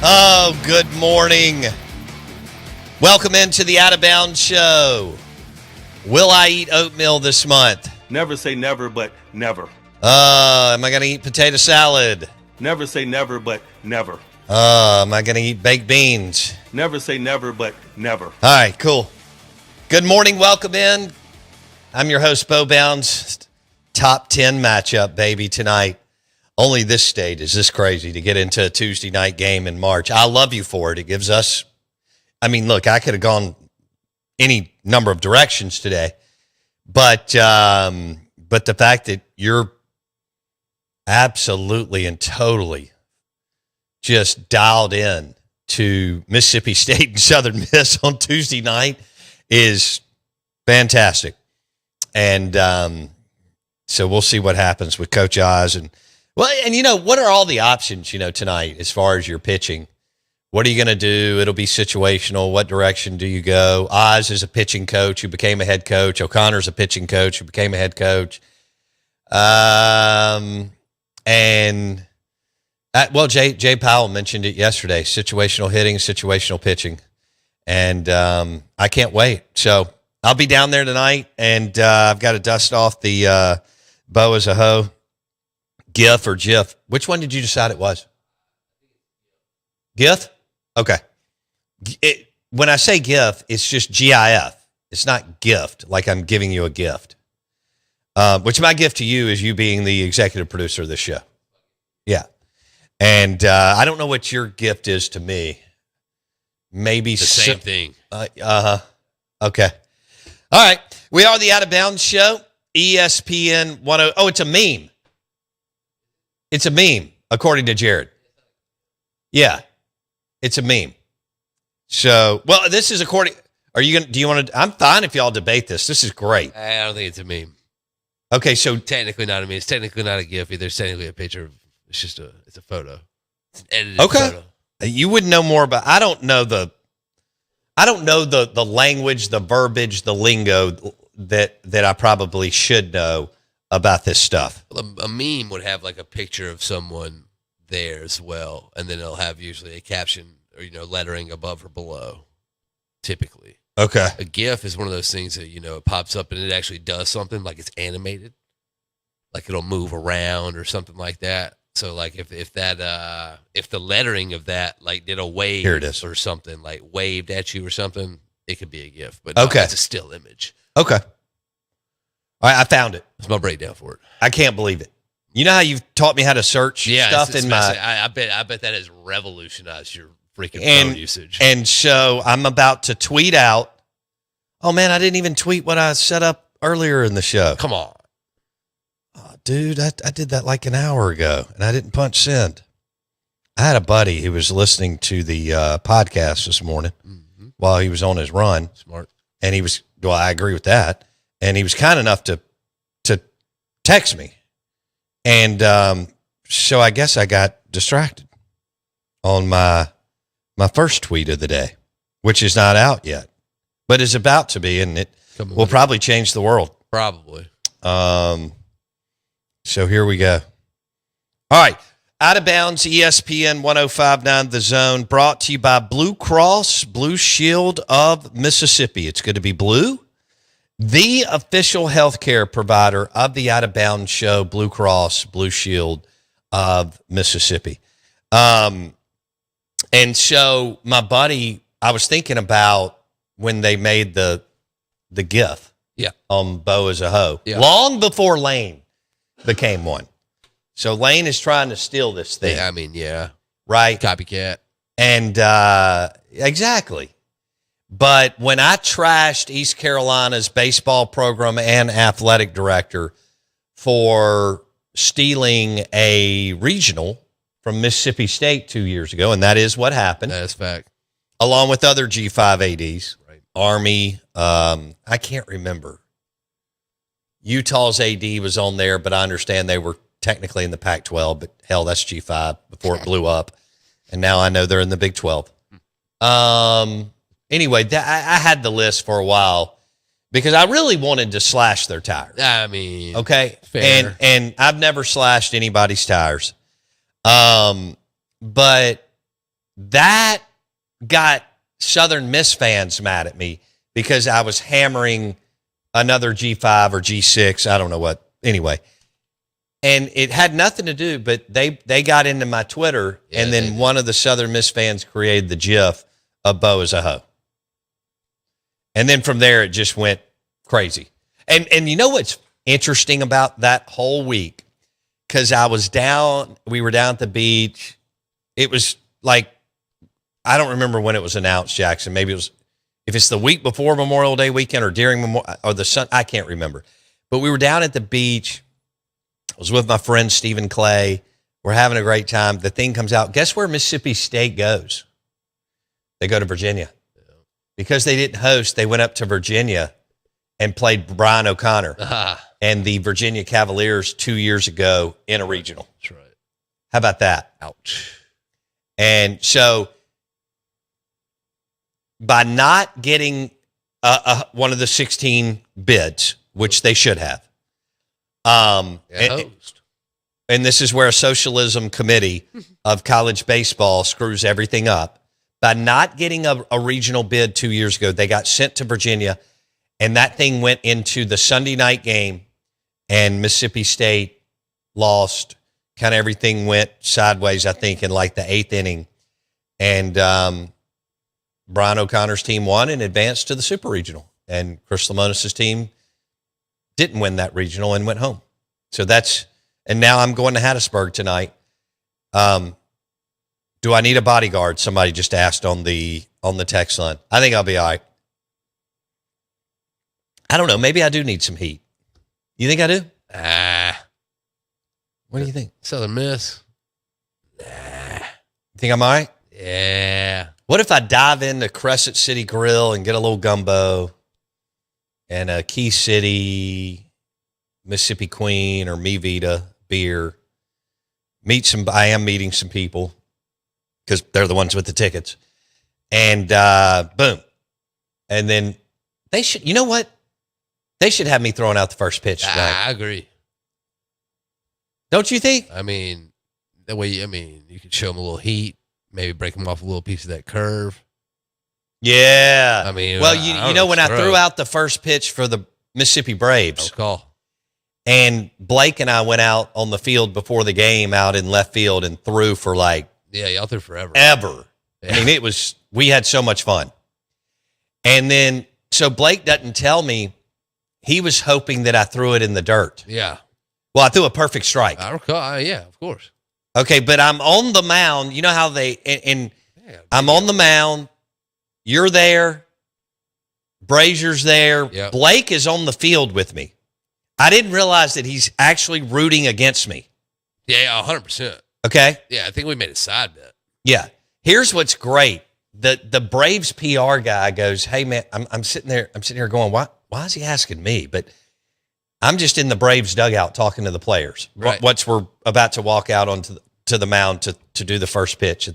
Oh, good morning. Welcome into the Out of Bounds Show. Will I eat oatmeal this month? Never say never, but never. Am I going to eat potato salad? Never say never, but never. Am I going to eat baked beans? Never say never, but never. All right, cool. Good morning. Welcome in. I'm your host, Bo Bounds. Top 10 matchup, baby, tonight. Only this state is this crazy to get into a Tuesday night game in March. I love you for it. It gives us, look, I could have gone any number of directions today, but the fact that you're absolutely and totally just dialed in to Mississippi State and Southern Miss on Tuesday night is fantastic. And so we'll see what happens with Coach Oz. And what are all the options, tonight as far as your pitching? What are you going to do? It'll be situational. What direction do you go? Oz is a pitching coach who became a head coach. O'Connor's a pitching coach who became a head coach. Jay Powell mentioned it yesterday, situational hitting, situational pitching. And I can't wait. So I'll be down there tonight, and I've got to dust off the Bo as a hoe. GIF or GIF? Which one did you decide it was? GIF? Okay. When I say GIF, it's just GIF. It's not gift, like I'm giving you a gift. Which my gift to you is you being the executive producer of this show. Yeah. And I don't know what your gift is to me. Maybe the same thing. Okay. All right. We are the Out of Bounds Show. ESPN 10. Oh, it's a meme. It's a meme, according to Jared. Yeah, it's a meme. So, this is according. Do you want to? I'm fine if y'all debate this. This is great. I don't think it's a meme. Okay, so technically not a meme. It's technically not a GIF either. It's technically a picture. It's just it's a photo. It's an edited photo. You would know more about. I don't know the language, the verbiage, the lingo that I probably should know about this stuff. Well, a meme would have like a picture of someone there as well, and then it'll have usually a caption or lettering above or below. Typically, okay. A GIF is one of those things that it pops up and it actually does something, like it's animated, like it'll move around or something like that. So like if the lettering of that like did a wave Here it is. or something, like waved at you or something, it could be a GIF. But okay, it's a still image. Okay. All right, I found it. That's my breakdown for it. I can't believe it. You know how you've taught me how to search stuff in my. I bet that has revolutionized your freaking phone usage. And so I'm about to tweet out. Oh man, I didn't even tweet what I set up earlier in the show. Come on, dude, I did that like an hour ago, and I didn't punch send. I had a buddy who was listening to the podcast this morning while he was on his run. Smart, and he was. Well, I agree with that. And he was kind enough to text me. And so I guess I got distracted on my first tweet of the day, which is not out yet, but is about to be, and it will probably change the world. Probably. So here we go. All right. Out of Bounds, ESPN 1059 The Zone, brought to you by Blue Cross Blue Shield of Mississippi. It's going to be blue. The official healthcare provider of the Out of Bounds Show, Blue Cross Blue Shield of Mississippi. And so my buddy, I was thinking about when they made the GIF on Bo as a hoe, long before Lane became one. So Lane is trying to steal this thing. Right? Copycat. And exactly. But when I trashed East Carolina's baseball program and athletic director for stealing a regional from Mississippi State 2 years ago, and that is what happened. That's fact. Along with other G5 ADs, right. Army, I can't remember. Utah's AD was on there, but I understand they were technically in the Pac-12, but hell, that's G5 before it blew up. And now I know they're in the Big 12. Anyway, I had the list for a while because I really wanted to slash their tires. I mean, okay. Fair. And I've never slashed anybody's tires. But that got Southern Miss fans mad at me because I was hammering another G5 or G6. I don't know what. Anyway. And it had nothing to do, but they got into my Twitter, and then one of the Southern Miss fans created the GIF of Bo as a hoe. And then from there, it just went crazy. And you know what's interesting about that whole week? Because we were down at the beach. It was like, I don't remember when it was announced, Jackson. Maybe it was, if it's the week before Memorial Day weekend or during I can't remember. But we were down at the beach. I was with my friend Stephen Clay. We're having a great time. The thing comes out. Guess where Mississippi State goes? They go to Virginia. Because they didn't host, they went up to Virginia and played Brian O'Connor and the Virginia Cavaliers 2 years ago in a regional. That's right. How about that? Ouch. And so by not getting one of the 16 bids, which they should have, and this is where a socialism committee of college baseball screws everything up. By not getting a regional bid 2 years ago, they got sent to Virginia, and that thing went into the Sunday night game, and Mississippi State lost. Kind of everything went sideways, I think, in like the eighth inning. And Brian O'Connor's team won and advanced to the Super Regional. And Chris Lemonis' team didn't win that regional and went home. So and now I'm going to Hattiesburg tonight. Do I need a bodyguard? Somebody just asked on the text line. I think I'll be all right. I don't know. Maybe I do need some heat. You think I do? What do you think? Southern Miss? You think I'm all right? Yeah. What if I dive into Crescent City Grill and get a little gumbo and a Key City, Mississippi Queen or Mi Vita beer? I am meeting some people, because they're the ones with the tickets. And boom. And then they should, you know what? They should have me throwing out the first pitch tonight. I agree. Don't you think? I mean, that way, you could show them a little heat, maybe break them off a little piece of that curve. Yeah. I mean, well, you know, when I threw out the first pitch for the Mississippi Braves, and Blake and I went out on the field before the game out in left field and threw for y'all threw forever. Ever. Yeah. I mean, we had so much fun. And then, so Blake doesn't tell me, he was hoping that I threw it in the dirt. Yeah. Well, I threw a perfect strike. I recall. Yeah, of course. Okay, but I'm on the mound. You know how I'm on the mound. You're there. Brazier's there. Yep. Blake is on the field with me. I didn't realize that he's actually rooting against me. Yeah, 100%. Okay? Yeah, I think we made a side bet. Yeah. Here's what's great. The Braves PR guy goes, "Hey man, I'm sitting here going, why is he asking me?" But I'm just in the Braves dugout talking to the players. Right. Once we're about to walk out onto the mound to do the first pitch.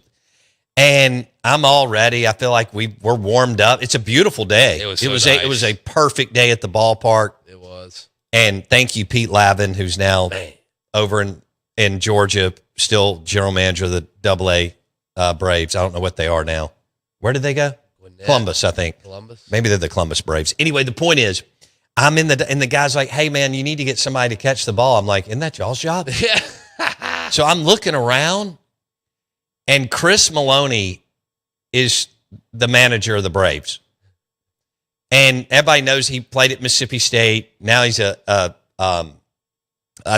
And I'm all ready. I feel like we're warmed up. It's a beautiful day. It was It was a perfect day at the ballpark. It was. And thank you, Pete Lavin, who's now over in Georgia, still general manager of the AA Braves. I don't know what they are now. Where did they go? Columbus, I think. Columbus? Maybe they're the Columbus Braves. Anyway, the point is, I'm and the guy's like, "Hey man, you need to get somebody to catch the ball." I'm like, "Isn't that y'all's job?" Yeah. So I'm looking around, and Chris Maloney is the manager of the Braves. And everybody knows he played at Mississippi State. Now he's I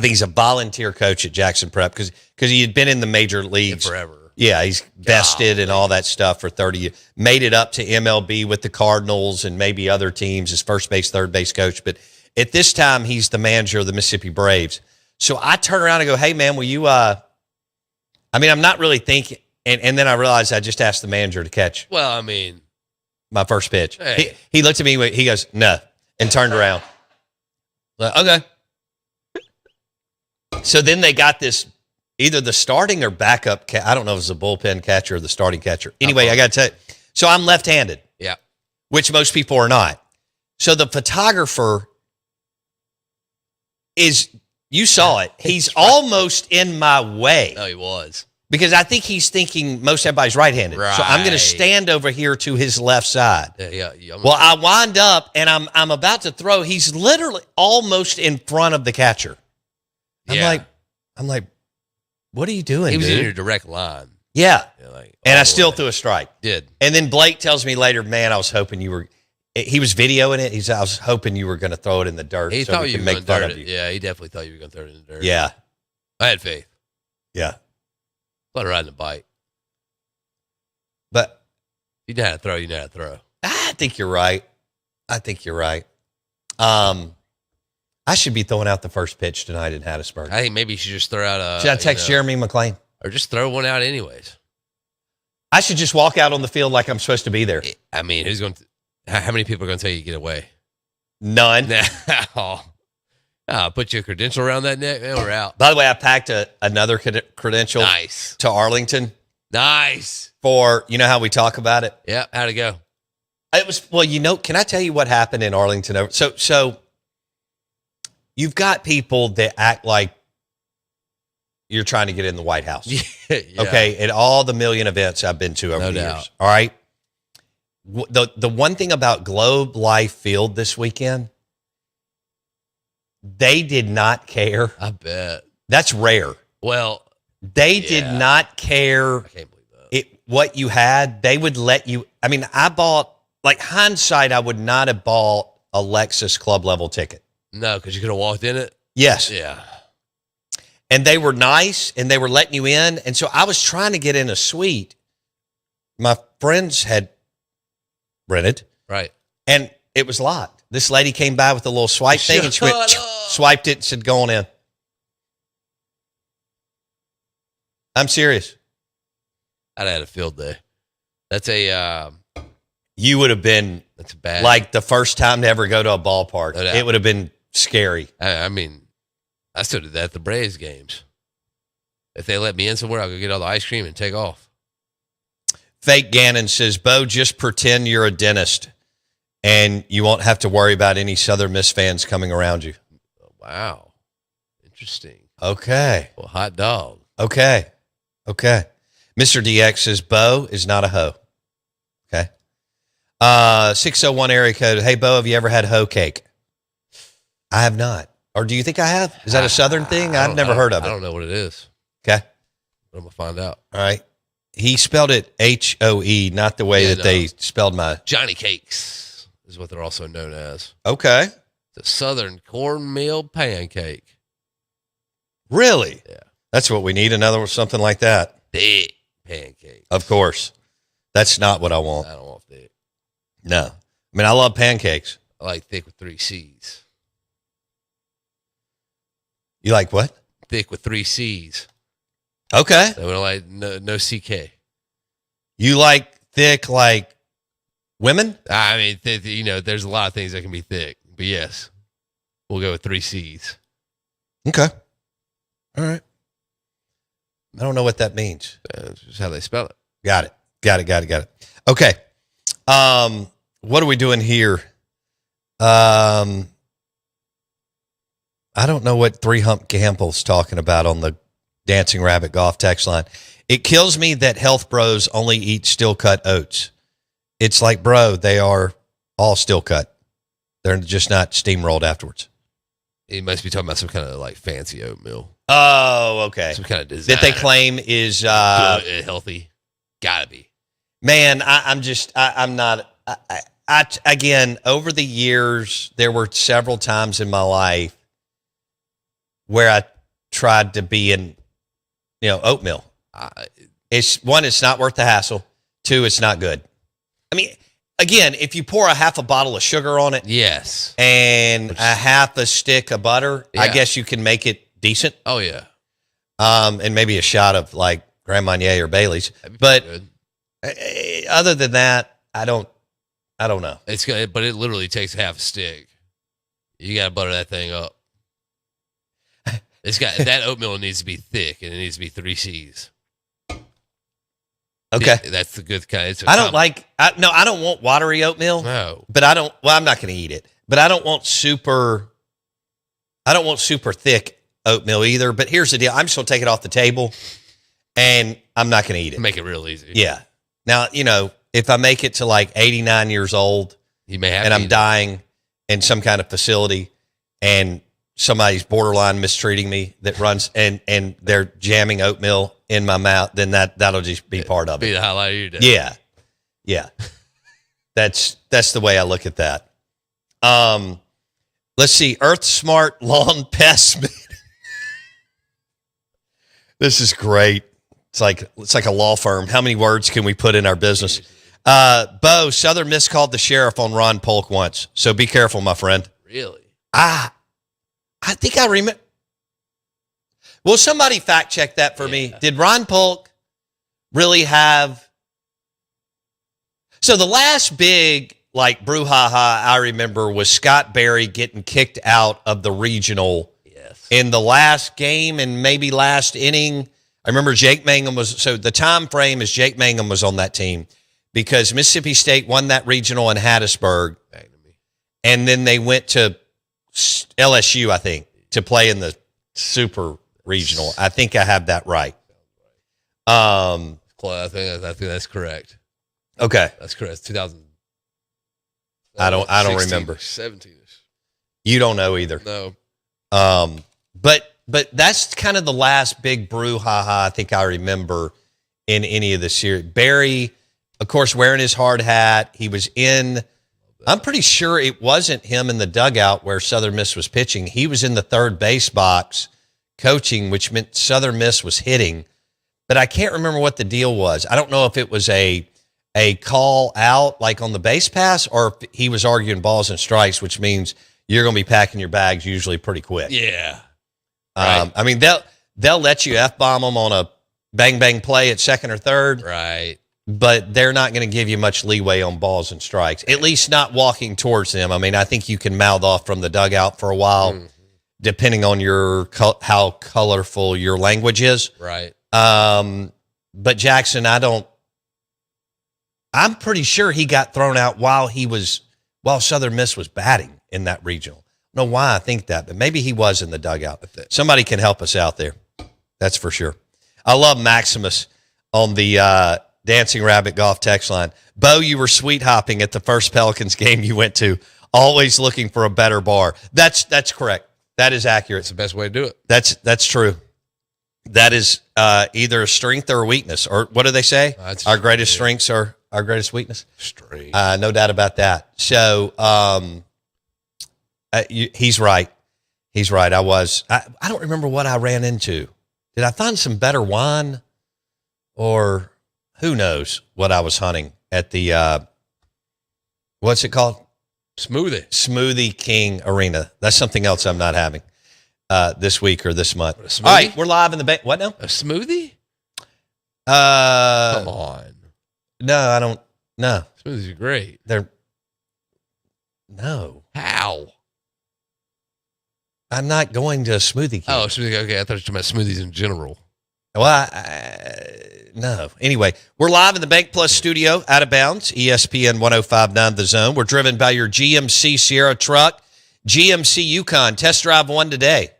think he's a volunteer coach at Jackson Prep because he had been in the major leagues forever. Yeah, he's vested and all that stuff for 30 years. Made it up to MLB with the Cardinals and maybe other teams as first base, third base coach. But at this time, he's the manager of the Mississippi Braves. So I turn around and go, "Hey, man, will you I'm not really thinking." And then I realized I just asked the manager to catch my first pitch. Hey. He looked at me, he goes, "No," and turned around. Like, okay. So then they got this, either the starting or backup, I don't know if it's the bullpen catcher or the starting catcher. Anyway, I got to tell you. So I'm left-handed. Yeah. Which most people are not. So the photographer you saw it. He's almost in my way. No, he was. Because I think he's thinking most everybody's right-handed. So I'm going to Right. stand over here to his left side. Yeah. Well, I wind up and I'm about to throw. He's literally almost in front of the catcher. I'm like, what are you doing, he was in dude? your direct line. Yeah. Yeah, like, And all I the still way. threw a strike. Did. And then Blake tells me later, man, I was hoping you were. He was videoing it. He said, I was hoping you were going to throw it in the dirt He so thought we you could were make going fun to of dirt you. it. Yeah, he definitely thought you were going to throw it in the dirt. Yeah. I had faith. Yeah. Let her ride the bike. But You know how to throw. You know how to throw. I think you're right. I should be throwing out the first pitch tonight in Hattiesburg. I think maybe you should just throw out a. Should I text Jeremy McLean? Or just throw one out anyways. I should just walk out on the field like I'm supposed to be there. I mean, who's going to? How many people are going to tell you to get away? None. Put your credential around that neck, man. We're out. By the way, I packed another credential Nice. to Arlington Nice. for, you know how we talk about it? Yeah. How'd it go? It was, well, can I tell you what happened in Arlington? So you've got people that act like you're trying to get in the White House. Yeah. Okay. At all the million events I've been to over No the doubt. years. All right. The one thing about Globe Life Field this weekend, they did not care. I bet. That's rare. Well, They did Yeah. not care I can't believe that. what you had. They would let you. I mean, I bought, like, hindsight, I would not have bought a Lexus club level ticket. No, because you could have walked in it. Yes. Yeah. And they were nice and they were letting you in. And so I was trying to get in a suite. My friends had rented Right. and it was locked. This lady came by with a little swipe thing and she went, Shut up. swiped it and said, go on in. I'm serious. I'd had a field day. That's a You would have been that's a bad. like the first time to ever go to a ballpark. No doubt. It would have been scary. I mean, I still did that at the Braves games. If they let me in somewhere, I'll go get all the ice cream and take off. Fake Gannon says, Bo, just pretend you're a dentist and you won't have to worry about any Southern Miss fans coming around you. Wow. Interesting. Okay. Well, hot dog. Okay. Mr. DX says, Bo is not a hoe. Okay. 601 area code. Hey, Bo, have you ever had hoe cake? I have not. Or do you think I have? Is that a Southern thing? I've never heard of I it. don't know what it is. Okay. But I'm going to find out. All right. He spelled it HOE, not the way Yeah, that they spelled my. Johnny Cakes is what they're also known as. Okay. The Southern cornmeal pancake. Really? Yeah. That's what we need. Another something like that. Thick pancake. Of course. That's not what I want. I don't want thick. No. I mean, I love pancakes. I like thick with 3 C's. You like what? Thick with 3 C's. Okay. They would like no CK. You like thick like women? I mean, there's a lot of things that can be thick, but yes, we'll go with 3 C's. Okay. All right. I don't know what that means. That's just how they spell it. Got it. Okay. What are we doing here? I don't know what 3 Hump Gamble's talking about on the Dancing Rabbit golf text line. It kills me that health bros only eat steel cut oats. It's like, bro, they are all steel cut. They're just not steamrolled afterwards. He must be talking about some kind of like fancy oatmeal. Oh, okay. Some kind of design. That they claim is good, healthy. Gotta be. Man, I'm not. Again, over the years, there were several times in my life where I tried to be in, oatmeal. It's not worth the hassle. 2, it's not good. I mean, again, if you pour a half a bottle of sugar on it, Yes. and a half a stick of butter, I Yeah. guess you can make it decent. Oh yeah. And maybe a shot of like Grand Marnier or Bailey's. That'd be But pretty other than that, I don't know. it's good, but it literally takes half a stick. You gotta butter that thing up. It's got that oatmeal needs to be thick and it needs to be 3 C's. Okay. That's the good kind. I don't want watery oatmeal, No. but I'm not going to eat it, but I don't want super thick oatmeal either. But here's the deal. I'm just going to take it off the table and I'm not going to eat it. Make it real easy. Yeah. Now, if I make it to like 89 years old You may have and to I'm eat it. dying in some kind of facility and somebody's borderline mistreating me that runs and they're jamming oatmeal in my mouth, then that'll just be part of Be it. the highlight of your day. Yeah. Yeah. That's the way I look at that. Let's see. Earth Smart Lawn Pest. This is great. It's like a law firm. How many words can we put in our business? Bo, Southern Miss called the sheriff on Ron Polk once. So be careful, my friend. Really? I think I remember. Will somebody fact check that for me? Did Ron Polk really have? So the last big brouhaha I remember was Scott Berry getting kicked out of the regional in the last game and maybe last inning. I remember Jake Mangum so the time frame is Jake Mangum was on that team because Mississippi State won that regional in Hattiesburg. And then they went to LSU, I think, to play in the super regional. I think I have that right. I think that's correct. Okay. That's correct. 2000. I don't remember. 17ish. You don't know either. No. But that's kind of the last big brouhaha I think I remember in any of the series. Barry, of course, wearing his hard hat. He was in. I'm pretty sure it wasn't him in the dugout where Southern Miss was pitching. He was in the third base box coaching, which meant Southern Miss was hitting. But I can't remember what the deal was. I don't know if it was a call out like on the base pass or if he was arguing balls and strikes, which means you're going to be packing your bags usually pretty quick. Yeah. Right. I mean, they'll let you F-bomb them on a bang-bang play at second or third. Right. But they're not going to give you much leeway on balls and strikes, at least not walking towards them. I mean, I think you can mouth off from the dugout for a while, depending on how colorful your language is. Right. But Jackson, I'm pretty sure he got thrown out while Southern Miss was batting in that regional. I don't know why I think that, but maybe he was in the dugout. Somebody can help us out there. That's for sure. I love Maximus on the Dancing Rabbit Golf text line. Bo, you were sweet hopping at the first Pelicans game you went to, always looking for a better bar. That's correct. That is accurate. It's the best way to do it. That's true. That is either a strength or a weakness. Or what do they say? Our greatest strengths are our greatest weakness. Strength. No doubt about that. So he's right. He's right. I don't remember what I ran into. Did I find some better wine? Or who knows what I was hunting at the, what's it called? Smoothie King Arena. That's something else I'm not having this week or this month. All right, we're live in the bank. What now? A smoothie? Come on. No, I don't. No. Smoothies are great. No. How? I'm not going to a Smoothie King. Oh, smoothie. Okay, I thought you were talking about smoothies in general. Well, no. Anyway, we're live in the Bank Plus studio, out of bounds, ESPN 105.9 The Zone. We're driven by your GMC Sierra truck, GMC Yukon. Test drive one today.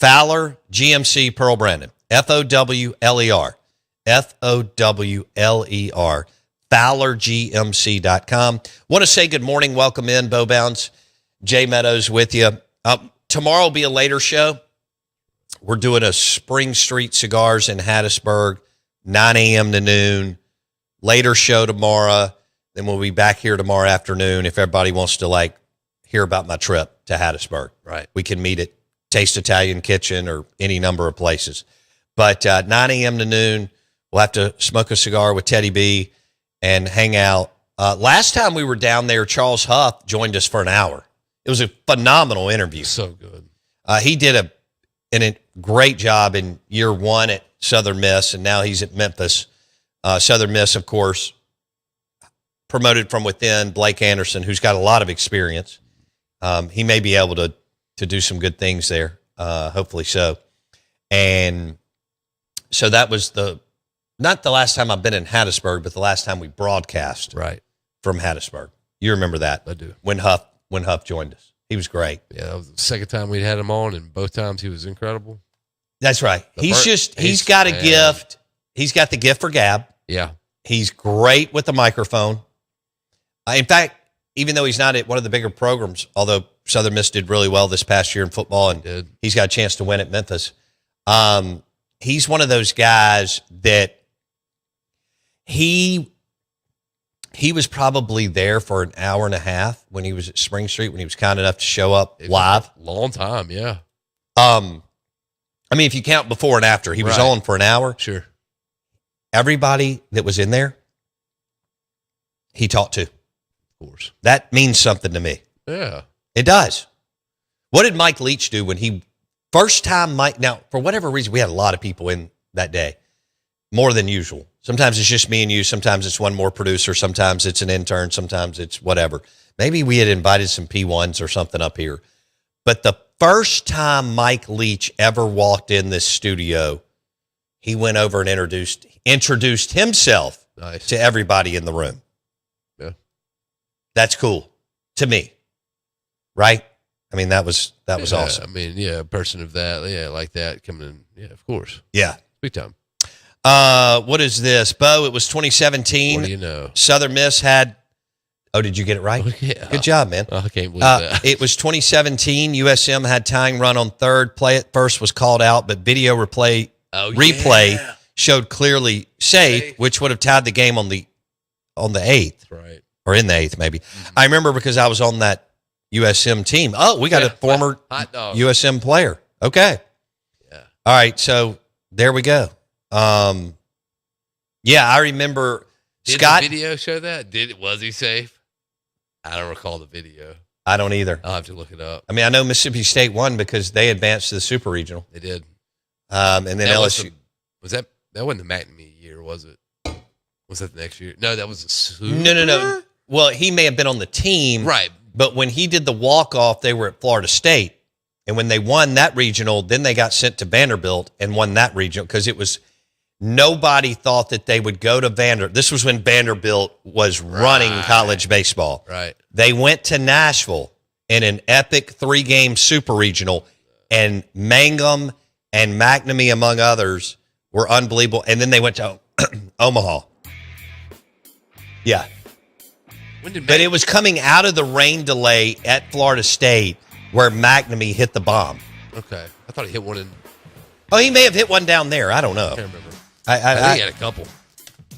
Fowler, GMC, Pearl Brandon. Fowler. Fowler. FowlerGMC.com. Want to say good morning, welcome in, Bo Bounds, Jay Meadows with you. Tomorrow will be a later show. We're doing a Spring Street Cigars in Hattiesburg, 9 a.m. to noon. Later show tomorrow. Then we'll be back here tomorrow afternoon if everybody wants to hear about my trip to Hattiesburg. Right. We can meet at Taste Italian Kitchen or any number of places. But 9 a.m. to noon, we'll have to smoke a cigar with Teddy B and hang out. Last time we were down there, Charles Huff joined us for an hour. It was a phenomenal interview. So good. He did a great job in year one at Southern Miss, and now he's at Memphis. Southern Miss, of course, promoted from within. Blake Anderson, who's got a lot of experience. He may be able to do some good things there, hopefully so. And so that was not the last time I've been in Hattiesburg, but the last time we broadcast from Hattiesburg. You remember that? I do. When Huff joined us. He was great. Yeah, that was the second time we'd had him on, and both times he was incredible. That's right. He's he's got a man. gift. He's got the gift for gab. Yeah. He's great with the microphone. In fact, even though he's not at one of the bigger programs, although Southern Miss did really well this past year in football, and he's got a chance to win at Memphis. He's one of those guys that he was probably there for an hour and a half when he was at Spring Street, when he was kind enough to show up live. Long time, yeah. I mean, if you count before and after, he was on for an hour. Sure. Everybody that was in there, he talked to. Of course. That means something to me. Yeah. It does. What did Mike Leach do when he first time Mike? Now, for whatever reason, we had a lot of people in that day, more than usual. Sometimes it's just me and you. Sometimes it's one more producer. Sometimes it's an intern. Sometimes it's whatever. Maybe we had invited some P1s or something up here. But the first time Mike Leach ever walked in this studio, he went over and introduced himself to everybody in the room. Yeah. That's cool to me. Right? I mean, that was awesome. I mean, yeah, a person of that, like that coming in. Yeah, of course. Yeah. Big time. What is this? Bo, it was 2017. What do you know? Southern Miss had, did you get it right? Oh, yeah. Good job, man. I can't believe that. It was 2017. USM had tying run on third. Play at first was called out, but video replay showed clearly safe, which would have tied the game on the 8th. Right. Or in the 8th, maybe. Mm-hmm. I remember because I was on that USM team. Oh, we got a former USM player. Okay. Yeah. All right, so there we go. Yeah, I remember Scott. Did the video show that? Was he safe? I don't recall the video. I don't either. I'll have to look it up. I mean, I know Mississippi State won because they advanced to the Super Regional. They did. And then LSU. That wasn't the McNamee year, was it? Was that the next year? No, that was a Super. No. Well, he may have been on the team. Right. But when he did the walk-off, they were at Florida State. And when they won that regional, then they got sent to Vanderbilt and won that regional because it was nobody thought that they would go to Vanderbilt. This was when Vanderbilt was running college baseball. Right. They went to Nashville in an epic 3-game super regional, and Mangum and McNamee, among others, were unbelievable. And then they went to Omaha. Yeah. But it was coming out of the rain delay at Florida State where McNamee hit the bomb. Okay. I thought he hit one in. Oh, he may have hit one down there. I don't know. I can't remember. I think he had a couple.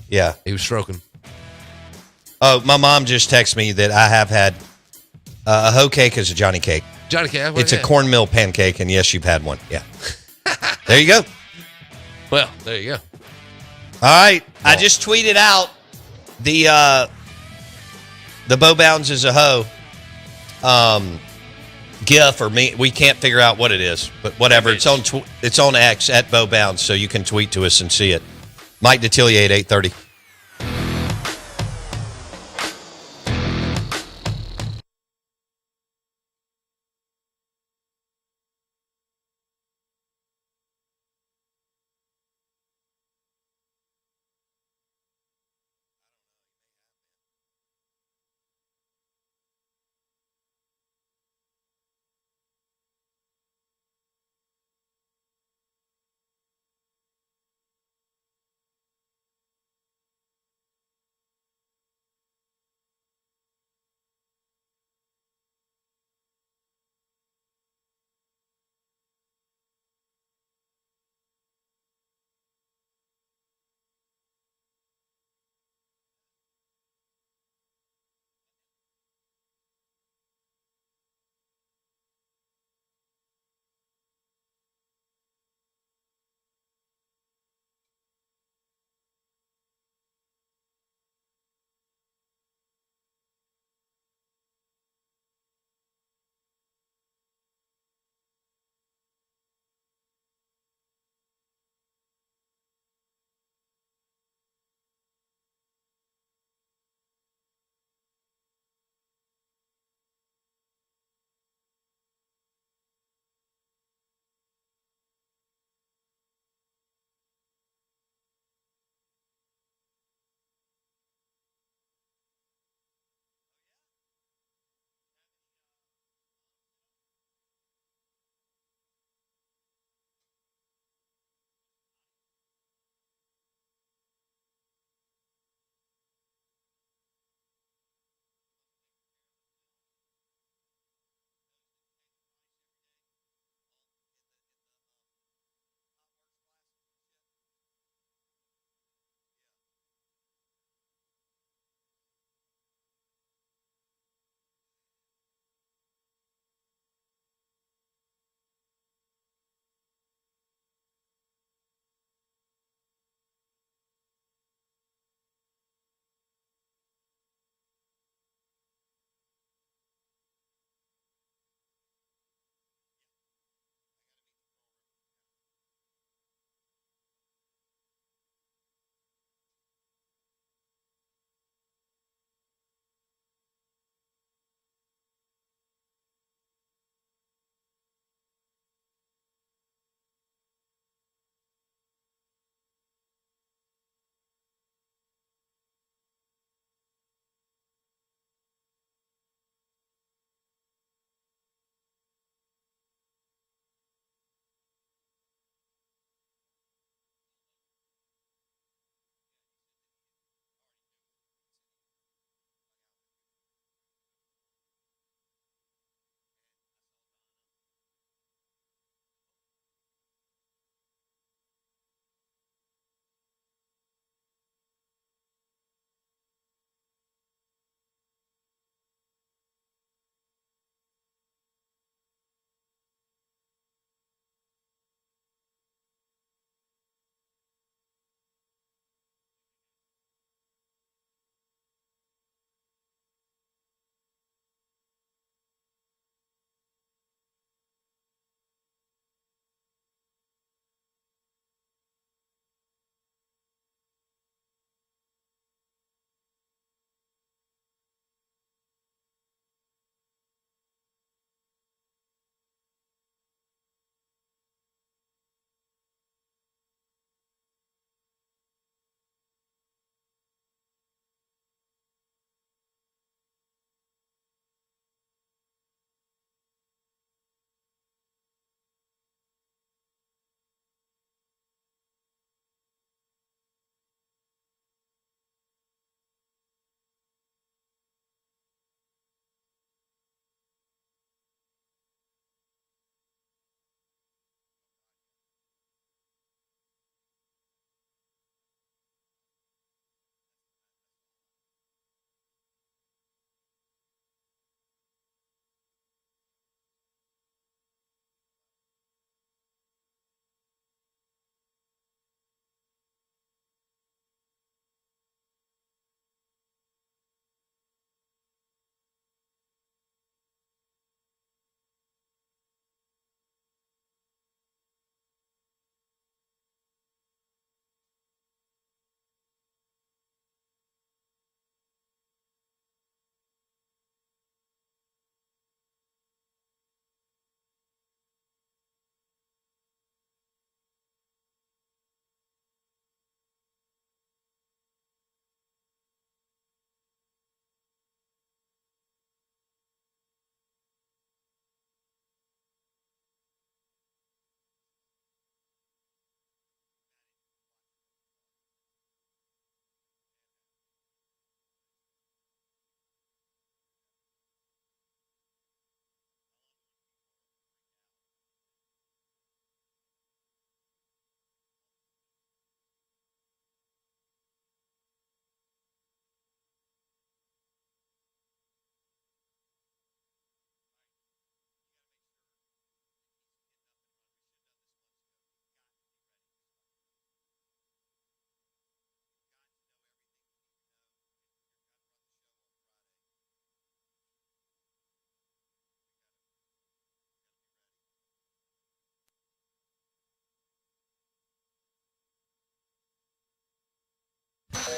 Yeah. He was stroking. Oh, my mom just texted me that I have had a hoe cake is a Johnny cake. Johnny cake? It's a cornmeal pancake, and yes, you've had one. Yeah. There you go. Well, there you go. All right. Well, I just tweeted out the Bo Bounds is a hoe GIF or me. We can't figure out what it is, but whatever. It's on X at Bo Bounds, so you can tweet to us and see it. Mike Detillier at 8:30.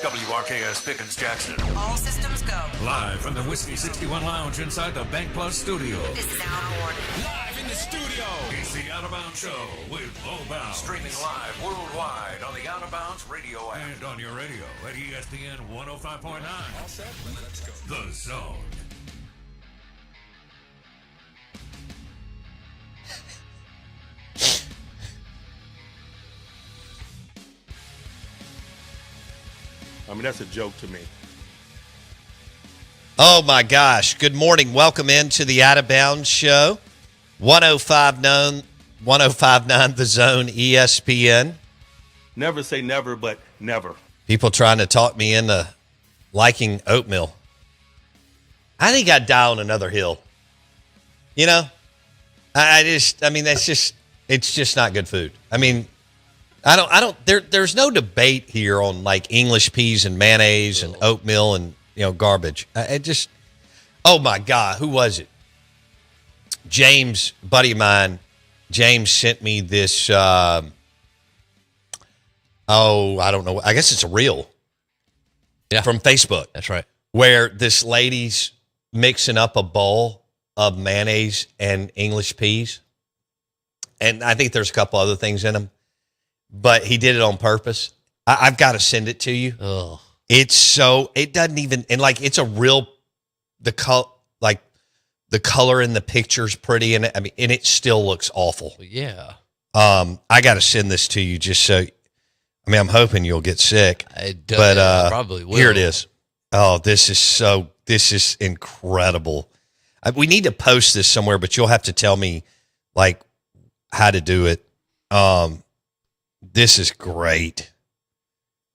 WRKS Pickens Jackson. All systems go. Live from the Whiskey 61 Lounge inside the Bank Plus studio. This is Out of Order. Live in the studio. It's the Out of Bounds Show with Low Bounds. Streaming live worldwide on the Out of Bounds radio app. And on your radio at ESPN 105.9. All set? Let's go. The Zone. I mean, that's a joke to me. Oh, my gosh. Good morning. Welcome into the Out of Bounds Show. 105.9 The Zone, ESPN. Never say never, but never. People trying to talk me into liking oatmeal. I think I'd die on another hill. You know? It's just not good food. I mean, there's no debate here on like English peas and mayonnaise and oatmeal and, garbage. Oh my God, who was it? James, buddy of mine, James sent me this, I don't know. I guess it's a reel. Yeah. From Facebook. That's right. Where this lady's mixing up a bowl of mayonnaise and English peas. And I think there's a couple other things in them. But he did it on purpose. I've got to send it to you. Oh, It doesn't even, and like, it's a real, the color in the picture's pretty, and and it still looks awful. yeah. I got to send this to you just so, I'm hoping you'll get sick. I probably will. Here it is. Oh, this is incredible. We need to post this somewhere, but you'll have to tell me like how to do it. This is great.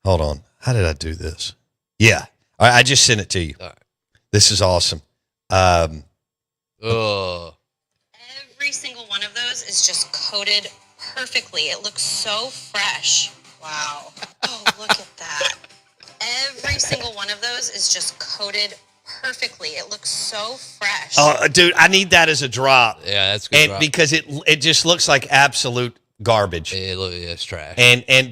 Hold on. How did I do this? Yeah. All right, I just sent it to you. All right. This is awesome. Oh, Every single one of those is just coated perfectly. It looks so fresh. Wow. Oh, look at that. Every single one of those is just coated perfectly. It looks so fresh. Oh, dude, I need that as a drop. yeah, that's good. And because it just looks like absolute garbage. It's trash.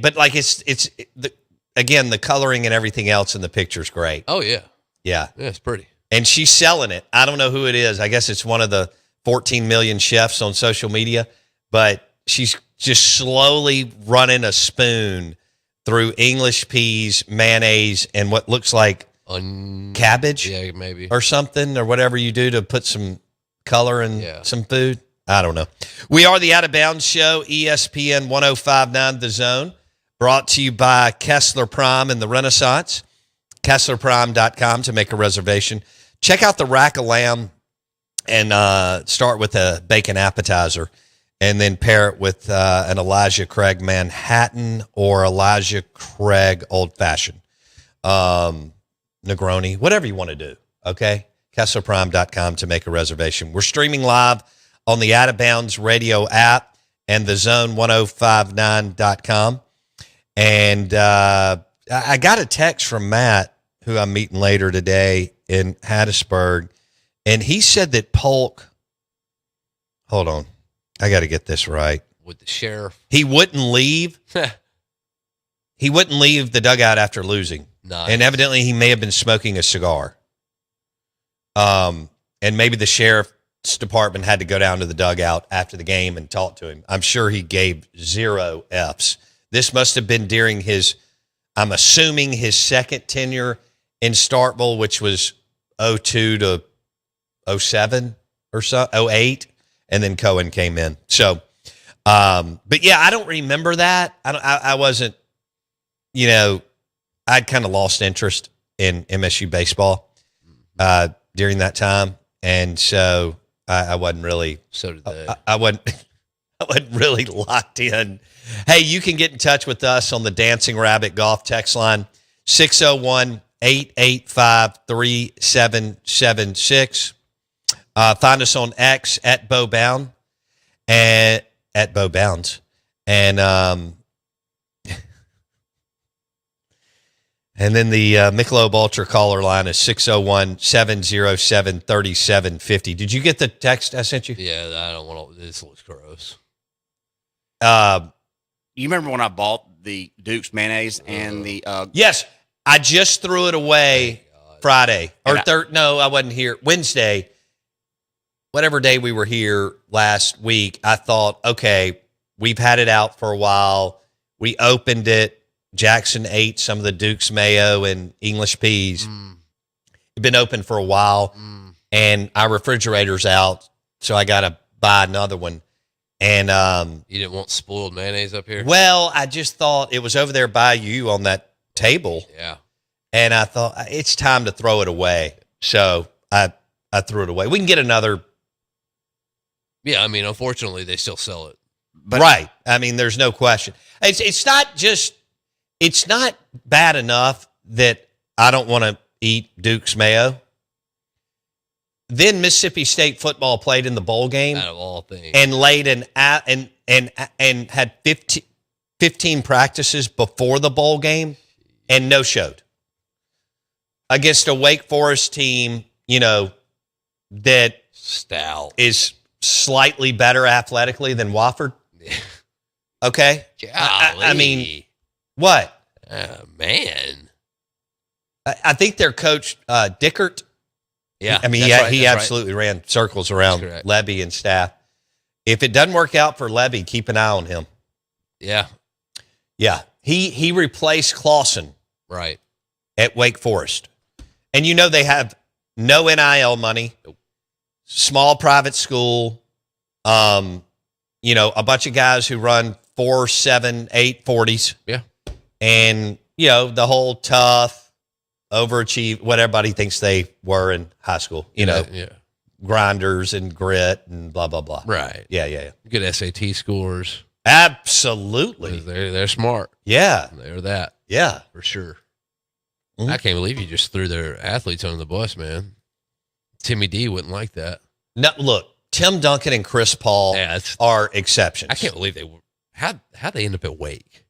But like the coloring and everything else in the picture's great. Oh yeah, Yeah. it's pretty. And she's selling it. I don't know who it is. I guess it's one of the 14 million chefs on social media, but she's just slowly running a spoon through English peas, mayonnaise, and what looks like cabbage, Yeah, maybe. or something, or whatever you do to put some color in some food. I don't know. We are the Out of Bounds Show, ESPN 105.9 The Zone, brought to you by Kessler Prime and the Renaissance. KesslerPrime.com to make a reservation. Check out the rack of lamb and start with a bacon appetizer, and then pair it with an Elijah Craig Manhattan or Elijah Craig Old Fashioned. Negroni, whatever you want to do, okay? KesslerPrime.com to make a reservation. We're streaming live on the Out of Bounds radio app and the zone1059.com. And I got a text from Matt, who I'm meeting later today in Hattiesburg, and he said that Polk, hold on, I got to get this right. With the sheriff. He wouldn't leave. He wouldn't leave the dugout after losing. Nice. And evidently he may have been smoking a cigar. And maybe the sheriff's department had to go down to the dugout after the game and talk to him. I'm sure he gave 0 Fs. This must have been during I'm assuming his second tenure in Starkville, which was 02 to 07 or so, 08, and then Cohen came in. So, but yeah, I don't remember that. I wasn't, I'd kind of lost interest in MSU baseball during that time, and so I wasn't really. So did they. I wasn't really locked in. Hey, you can get in touch with us on the Dancing Rabbit Golf text line, 601-885-3776. Find us on X at Bo Bound and at Bo Bounds. And and then the Michelob Ultra caller line is 601-707-3750. Did you get the text I sent you? Yeah, I don't want to. This looks gross. You remember when I bought the Duke's mayonnaise and the Yes. I just threw it away Friday. Or And I- no, I wasn't here. Wednesday. Whatever day we were here last week, I thought, okay, we've had it out for a while. We opened it. Jackson ate some of the Duke's mayo and English peas. It's been open for a while, and our refrigerator's out, so I got to buy another one. And You didn't want spoiled mayonnaise up here? well, I just thought it was over there by you on that table, Yeah. and I thought it's time to throw it away. So I threw it away. We can get another. Yeah, I mean, unfortunately, they still sell it. Right. I mean, there's no question. It's not bad enough that I don't want to eat Duke's mayo. Then Mississippi State football played in the bowl game Out of all things. and laid and had 15 practices before the bowl game and no showed against a Wake Forest team, that Stout. is slightly better athletically than Wofford. Okay. I mean, Golly. what? Man. I think their coach, Dickert. Yeah. I mean, that's right, he that's right. absolutely ran circles around That's correct. Levy and staff. If it doesn't work out for Levy, keep an eye on him. Yeah. Yeah. He replaced Clausen Right. at Wake Forest. And they have no NIL money, small private school, a bunch of guys who run 4, 7, 8 40s. Yeah. And, the whole tough, overachieve, what everybody thinks they were in high school, Yeah. grinders and grit and blah, blah, blah. Right. Yeah. Good SAT scores. Absolutely. They're smart. Yeah. They're that Yeah. for sure. Mhm. I can't believe you just threw their athletes under the bus, man. Timmy D wouldn't like that. No, look, Tim Duncan and Chris Paul Yeah, that's, are exceptions. I can't believe they were. How they end up at Wake?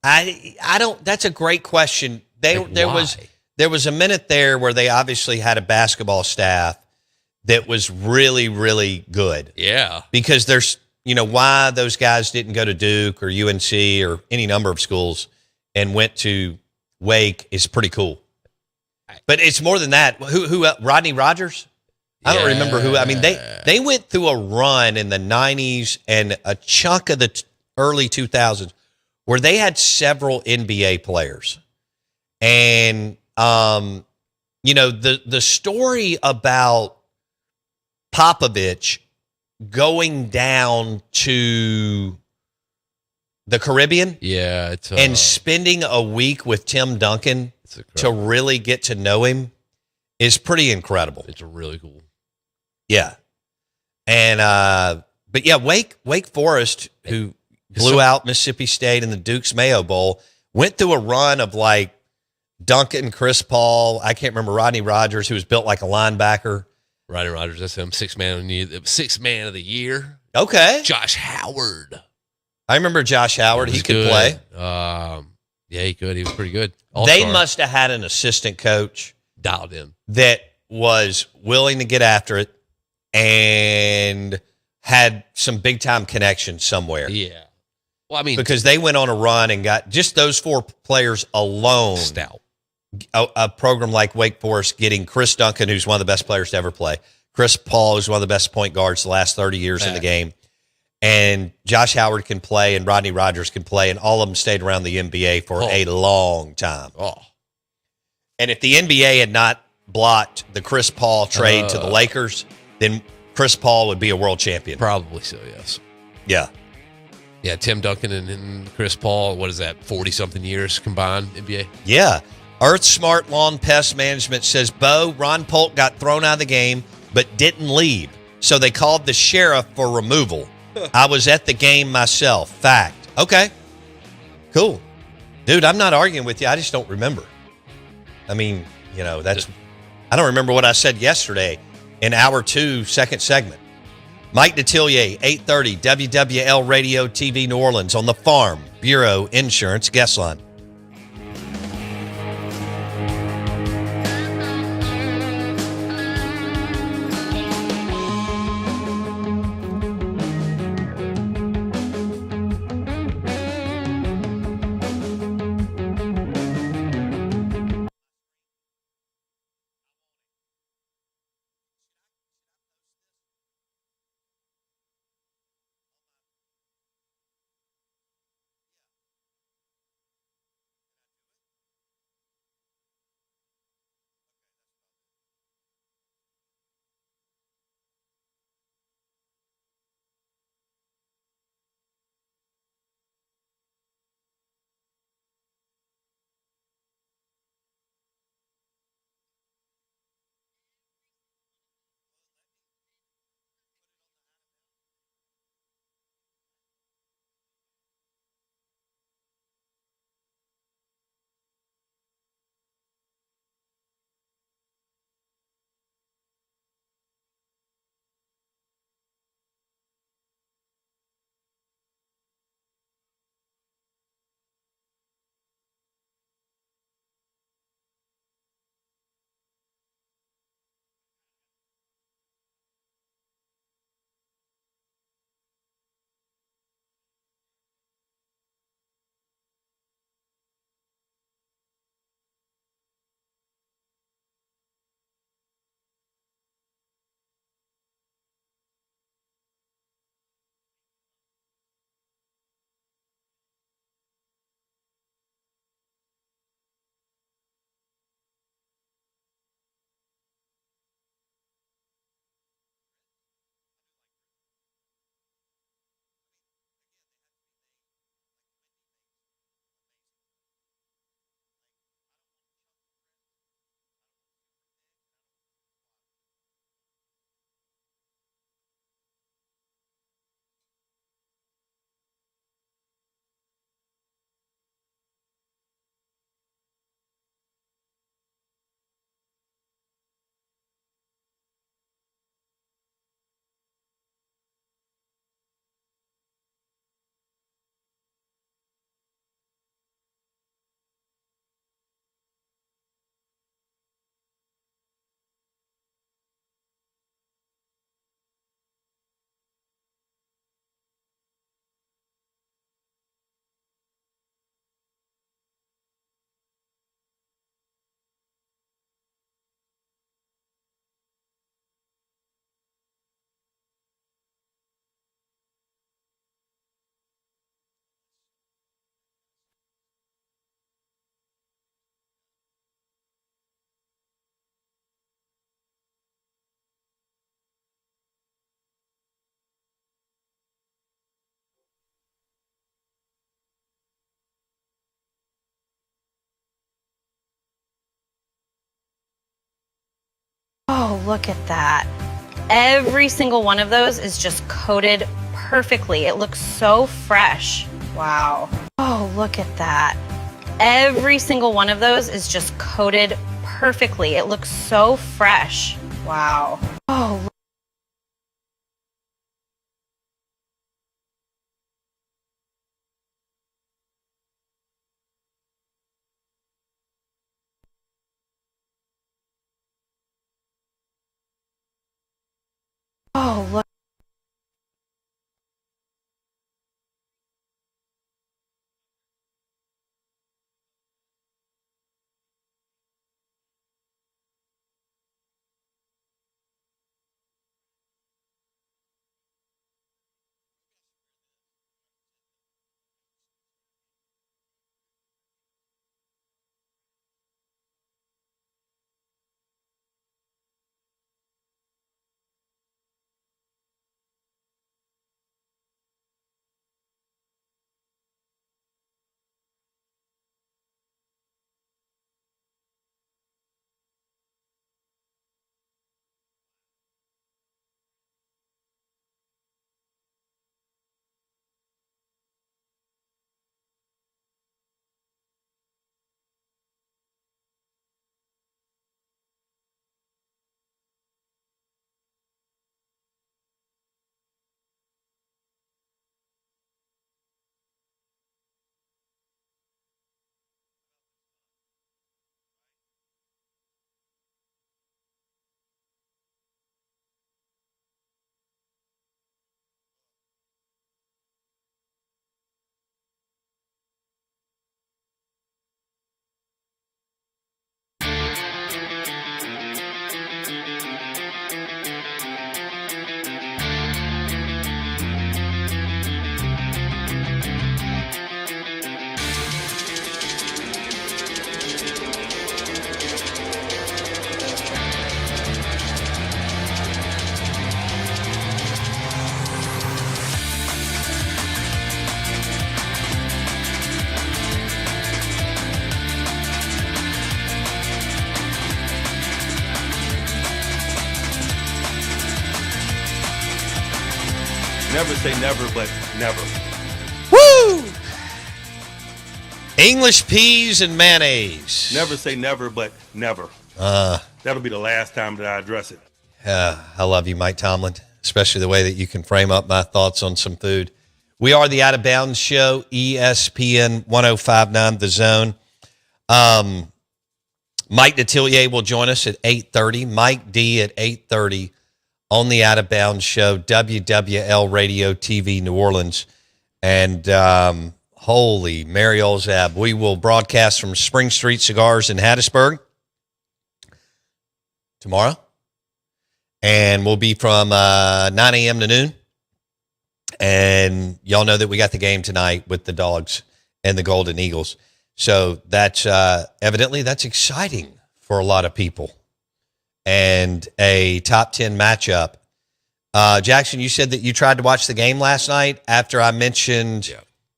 I don't. That's a great question. There Why? was a minute there where they obviously had a basketball staff that was really, really good Yeah. because there's why those guys didn't go to Duke or UNC or any number of schools and went to Wake is pretty cool. But it's more than that. Who Rodney Rogers? I don't remember who. I mean, they went through a run in the 90s and a chunk of the early 2000s where they had several NBA players. And, the story about Popovich going down to the Caribbean Yeah. It's and spending a week with Tim Duncan to really get to know him is pretty incredible. It's really cool. Yeah. And but yeah, Wake Forest, who blew out Mississippi State in the Duke's Mayo Bowl, went through a run of like Duncan, Chris Paul, I can't remember, Rodney Rogers, who was built like a linebacker. Rodney Rogers, that's him. Sixth man of the year. Okay. Josh Howard. I remember Josh Howard. He Was could good. play. Yeah, he could. He was pretty good. They All-star. must have had an assistant coach dialed in. that was willing to get after it and had some big time connection somewhere. Yeah. Well, I mean, Because they went on a run and got just those 4 players alone. stout. A program like Wake Forest getting Chris Duncan, who's one of the best players to ever play, Chris Paul, who's one of the best point guards the last 30 years in the game, and Josh Howard can play and Rodney Rogers can play, and all of them stayed around the NBA for a long time. Oh, And if the NBA had not blocked the Chris Paul trade to the Lakers, then Chris Paul would be a world champion. probably so, yes. Yeah. Yeah, Tim Duncan and Chris Paul, what is that, 40-something years combined, NBA? Yeah. Earth Smart Lawn Pest Management says, Bo, Ron Polk got thrown out of the game, but didn't leave. So they called the sheriff for removal. I was at the game myself. Fact. Okay. Cool. Dude, I'm not arguing with you. I just don't remember. I mean, I don't remember what I said yesterday in hour 2, second segment. Mike Detillier, 830, WWL Radio TV New Orleans on the Farm Bureau Insurance Guest Line. look at that. Every single one of those is just coated perfectly. It looks so fresh. Wow. Oh, look at that. Every single one of those is just coated perfectly. It looks so fresh. Wow. Oh, oh, look. Never say never, but never. Woo! English peas and mayonnaise. Never say never, but never. That'll be the last time that I address it. I love you, Mike Tomlin, especially the way that you can frame up my thoughts on some food. We are the Out of Bounds Show, ESPN 1059 The Zone. Mike Detillier will join us at 8:30. Mike D at 8:30 on the Out of Bounds Show, WWL Radio TV New Orleans. And holy Mary Olzab, we will broadcast from Spring Street Cigars in Hattiesburg tomorrow. And we'll be from 9 a.m. to noon. And y'all know that we got the game tonight with the Dogs and the Golden Eagles. So that's evidently that's exciting for a lot of people. And a top 10 matchup. Jackson, you said that you tried to watch the game last night after I mentioned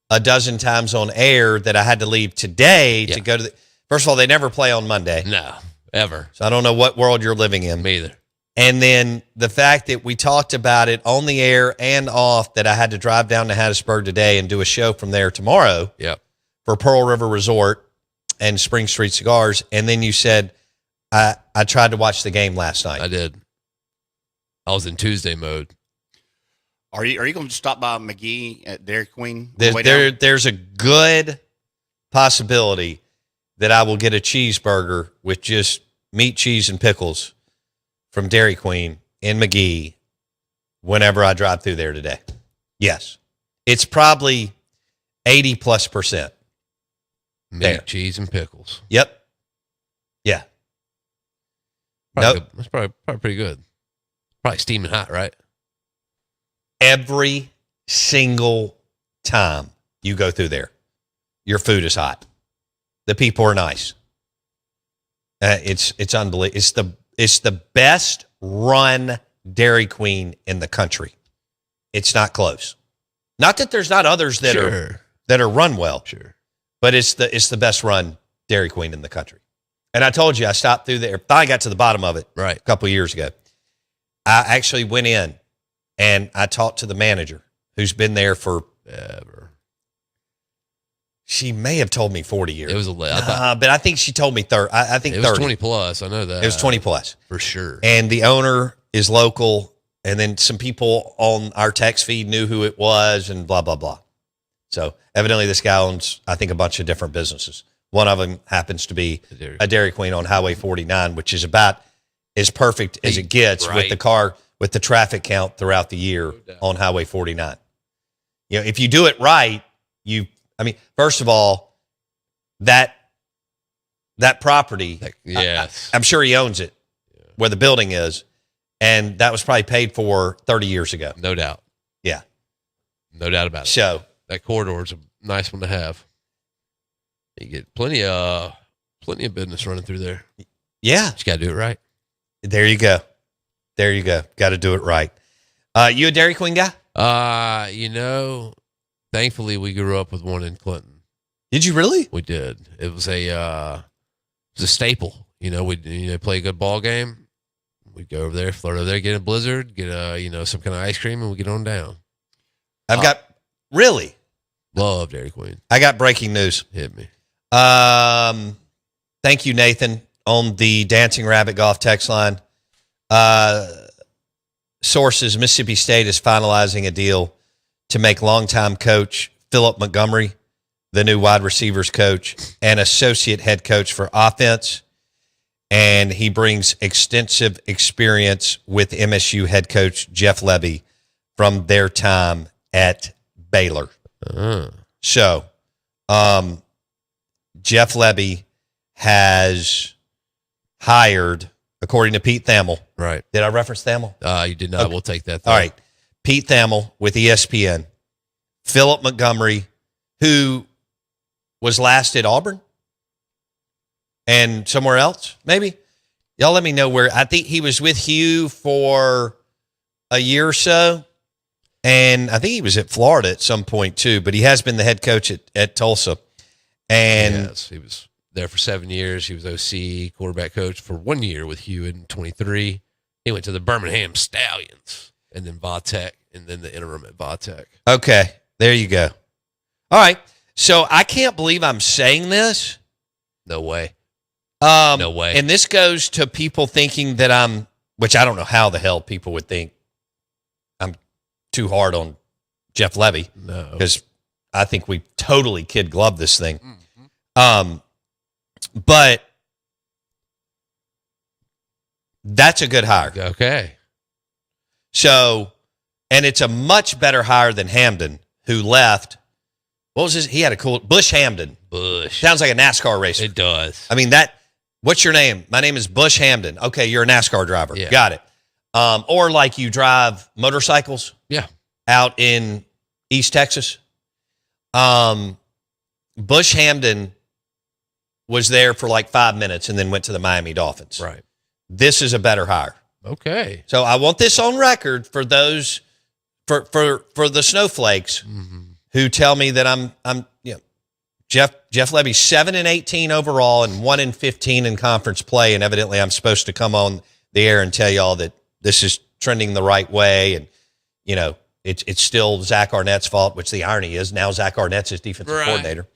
a dozen times on air that I had to leave today to go to the. First of all, they never play on Monday. No, ever. So I don't know what world you're living in. Me either. And then the fact that we talked about it on the air and off, that I had to drive down to Hattiesburg today and do a show from there tomorrow for Pearl River Resort and Spring Street Cigars. And then you said, I tried to watch the game last night. I did. I was in Tuesday mode. Are you going to stop by McGee at Dairy Queen? On the way down? There's a good possibility that I will get a cheeseburger with just meat, cheese, and pickles from Dairy Queen in McGee whenever I drive through there today. Yes. It's probably 80+%. Meat, cheese, and pickles. Yep. Yeah. Probably that's probably pretty good. Probably steaming hot, right? Every single time you go through there, your food is hot. The people are nice. It's unbelievable. It's the best run Dairy Queen in the country. It's not close. Not that there's not others that are run well. Sure. But it's the best run Dairy Queen in the country. And I told you I stopped through there. I got to the bottom of it right a couple of years ago. I actually went in and I talked to the manager who's been there for Ever. She may have told me 40 years. It was but I think she told me 30. I think it was 30. 20 plus. I know that. It was 20 plus. For sure. And the owner is local. And then some people on our text feed knew who it was and blah, blah, blah. So evidently this guy owns, I think, a bunch of different businesses. One of them happens to be a Dairy Queen on Highway 49, which is about as perfect as it gets with the traffic count throughout the year on Highway 49. You know, if you do it right, first of all, that property, yes, I'm sure he owns it where the building is. And that was probably paid for 30 years ago. No doubt. Yeah. No doubt about it. So that corridor is a nice one to have. You get plenty of business running through there. Yeah. You got to do it right. There you go. Got to do it right. You a Dairy Queen guy? Thankfully we grew up with one in Clinton. Did you really? We did. It was a staple. We'd play a good ball game. We'd go over there, flirt over there, get a blizzard, get some kind of ice cream, and we get on down. Really? Love Dairy Queen. I got breaking news. Hit me. Thank you, Nathan, on the Dancing Rabbit Golf text line. Sources, Mississippi State is finalizing a deal to make longtime coach Philip Montgomery the new wide receivers coach and associate head coach for offense. And he brings extensive experience with MSU head coach Jeff Lebby from their time at Baylor. So, Jeff Lebby has hired, according to Pete Thamel. Right. Did I reference Thamel? You did not. Okay. We'll take that. All right. Pete Thamel with ESPN. Philip Montgomery, who was last at Auburn and somewhere else, maybe. Y'all let me know where. I think he was with Hugh for a year or so. And I think he was at Florida at some point too, but he has been the head coach at Tulsa. And yes, he was there for 7 years. He was OC, quarterback coach for 1 year with Hugh in 23. He went to the Birmingham Stallions and then Vatech and then the interim at Vatech. Okay, there you go. All right. So I can't believe I'm saying this. No way. No way. And this goes to people thinking that which I don't know how the hell people would think I'm too hard on Jeff Lebby. No. Because I think we totally kid glove this thing. Mm-hmm. But that's a good hire. Okay. So, and it's a much better hire than Hamden, who left. What was his? He had a cool Bush Hamden. Bush. Sounds like a NASCAR racer. It does. I mean, what's your name? My name is Bush Hamden. Okay, you're a NASCAR driver. Yeah. Got it. Or like you drive motorcycles. Yeah. Out in East Texas. Bush Hamden was there for like 5 minutes and then went to the Miami Dolphins. Right. This is a better hire. Okay. So I want this on record for those for the snowflakes who tell me that I'm Jeff Lebby 7-18 overall and 1-15 in conference play, and evidently I'm supposed to come on the air and tell y'all that this is trending the right way, and it's still Zach Arnett's fault, which the irony is now Zach Arnett's his defensive coordinator.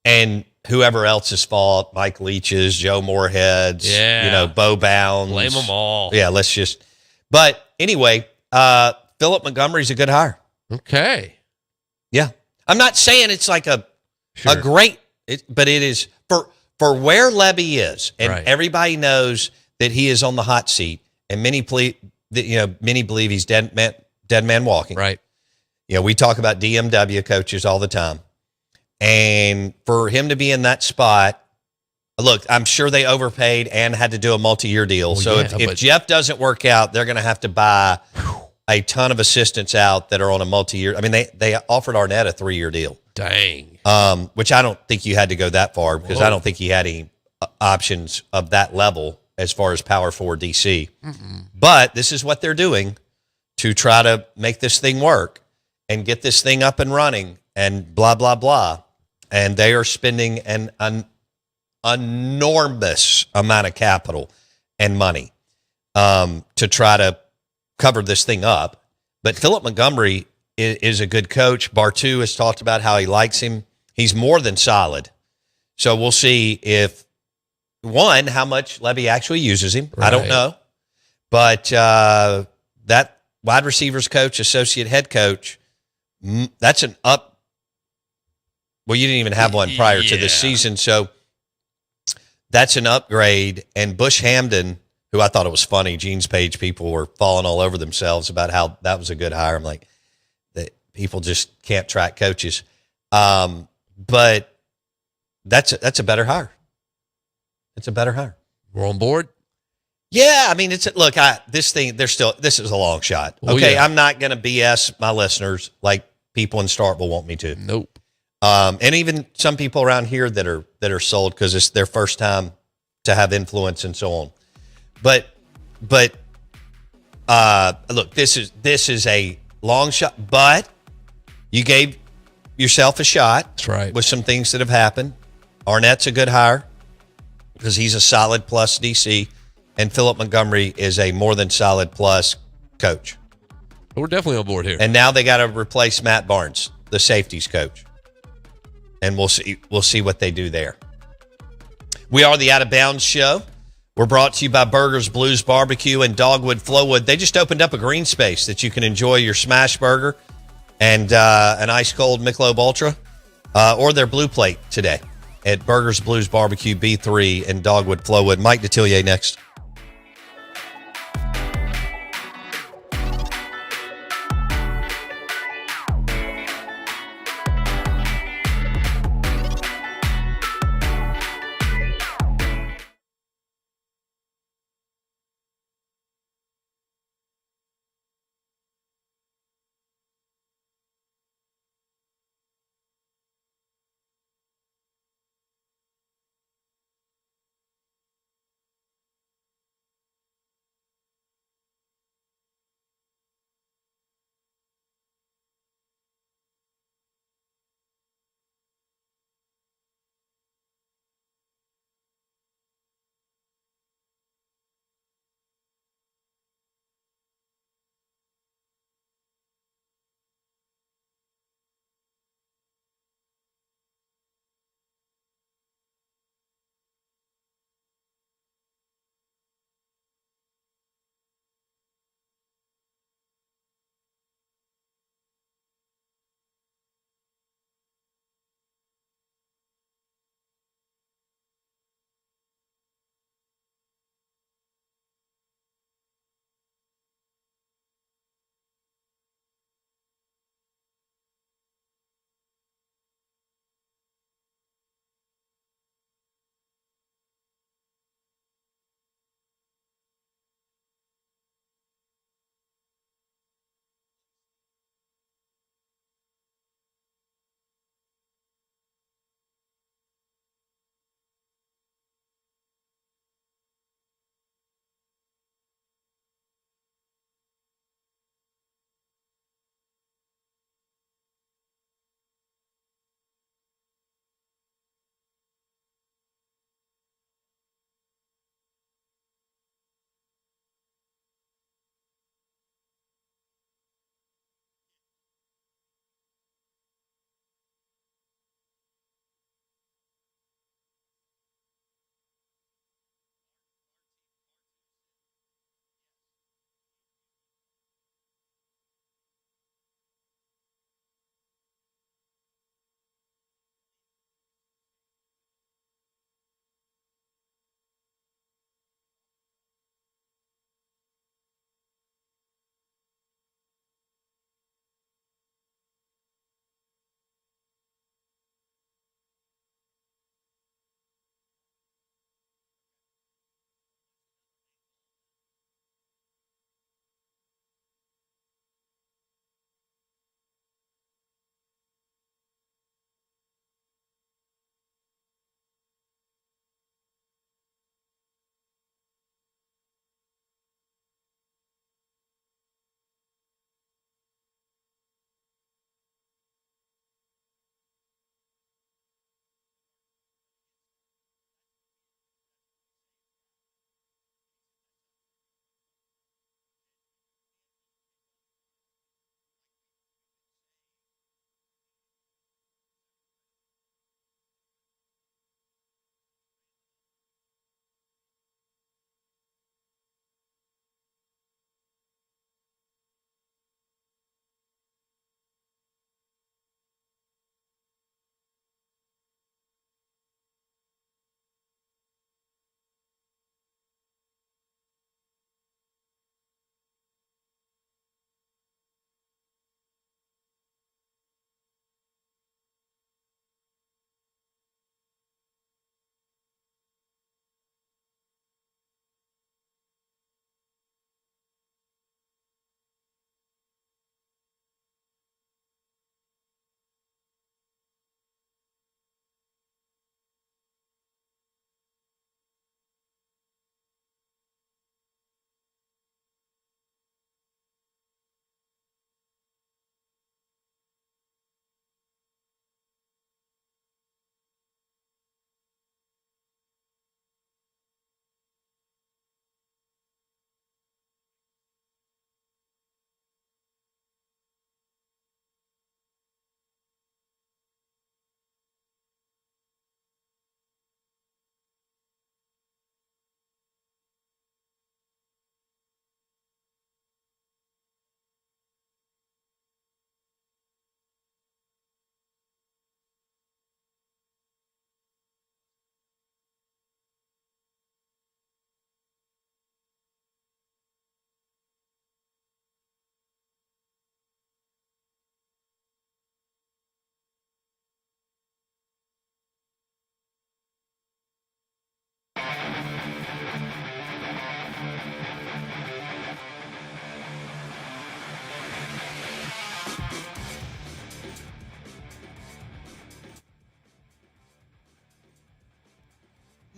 And whoever else's fault, Mike Leach's, Joe Moorhead's, Bo Bounds. Blame them all. Yeah, but anyway, Philip Montgomery's a good hire. Okay. Yeah. I'm not saying it's like a great, but it is for where Lebby is, and everybody knows that he is on the hot seat, and many believe he's dead man walking. Right. We talk about DMW coaches all the time. And for him to be in that spot, look, I'm sure they overpaid and had to do a multi-year deal. If Jeff doesn't work out, they're going to have to buy a ton of assistants out that are on a multi-year. I mean, they offered Arnett a 3-year deal. Dang. Which I don't think you had to go that far, because I don't think he had any options of that level as far as power forward DC. But this is what they're doing to try to make this thing work and get this thing up and running and blah, blah, blah. And they are spending an enormous amount of capital and money. to try to cover this thing up. But Philip Montgomery is a good coach. Bartu has talked about how he likes him. He's more than solid. So we'll see if, one, how much Levy actually uses him. Right. I don't know. But that wide receivers coach, associate head coach, that's an up. Well, you didn't even have one prior to this season. So that's an upgrade. And Bush Hamden, who I thought it was funny, Gene's page people were falling all over themselves about how that was a good hire. I'm like, that people just can't track coaches. But that's a better hire. It's a better hire. We're on board. Yeah, I mean, this is a long shot. Oh, Okay, yeah. I'm not going to BS my listeners like people in Starkville want me to. Nope. And even some people around here that are sold because it's their first time to have influence and so on. But look, this is a long shot, but you gave yourself a shot. That's right. With some things that have happened. Arnett's a good hire because he's a solid plus DC, and Philip Montgomery is a more than solid plus coach. We're definitely on board here. And now they got to replace Matt Barnes, the safeties coach. And we'll see what they do there. We are the Out of Bounds Show. We're brought to you by Burgers, Blues Barbecue, and Dogwood Flowwood. They just opened up a green space that you can enjoy your smash burger and an ice cold Michelob Ultra or their blue plate today at Burgers, Blues Barbecue, B3, and Dogwood Flowwood. Mike Detillier next.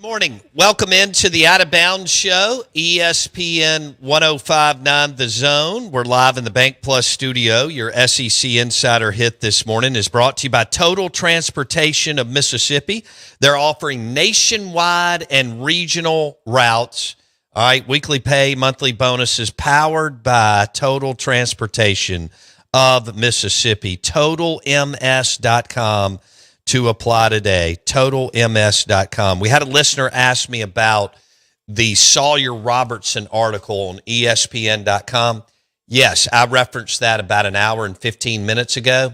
Morning. Welcome into the Out of Bounds Show, ESPN 1059 The Zone. We're live in the Bank Plus studio. Your SEC Insider Hit this morning is brought to you by Total Transportation of Mississippi. They're offering nationwide and regional routes. All right, weekly pay, monthly bonuses powered by Total Transportation of Mississippi. TotalMS.com to apply today. TotalMS.com. We had a listener ask me about the Sawyer Robertson article on ESPN.com. Yes, I referenced that about an hour and 15 minutes ago,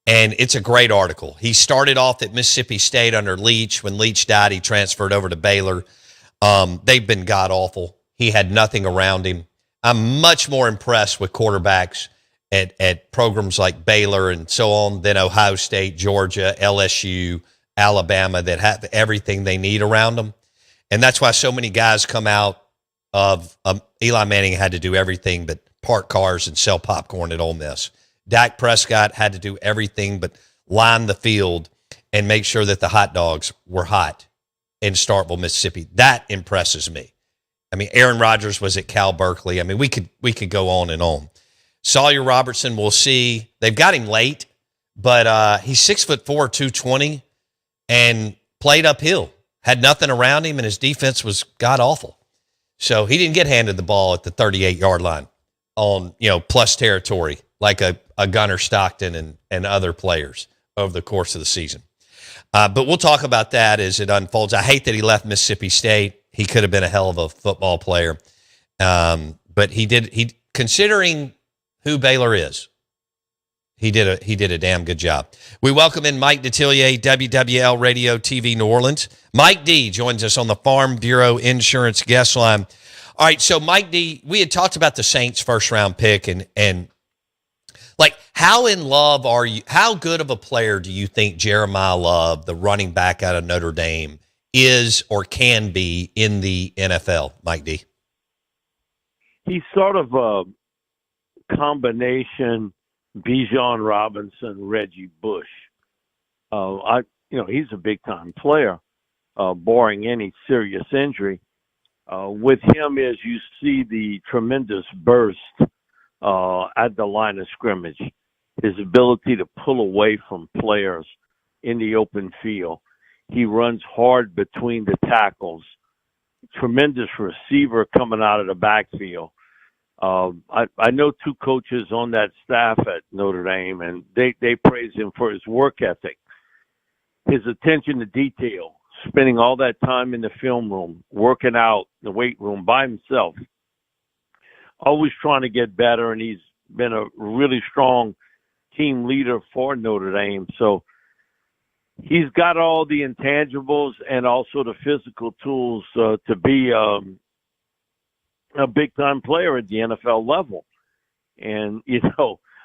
and it's a great article. He started off at Mississippi State under Leach. When Leach died, he transferred over to Baylor. They've been god-awful. He had nothing around him. I'm much more impressed with quarterbacks at programs like Baylor and so on than Ohio State, Georgia, LSU, Alabama that have everything they need around them. And that's why so many guys come out of Eli Manning had to do everything but park cars and sell popcorn at Ole Miss. Dak Prescott had to do everything but line the field and make sure that the hot dogs were hot in Starkville, Mississippi. That impresses me. I mean, Aaron Rodgers was at Cal Berkeley. I mean, we could go on and on. Sawyer Robertson, we'll see. They've got him late, but he's 6'4", 220, and played uphill. Had nothing around him, and his defense was god-awful. So he didn't get handed the ball at the 38-yard line on, plus territory like a Gunnar Stockton and other players over the course of the season. But we'll talk about that as it unfolds. I hate that he left Mississippi State. He could have been a hell of a football player. But he considering who Baylor is, he did a damn good job. We welcome in Mike Detillier, WWL Radio TV New Orleans. Mike D joins us on the Farm Bureau Insurance guest line. All right, so Mike D, we had talked about the Saints' first-round pick, and like, how in love are you? How good of a player do you think Jeremiah Love, the running back out of Notre Dame, is or can be in the NFL, Mike D? He's sort of a combination Bijan Robinson, Reggie Bush. He's a big-time player, barring any serious injury. With him, as you see the tremendous burst at the line of scrimmage, his ability to pull away from players in the open field. He runs hard between the tackles. Tremendous receiver coming out of the backfield. I know two coaches on that staff at Notre Dame, and they praise him for his work ethic, his attention to detail, spending all that time in the film room, working out the weight room by himself, always trying to get better, and he's been a really strong team leader for Notre Dame. So he's got all the intangibles and also the physical tools to be a big-time player at the NFL level. And,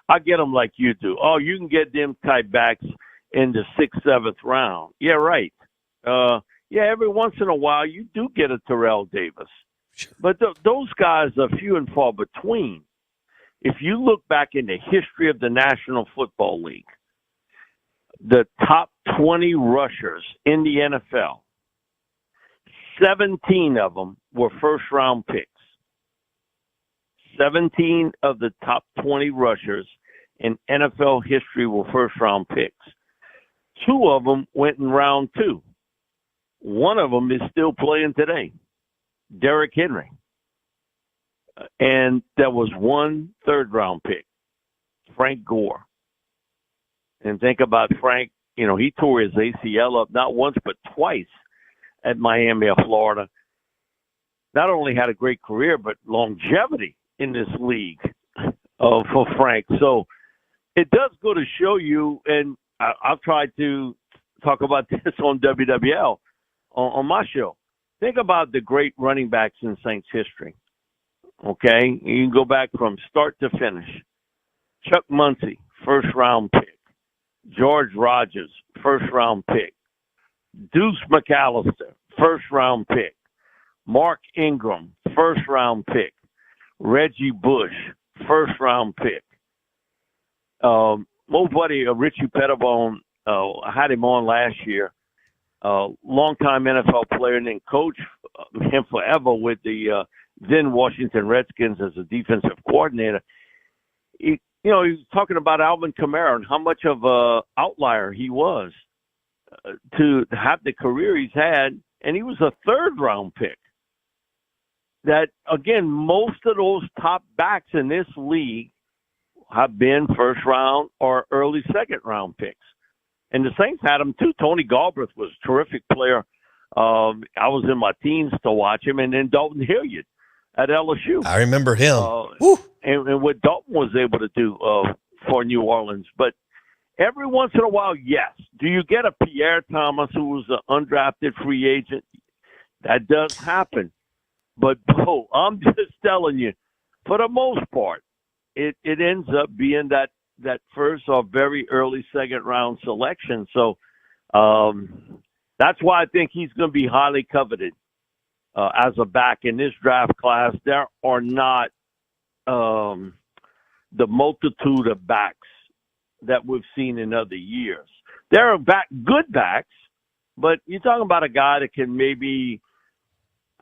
I get them like you do. Oh, you can get them type backs in the 6th, 7th round. Yeah, right. Every once in a while you do get a Terrell Davis. Sure. But those guys are few and far between. If you look back in the history of the National Football League, the top 20 rushers in the NFL, 17 of them were first-round picks. 17 of the top 20 rushers in NFL history were first-round picks. 2 of them went in round 2. One of them is still playing today, Derrick Henry. And there was 1 third-round pick, Frank Gore. And think about Frank, he tore his ACL up not once but twice at Miami of Florida. Not only had a great career, but longevity in this league for Frank. So it does go to show you, and I've tried to talk about this on WWL on my show. Think about the great running backs in Saints history. Okay? You can go back from start to finish. Chuck Muncie, first-round pick. George Rogers, first-round pick. Deuce McAllister, first-round pick. Mark Ingram, first-round pick. Reggie Bush, first-round pick. My buddy Richie Pettibone, I had him on last year. longtime NFL player and then coach him forever with the then Washington Redskins as a defensive coordinator. He was talking about Alvin Kamara and how much of a outlier he was to have the career he's had, and he was a third-round pick. That, again, most of those top backs in this league have been first-round or early second-round picks. And the Saints had him, too. Tony Galbraith was a terrific player. I was in my teens to watch him, and then Dalton Hilliard at LSU. I remember him. And what Dalton was able to do for New Orleans. But every once in a while, yes. Do you get a Pierre Thomas who was an undrafted free agent? That does happen. But, Bo, I'm just telling you, for the most part, it ends up being that first or very early second-round selection. So that's why I think he's going to be highly coveted as a back in this draft class. There are not the multitude of backs that we've seen in other years. There are good backs, but you're talking about a guy that can maybe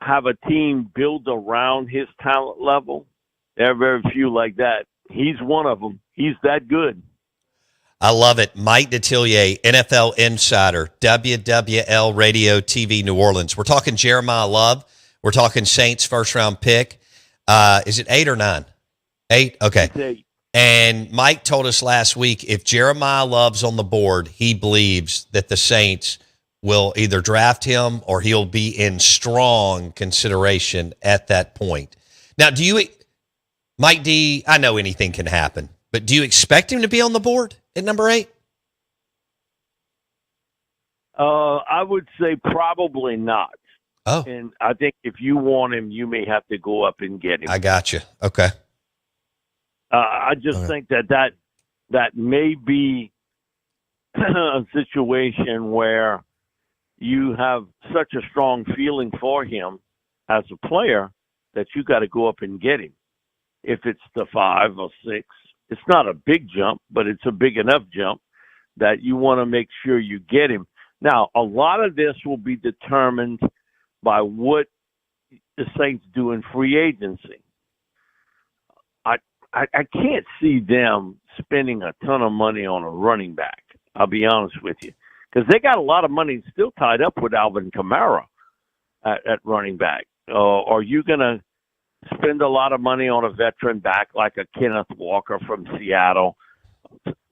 have a team build around his talent level. There are very few like that. He's one of them. He's that good. I love it. Mike Detillier, NFL Insider, WWL Radio TV New Orleans. We're talking Jeremiah Love. We're talking Saints first-round pick. Is it 8 or 9? 8? Okay. It's 8. And Mike told us last week if Jeremiah Love's on the board, he believes that the Saints will either draft him or he'll be in strong consideration at that point. Now, Mike D, I know anything can happen, but do you expect him to be on the board at number 8? I would say probably not. Oh. And I think if you want him, you may have to go up and get him. I got you. Okay. I just think that may be a situation where you have such a strong feeling for him as a player that you got to go up and get him. If it's the 5 or 6, it's not a big jump, but it's a big enough jump that you want to make sure you get him. Now, a lot of this will be determined by what the Saints do in free agency. I can't see them spending a ton of money on a running back. I'll be honest with you, because they got a lot of money still tied up with Alvin Kamara at running back. Are you going to spend a lot of money on a veteran back like a Kenneth Walker from Seattle?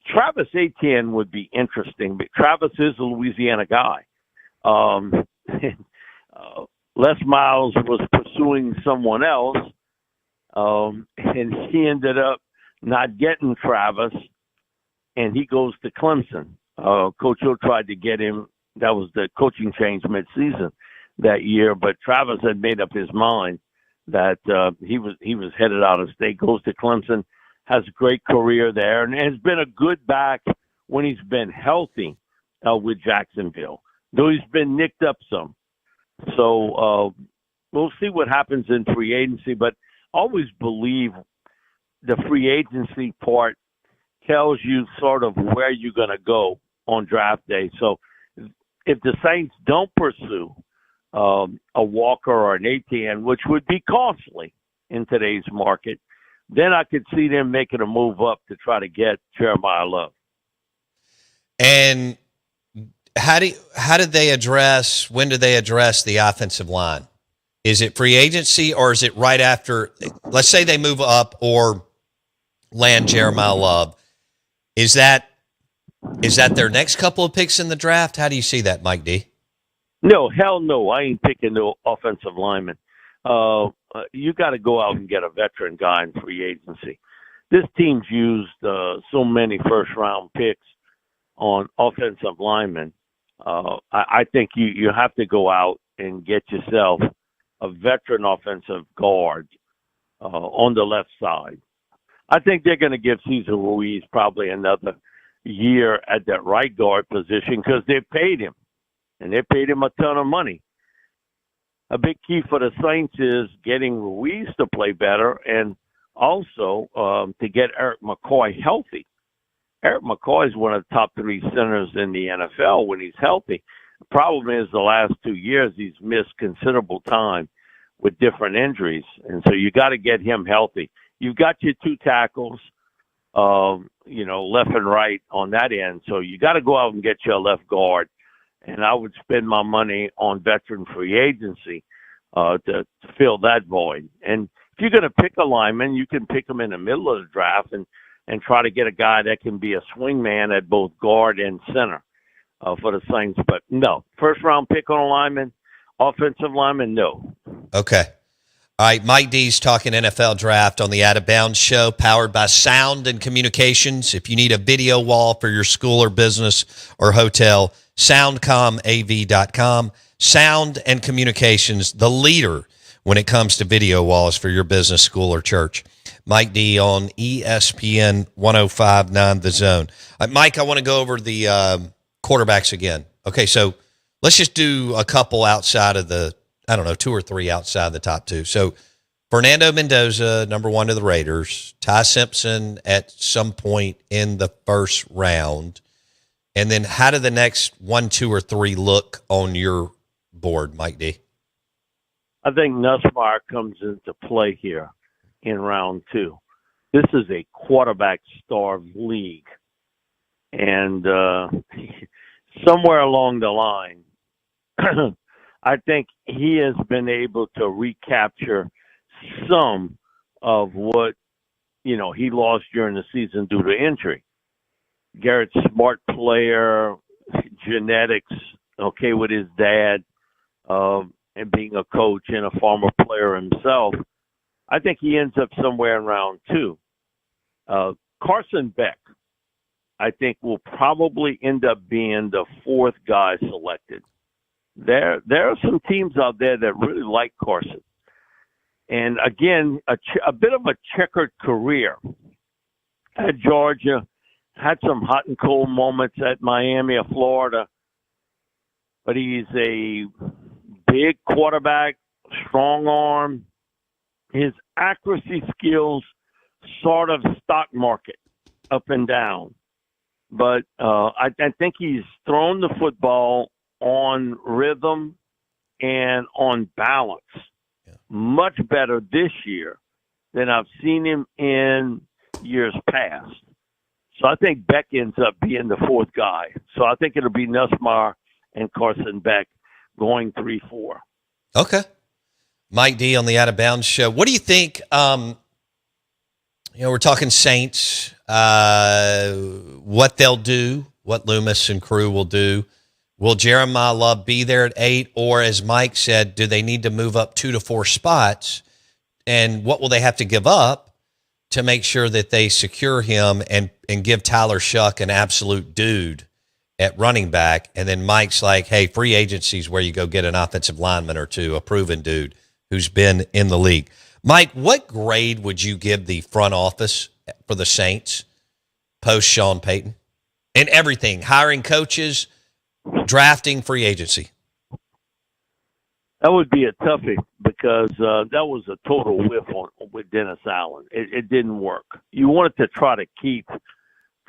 Travis Etienne would be interesting, but Travis is a Louisiana guy. Les Miles was pursuing someone else, and he ended up not getting Travis, and he goes to Clemson. Coach Hill tried to get him. That was the coaching change midseason that year, but Travis had made up his mind that he was headed out of state, goes to Clemson, has a great career there, and has been a good back when he's been healthy with Jacksonville, though he's been nicked up some. So we'll see what happens in free agency, but always believe the free agency part tells you sort of where you're going to go on draft day. So if the Saints don't pursue a Walker or an Etienne, which would be costly in today's market, then I could see them making a move up to try to get Jeremiah Love. And when do they address the offensive line? Is it free agency or is it right after, let's say they move up or land Jeremiah Love? Is that their next couple of picks in the draft? How do you see that, Mike D? No, hell no. I ain't picking no offensive lineman. You got to go out and get a veteran guy in free agency. This team's used so many first-round picks on offensive linemen. I think you have to go out and get yourself a veteran offensive guard on the left side. I think they're going to give Cesar Ruiz probably another year at that right guard position because they paid him, and they paid him a ton of money. A big key for the Saints is getting Ruiz to play better and also to get Eric McCoy healthy. Eric McCoy is one of the top 3 centers in the NFL when he's healthy. Problem is, the last 2 years he's missed considerable time with different injuries, and so you got to get him healthy. You've got your two tackles, left and right on that end, so you got to go out and get your left guard. And I would spend my money on veteran free agency to fill that void. And if you're going to pick a lineman, you can pick him in the middle of the draft and try to get a guy that can be a swing man at both guard and center for the Saints. But no, first round pick on a lineman, offensive lineman, no. Okay. All right, Mike D's talking NFL draft on the Out of Bounds show, powered by Sound and Communications. If you need a video wall for your school or business or hotel, soundcomav.com. Sound and Communications, the leader when it comes to video walls for your business, school, or church. Mike D on ESPN 105.9 The Zone. Mike, I want to go over the quarterbacks again. Okay, so let's just do a couple outside of the, 2 or 3 outside the top 2. So Fernando Mendoza, number 1 to the Raiders. Ty Simpson at some point in the first round. And then how do the next 1, 2, or 3 look on your board, Mike D? I think Nussmeier comes into play here in round 2. This is a quarterback-starved league. And somewhere along the line, I think he has been able to recapture some of what, he lost during the season due to injury. Garrett's smart player, genetics, okay, with his dad, and being a coach and a former player himself. I think he ends up somewhere in round 2. Carson Beck, I think, will probably end up being the 4th guy selected. There are some teams out there that really like Carson. And again, a bit of a checkered career at Georgia, had some hot and cold moments at Miami or Florida, but he's a big quarterback, strong arm. His accuracy skills sort of stock market, up and down. But I think he's thrown the football on rhythm and on balance much better this year than I've seen him in years past. So I think Beck ends up being the 4th guy. So I think it'll be Nussmeier and Carson Beck going 3-4. Okay. Mike D on the Out of Bounds show. What do you think? We're talking Saints, what they'll do, what Loomis and crew will do. Will Jeremiah Love be there at 8? Or as Mike said, do they need to move up 2 to 4 spots? And what will they have to give up to make sure that they secure him and give Tyler Shuck an absolute dude at running back? And then Mike's like, hey, free agency's where you go get an offensive lineman or 2, a proven dude who's been in the league. Mike, what grade would you give the front office for the Saints post Sean Payton? And everything, hiring coaches, drafting, free agency. That would be a toughie because that was a total whiff with Dennis Allen. It didn't work. You wanted to try to keep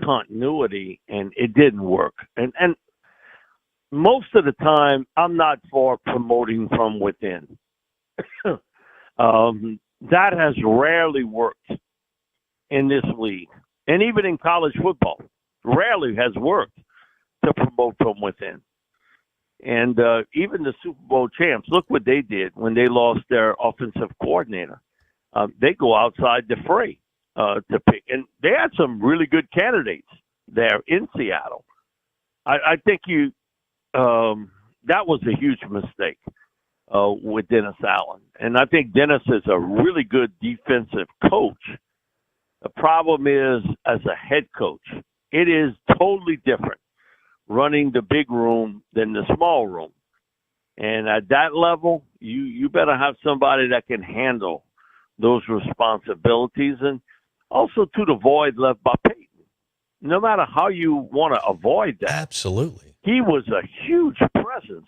continuity, and it didn't work. And most of the time, I'm not for promoting from within. That has rarely worked in this league, and even in college football, rarely has worked to promote from within. And even the Super Bowl champs, look what they did when they lost their offensive coordinator. They go outside the fray to pick. And they had some really good candidates there in Seattle. I think that was a huge mistake with Dennis Allen. And I think Dennis is a really good defensive coach. The problem is, as a head coach, it is totally different running the big room than the small room. And at that level, you better have somebody that can handle those responsibilities, and also to the void left by Peyton. No matter how you want to avoid that. Absolutely. He was a huge presence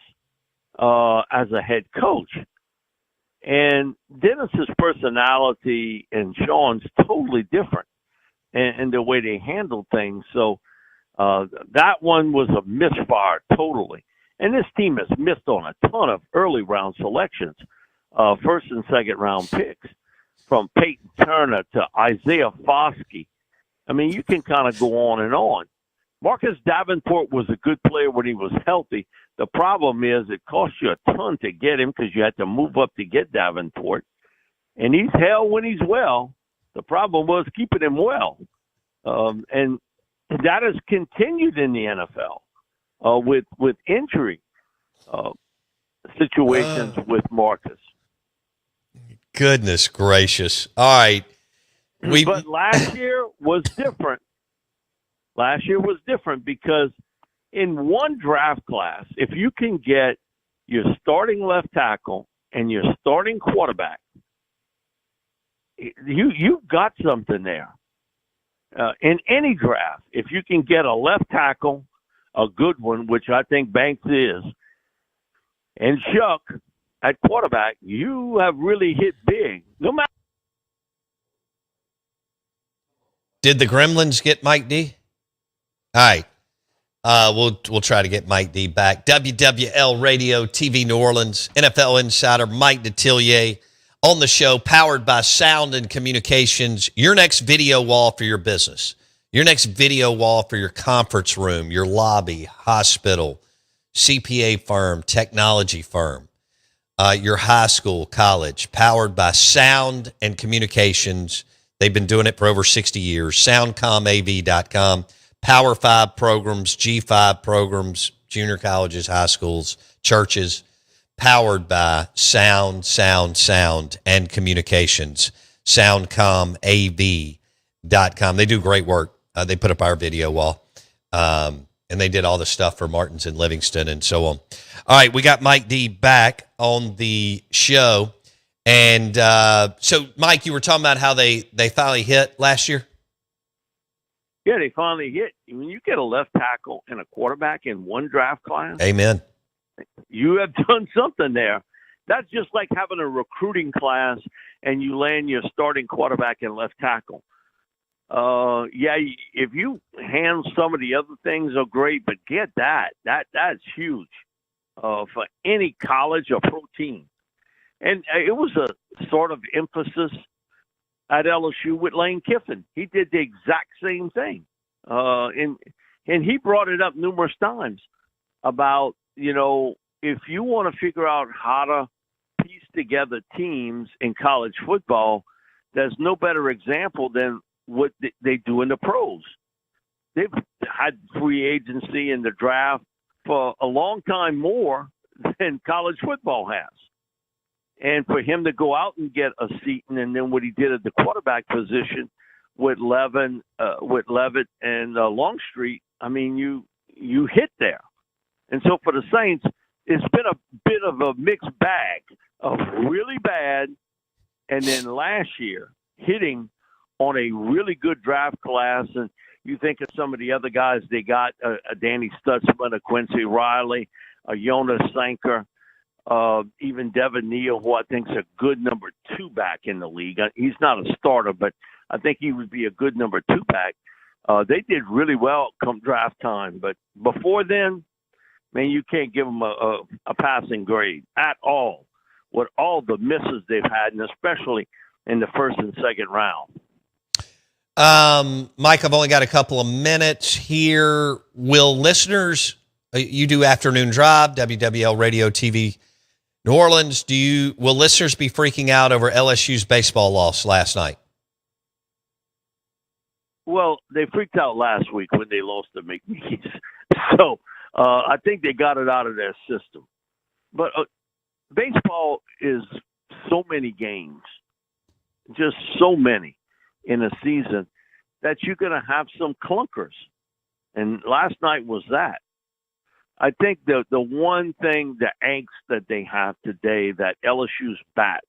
as a head coach. And Dennis's personality and Sean's totally different in the way they handle things. So that one was a misfire totally. And this team has missed on a ton of early round selections, first and second round picks, from Peyton Turner to Isaiah Foskey. I mean, you can kind of go on and on. Marcus Davenport was a good player when he was healthy. The problem is it cost you a ton to get him because you had to move up to get Davenport. And he's hell when he's well. The problem was keeping him well. And that has continued in the NFL with injury situations with Marcus. Goodness gracious. All right. But last year was different. Last year was different because in one draft class, if you can get your starting left tackle and your starting quarterback, you've got something there. In any draft, if you can get a left tackle, a good one, which I think Banks is, and Chuck at quarterback, you have really hit big. No matter. Did the Gremlins get Mike D? All right. We'll try to get Mike D back. WWL Radio, TV New Orleans, NFL Insider, Mike Detillier on the show, powered by Sound and Communications. Your next video wall for your business, your next video wall for your conference room, your lobby, hospital, CPA firm, technology firm, your high school, college, powered by Sound and Communications. They've been doing it for over 60 years. SoundcomAV.com. Power 5 programs, G5 programs, junior colleges, high schools, churches, powered by Sound and Communications. SoundcomAV.com. They do great work. They put up our video wall. And they did all the stuff for Martins and Livingston and so on. All right, we got Mike D back on the show. And so, Mike, you were talking about how they finally hit last year? Yeah, they finally hit. When you get a left tackle and a quarterback in one draft class, amen, you have done something there. That's just like having a recruiting class and you land your starting quarterback and left tackle. Yeah, if you handle some of the other things are great, but get that's huge for any college or pro team. And it was a sort of emphasis at LSU with Lane Kiffin. He did the exact same thing. And he brought it up numerous times about, if you want to figure out how to piece together teams in college football, there's no better example than what they do in the pros. They've had free agency in the draft for a long time more than college football has. And for him to go out and get a Seton, and then what he did at the quarterback position with Levitt and Longstreet, I mean, you hit there. And so for the Saints, it's been a bit of a mixed bag of really bad, and then last year hitting on a really good draft class. And you think of some of the other guys they got, a Danny Stutzman, a Quincy Riley, a Jonas Sanker, even Devin Neal, who I think is a good number 2 back in the league. He's not a starter, but I think he would be a good number 2 back. They did really well come draft time, but before then, man, you can't give them a passing grade at all with all the misses they've had, and especially in the first and second round. Mike, I've only got a couple of minutes here. Will listeners, you do Afternoon Drive, WWL Radio TV New Orleans, will listeners be freaking out over LSU's baseball loss last night? Well, they freaked out last week when they lost to McNeese. So I think they got it out of their system. But baseball is so many games, just so many in a season, that you're going to have some clunkers. And last night was that. I think the one thing, the angst that they have today, that LSU's bats,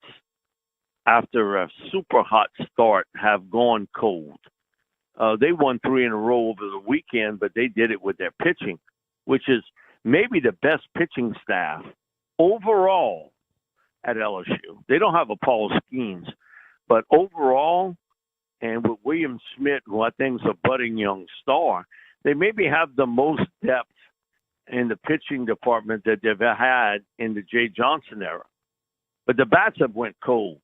after a super hot start, have gone cold. They won 3 in a row over the weekend, but they did it with their pitching, which is maybe the best pitching staff overall at LSU. They don't have a Paul Skeens, but overall, and with William Smith, who I think is a budding young star, they maybe have the most depth in the pitching department that they've had in the Jay Johnson era. But the bats have went cold.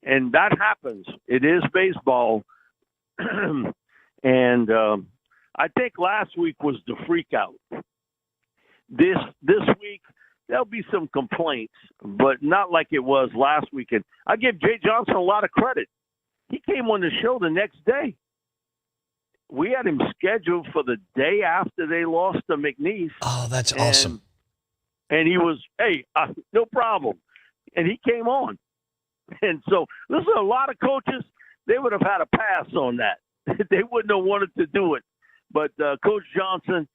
And that happens. It is baseball. And I think last week was the freak out. This week, there'll be some complaints, but not like it was last weekend. I give Jay Johnson a lot of credit. He came on the show the next day. We had him scheduled for the day after they lost to McNeese. Oh, that's awesome. And he was, hey, no problem. And he came on. And so, listen, a lot of coaches, they would have had a pass on that. They wouldn't have wanted to do it. But Coach Johnson,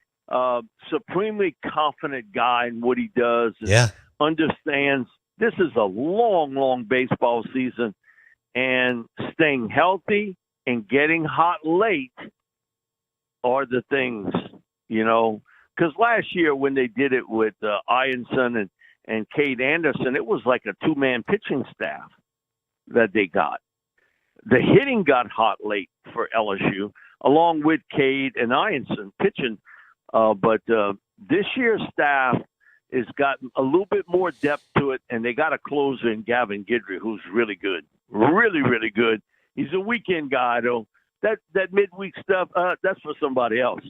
supremely confident guy in what he does. And understands this is a long, long baseball season. And staying healthy and getting hot late are the things, Because last year when they did it with Ianson and Cade Anderson, it was like a two-man pitching staff that they got. The hitting got hot late for LSU, along with Cade and Ianson pitching. But this year's staff has gotten a little bit more depth to it, and they got a closer in Gavin Guidry, who's really good. Really, really good. He's a weekend guy, though. That midweek stuff, that's for somebody else.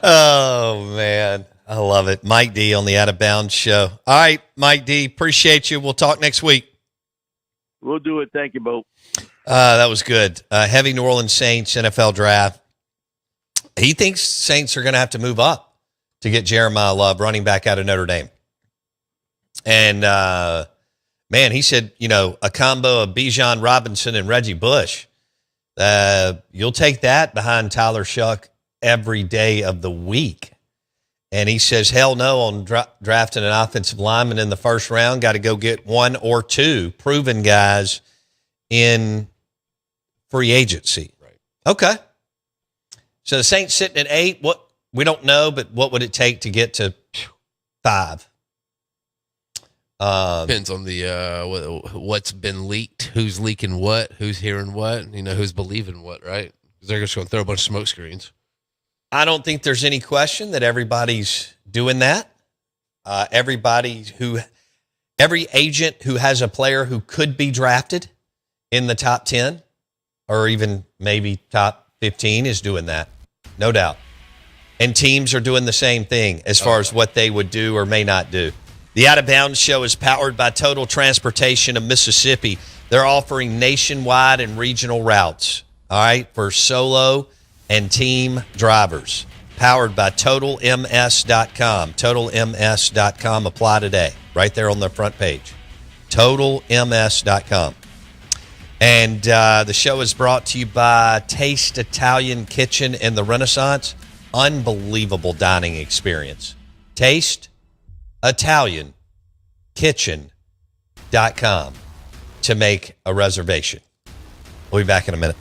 Oh, man. I love it. Mike D on the Out of Bounds show. All right, Mike D, appreciate you. We'll talk next week. We'll do it. Thank you, Bo. That was good. Heavy New Orleans Saints NFL draft. He thinks Saints are going to have to move up to get Jeremiah Love, running back out of Notre Dame. And, man, he said, a combo of Bijan Robinson and Reggie Bush. You'll take that behind Tyler Shuck every day of the week. And he says, hell no on drafting an offensive lineman in the first round. Got to go get one or two proven guys in free agency. Right. Okay. So the Saints sitting at 8. What we don't know, but what would it take to get to 5? Depends on the what's been leaked, who's leaking what, who's hearing what, who's believing what, right? Because they're just going to throw a bunch of smoke screens. I don't think there's any question that everybody's doing that. Every agent who has a player who could be drafted in the top 10 or even maybe top 15 is doing that. No doubt. And teams are doing the same thing as far as what they would do or may not do. The Out of Bounds show is powered by Total Transportation of Mississippi. They're offering nationwide and regional routes, all right, for solo and team drivers. Powered by TotalMS.com. TotalMS.com. Apply today. Right there on the front page. TotalMS.com. And the show is brought to you by Taste Italian Kitchen and the Renaissance. Unbelievable dining experience. Taste Italian Kitchen.com to make a reservation. We'll be back in a minute.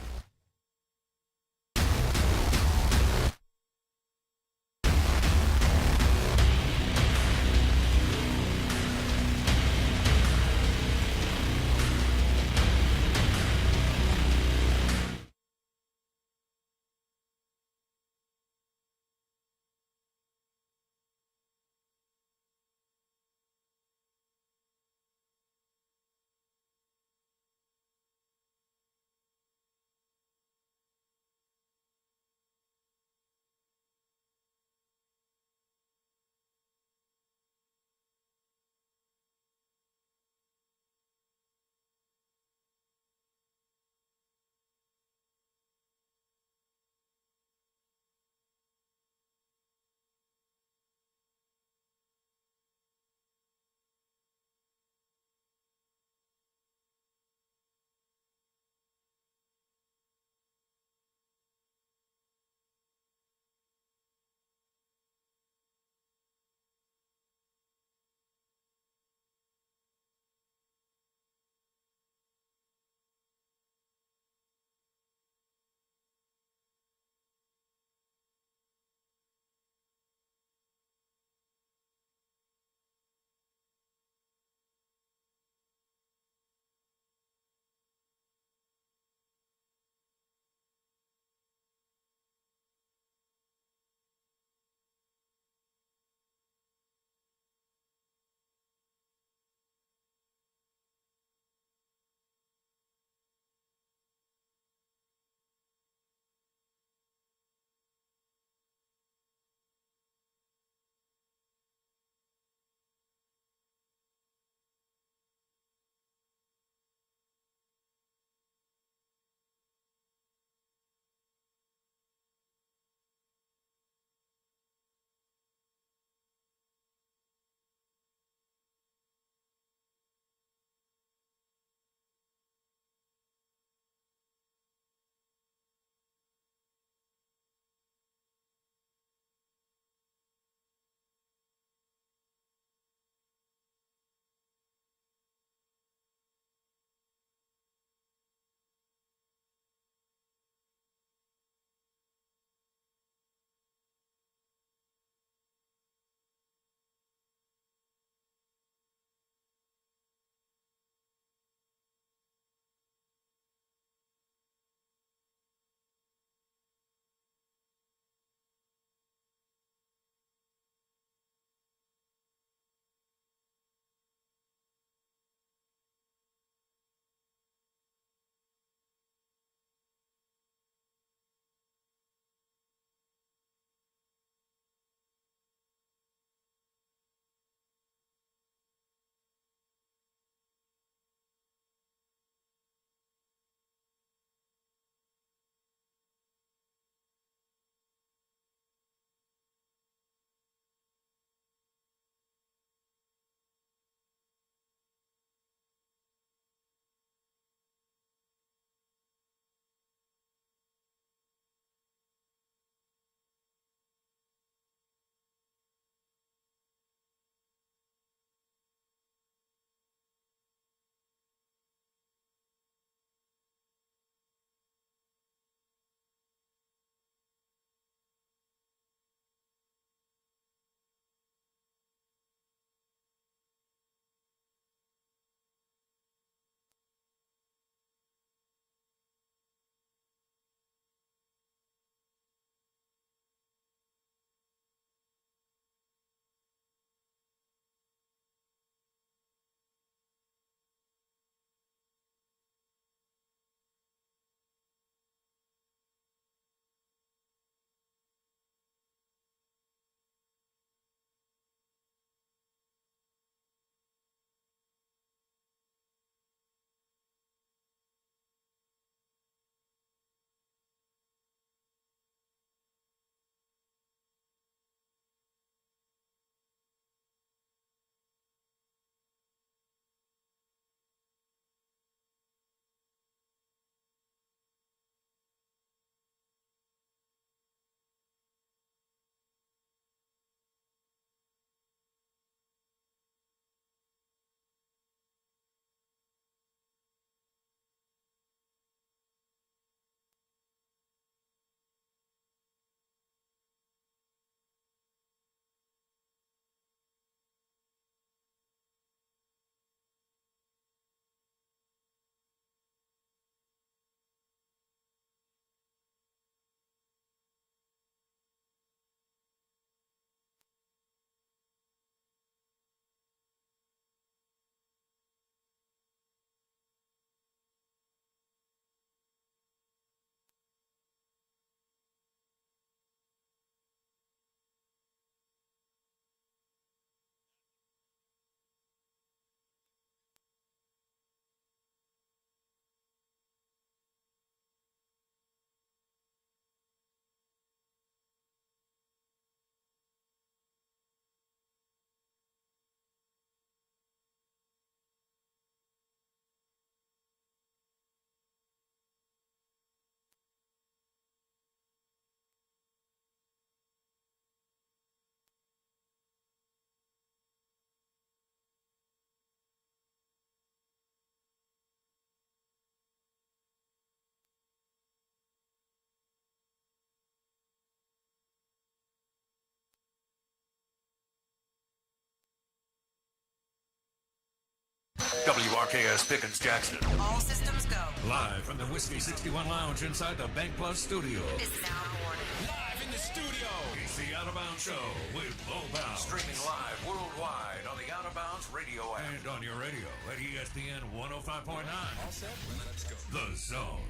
WRKS Pickens Jackson. All systems go. Live from the Whiskey 61 Lounge inside the Bank Plus studio. This is Out of Order. Live in the studio. It's the Out of Bounds Show with Lowbound. Streaming live worldwide on the Out of Bounds radio app. And on your radio at ESPN 105.9. All set? Let's go. The Zone.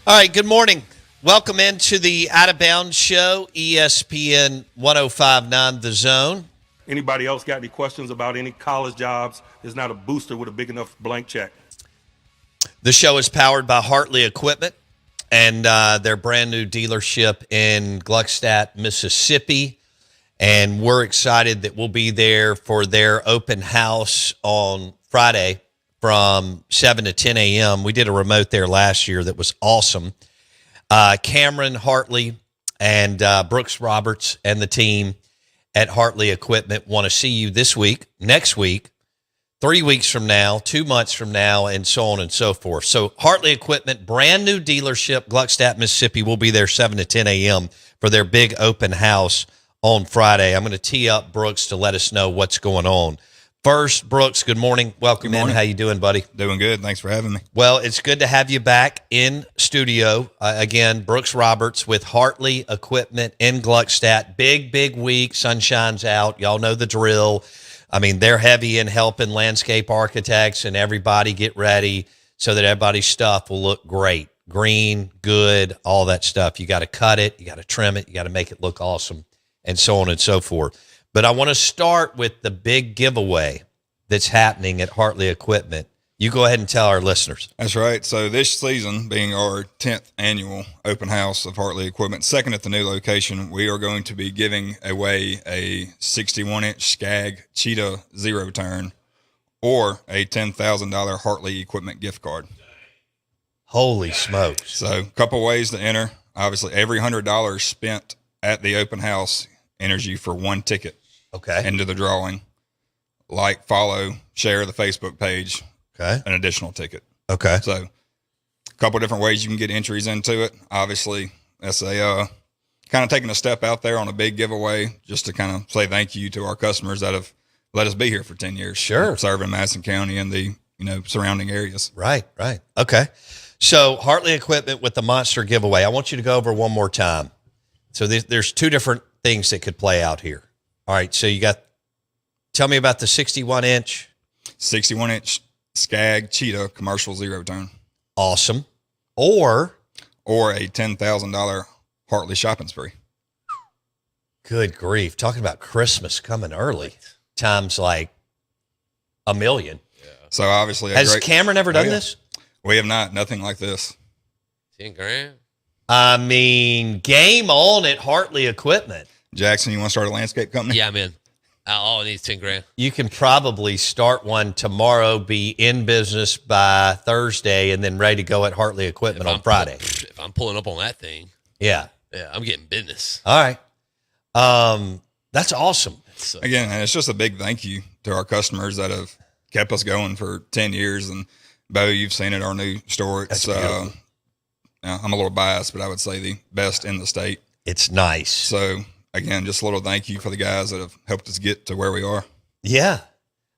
All right, good morning. Welcome into the Out of Bounds Show, ESPN 105.9 The Zone. Anybody else got any questions about any college jobs? There's not a booster with a big enough blank check. The show is powered by Hartley Equipment and their brand new dealership in Gluckstadt, Mississippi. And we're excited that we'll be there for their open house on Friday from 7 to 10 a.m. We did a remote there last year that was awesome. Cameron Hartley and Brooks Roberts and the team at Hartley Equipment want to see you this week, next week, 3 weeks from now, 2 months from now, and so on and so forth. So Hartley Equipment, brand new dealership, Gluckstadt, Mississippi. We'll be there 7 to 10 a.m. for their big open house on Friday. I'm going to tee up Brooks to let us know what's going on. First, Brooks, good morning. Welcome in. How you doing, buddy? Doing good. Thanks for having me. Well, it's good to have you back in studio. Again, Brooks Roberts with Hartley Equipment in Gluckstadt. Big week. Sun shines out. Y'all know the drill. I mean, they're heavy in helping landscape architects and everybody get ready so that everybody's stuff will look great. Green, good, all that stuff. You got to cut it. You got to trim it. You got to make it look awesome, and so on and so forth. But I want to start with the big giveaway that's happening at Hartley Equipment. You go ahead and tell our listeners. That's right. So this season, being our 10th annual open house of Hartley Equipment, second at the new location, we are going to be giving away a 61-inch Skag Cheetah Zero Turn or a $10,000 Hartley Equipment gift card. Holy smokes. So a couple ways to enter. Obviously, every $100 spent at the open house enters you for one ticket. Okay. Into the drawing. Like, follow, share the Facebook page. Okay. An additional ticket. Okay. So a couple different ways you can get entries into it. Obviously, that's a kind of taking a step out there on a big giveaway just to kind of say thank you to our customers that have let us be here for 10 years. Sure. Serving Madison County and the surrounding areas. Right. Okay. So Hartley Equipment with the monster giveaway. I want you to go over one more time. So there's two different things that could play out here. All right, so tell me about the 61-inch. 61-inch Skag Cheetah commercial zero turn. Awesome. Or a $10,000 Hartley shopping spree. Good grief. Talking about Christmas coming early. Times like a million. Yeah. So obviously. Has Cameron ever done this? We have not. Nothing like this. 10 grand. I mean, game on at Hartley Equipment. Jackson, you want to start a landscape company? Yeah, I'm in. All I need is 10 grand. You can probably start one tomorrow, be in business by Thursday, and then ready to go at Hartley Equipment on Friday. If I'm pulling up on that thing. Yeah, I'm getting business. All right. That's awesome. Again, and it's just a big thank you to our customers that have kept us going for 10 years. And Bo, you've seen it, our new store. It's I'm a little biased, but I would say the best in the state. It's nice. So again, just a little thank you for the guys that have helped us get to where we are. Yeah.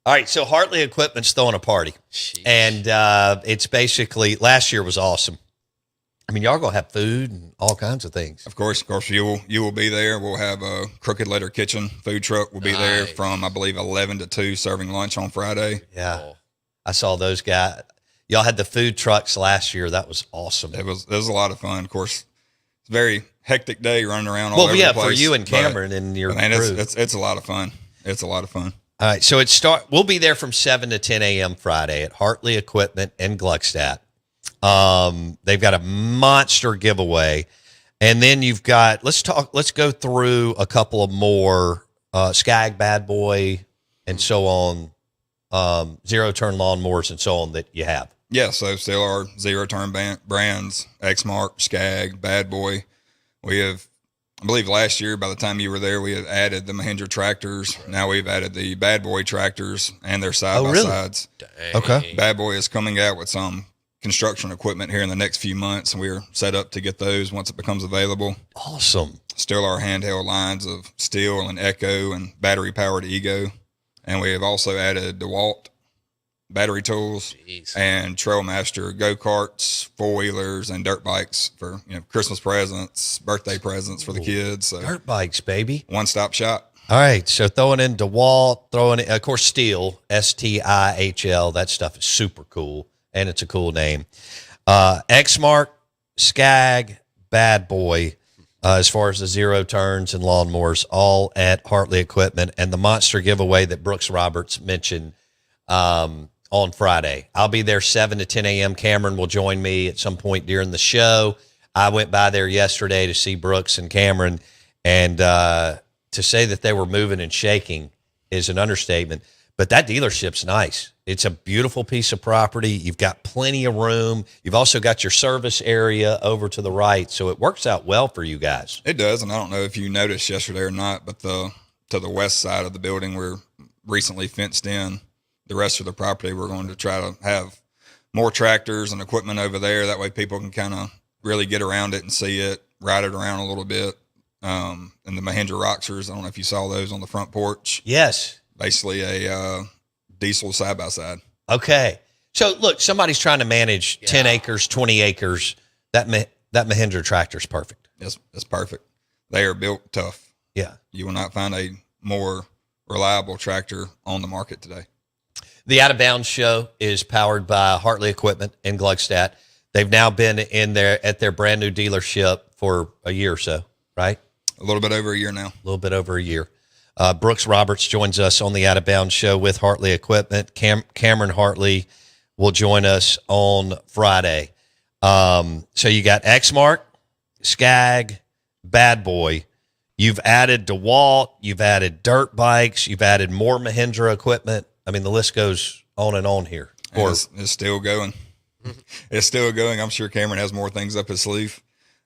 All right. So Hartley Equipment's throwing a party. Jeez. And it's basically, last year was awesome. I mean, y'all going to have food and all kinds of things. Of course, you will be there. We'll have a Crooked Letter Kitchen food truck. Will be there from, I believe, 11 to 2, serving lunch on Friday. Yeah. I saw those guys. Y'all had the food trucks last year. That was awesome. It was a lot of fun. Of course, it's a very hectic day running around all over the place. For you and Cameron and your crew. It's a lot of fun. It's a lot of fun. All right. So we'll be there from 7 to 10 a.m. Friday at Hartley Equipment in Gluckstadt. They've got a monster giveaway. And then you've got, let's go through a couple of more, Skag, Bad Boy, and so on, zero turn lawnmowers and so on that you have. Yeah. So still our zero turn brands, X-Mark, Skag, Bad Boy. We have, I believe last year, by the time you were there, we had added the Mahindra tractors. Now we've added the Bad Boy tractors and their side-by-sides. Really? Okay. Bad Boy is coming out with some construction equipment here in the next few months, and we're set up to get those once it becomes available. Awesome. Still our handheld lines of Steel and Echo and battery-powered Ego. And we have also added DeWalt battery tools and Trailmaster go-karts, four-wheelers, and dirt bikes for Christmas presents, birthday presents for the kids. So dirt bikes, baby. One-stop shop. All right, so throwing in DeWalt, throwing in, of course, Steel, STIHL. That stuff is super cool, and it's a cool name. Exmark, Skag, Bad Boy, as far as the zero turns and lawnmowers, all at Hartley Equipment, and the monster giveaway that Brooks Roberts mentioned on Friday. I'll be there 7 to 10 a.m. Cameron will join me at some point during the show. I went by there yesterday to see Brooks and Cameron, and to say that they were moving and shaking is an understatement. But that dealership's nice. It's a beautiful piece of property. You've got plenty of room. You've also got your service area over to the right, so it works out well for you guys. It does, and I don't know if you noticed yesterday or not, but to the west side of the building, we're recently fenced in. The rest of the property, we're going to try to have more tractors and equipment over there. That way people can kind of really get around it and see it, ride it around a little bit. And the Mahindra Roxers, I don't know if you saw those on the front porch. Yes. Basically a diesel side-by-side. Okay. So, look, somebody's trying to manage 10 acres, 20 acres. That Mahindra tractor is perfect. It's perfect. They are built tough. Yeah. You will not find a more reliable tractor on the market today. The Out of Bounds show is powered by Hartley Equipment in Gluckstadt. They've now been in there at their brand new dealership for a year or so, right? A little bit over a year now. A little bit over a year. Brooks Roberts joins us on the Out of Bounds show with Hartley Equipment. Cameron Hartley will join us on Friday. So you got Exmark, Skag, Bad Boy. You've added DeWalt. You've added dirt bikes. You've added more Mahindra equipment. I mean, the list goes on and on here. It's still going. It's still going. I'm sure Cameron has more things up his sleeve.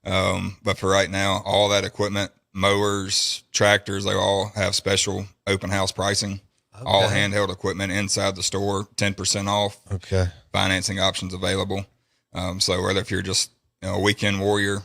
But for right now, all that equipment, mowers, tractors, they all have special open house pricing. Okay. All handheld equipment inside the store, 10% off. Okay. Financing options available. So whether if you're just a weekend warrior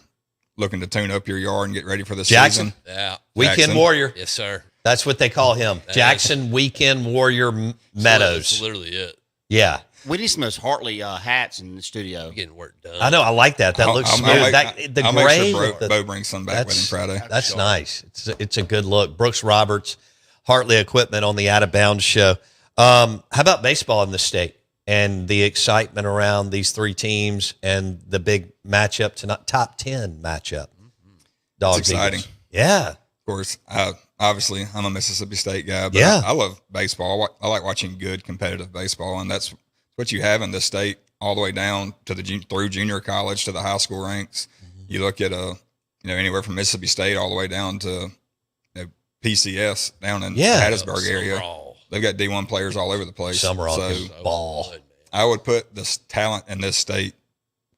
looking to tune up your yard and get ready for the Jackson. season. Yeah. Weekend warrior. Yes, sir. That's what they call him. Jackson Weekend Warrior Meadows. That's literally it. Yeah. We need some of those Hartley hats in the studio. You're getting work done. I know. I like that. That looks smooth. I'll gray. make sure Bo brings some back with him Friday. That's nice. It's a good look. Brooks Roberts, Hartley Equipment on the Out of Bounds show. How about baseball in the state and the excitement around these three teams and the big matchup tonight, top 10 matchup? Dogs, it's exciting. Eagles. Yeah. Of course, obviously, I'm a Mississippi State guy, but yeah. I love baseball. I like watching good competitive baseball, and that's what you have in this state all the way down to through junior college to the high school ranks. Mm-hmm. You look at anywhere from Mississippi State all the way down to PCS down in Hattiesburg area. They've got D1 players all over the place. Summerall ball. I would put this talent in this state,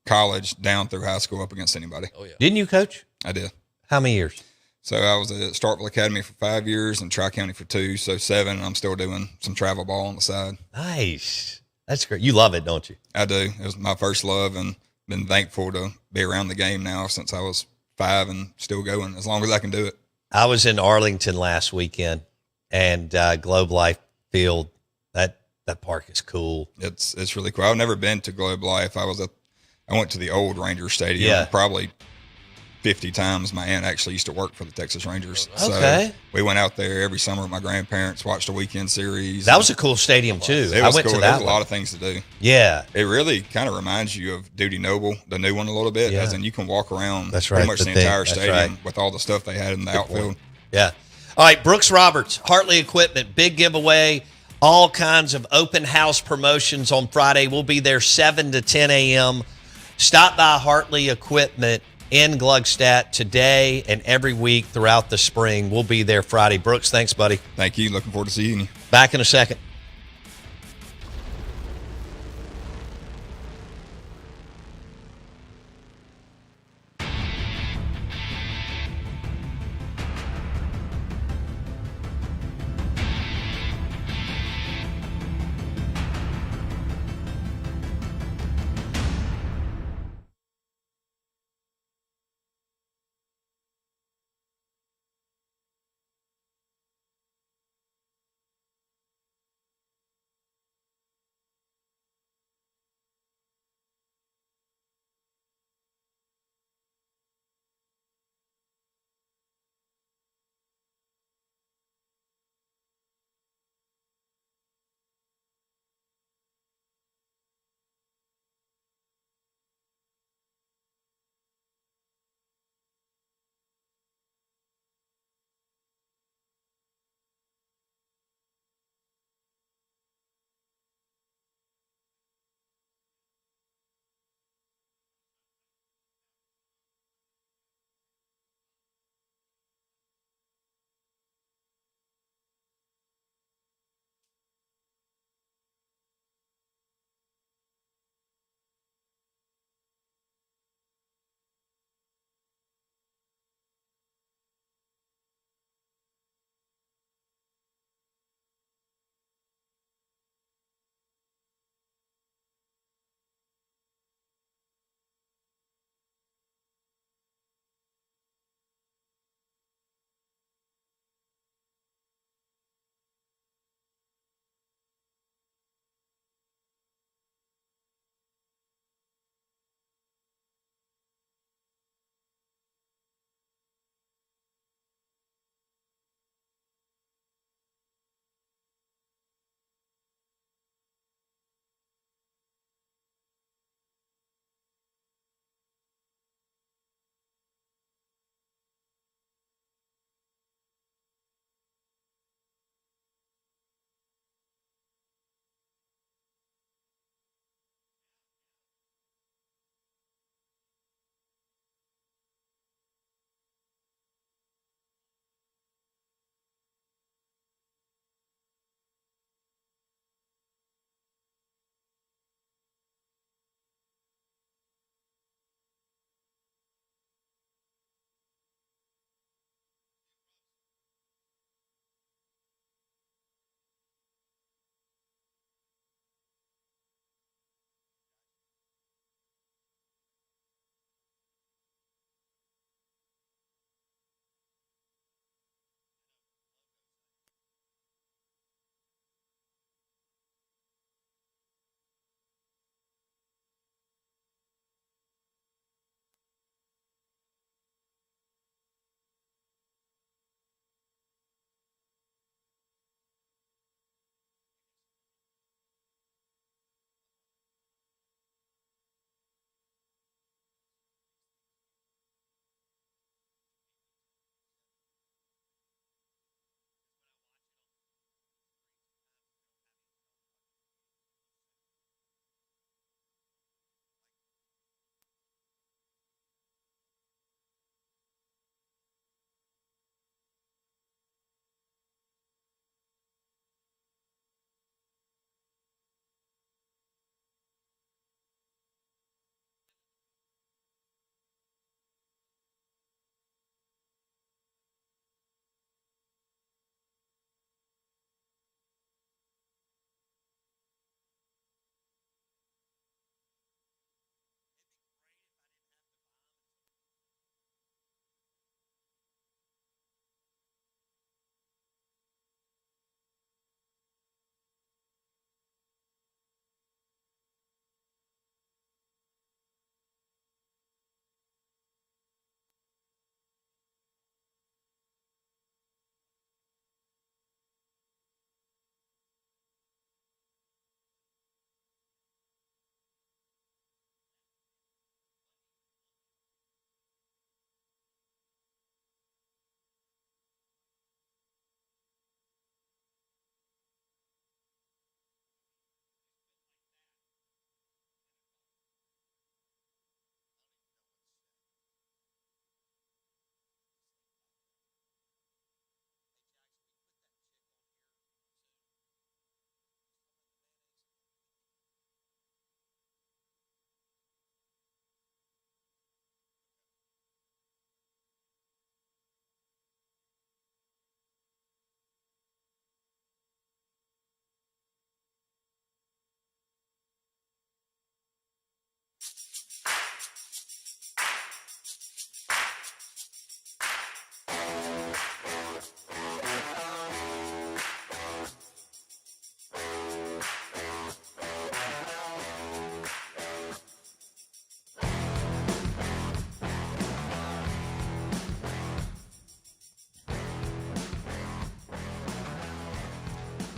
college down through high school, up against anybody. Oh yeah. Didn't you coach? I did. How many years? So I was at Starkville Academy for 5 years and Tri-County for 2, so 7, and I'm still doing some travel ball on the side. Nice. That's great. You love it, don't you? I do. It was my first love, and been thankful to be around the game now since I was 5 and still going as long as I can do it. I was in Arlington last weekend, and Globe Life Field, that park is cool. It's really cool. I've never been to Globe Life. I went to the old Ranger Stadium probably 50 times. My aunt actually used to work for the Texas Rangers. Okay. So we went out there every summer with my grandparents, watched a weekend series. That was a cool stadium, too. It was I went cool. to There that was a lot of things to do. Yeah. It really kind of reminds you of Duty Noble, the new one, a little bit. Yeah. As in you can walk around That's right, pretty much the entire That's stadium right. with all the stuff they had in the outfield. Yeah. All right, Brooks Roberts, Hartley Equipment, big giveaway, all kinds of open house promotions on Friday. We'll be there 7 to 10 a.m. Stop by Hartley Equipment in Gluckstadt today and every week throughout the spring. We'll be there Friday. Brooks, thanks, buddy. Thank you. Looking forward to seeing you. Back in a second.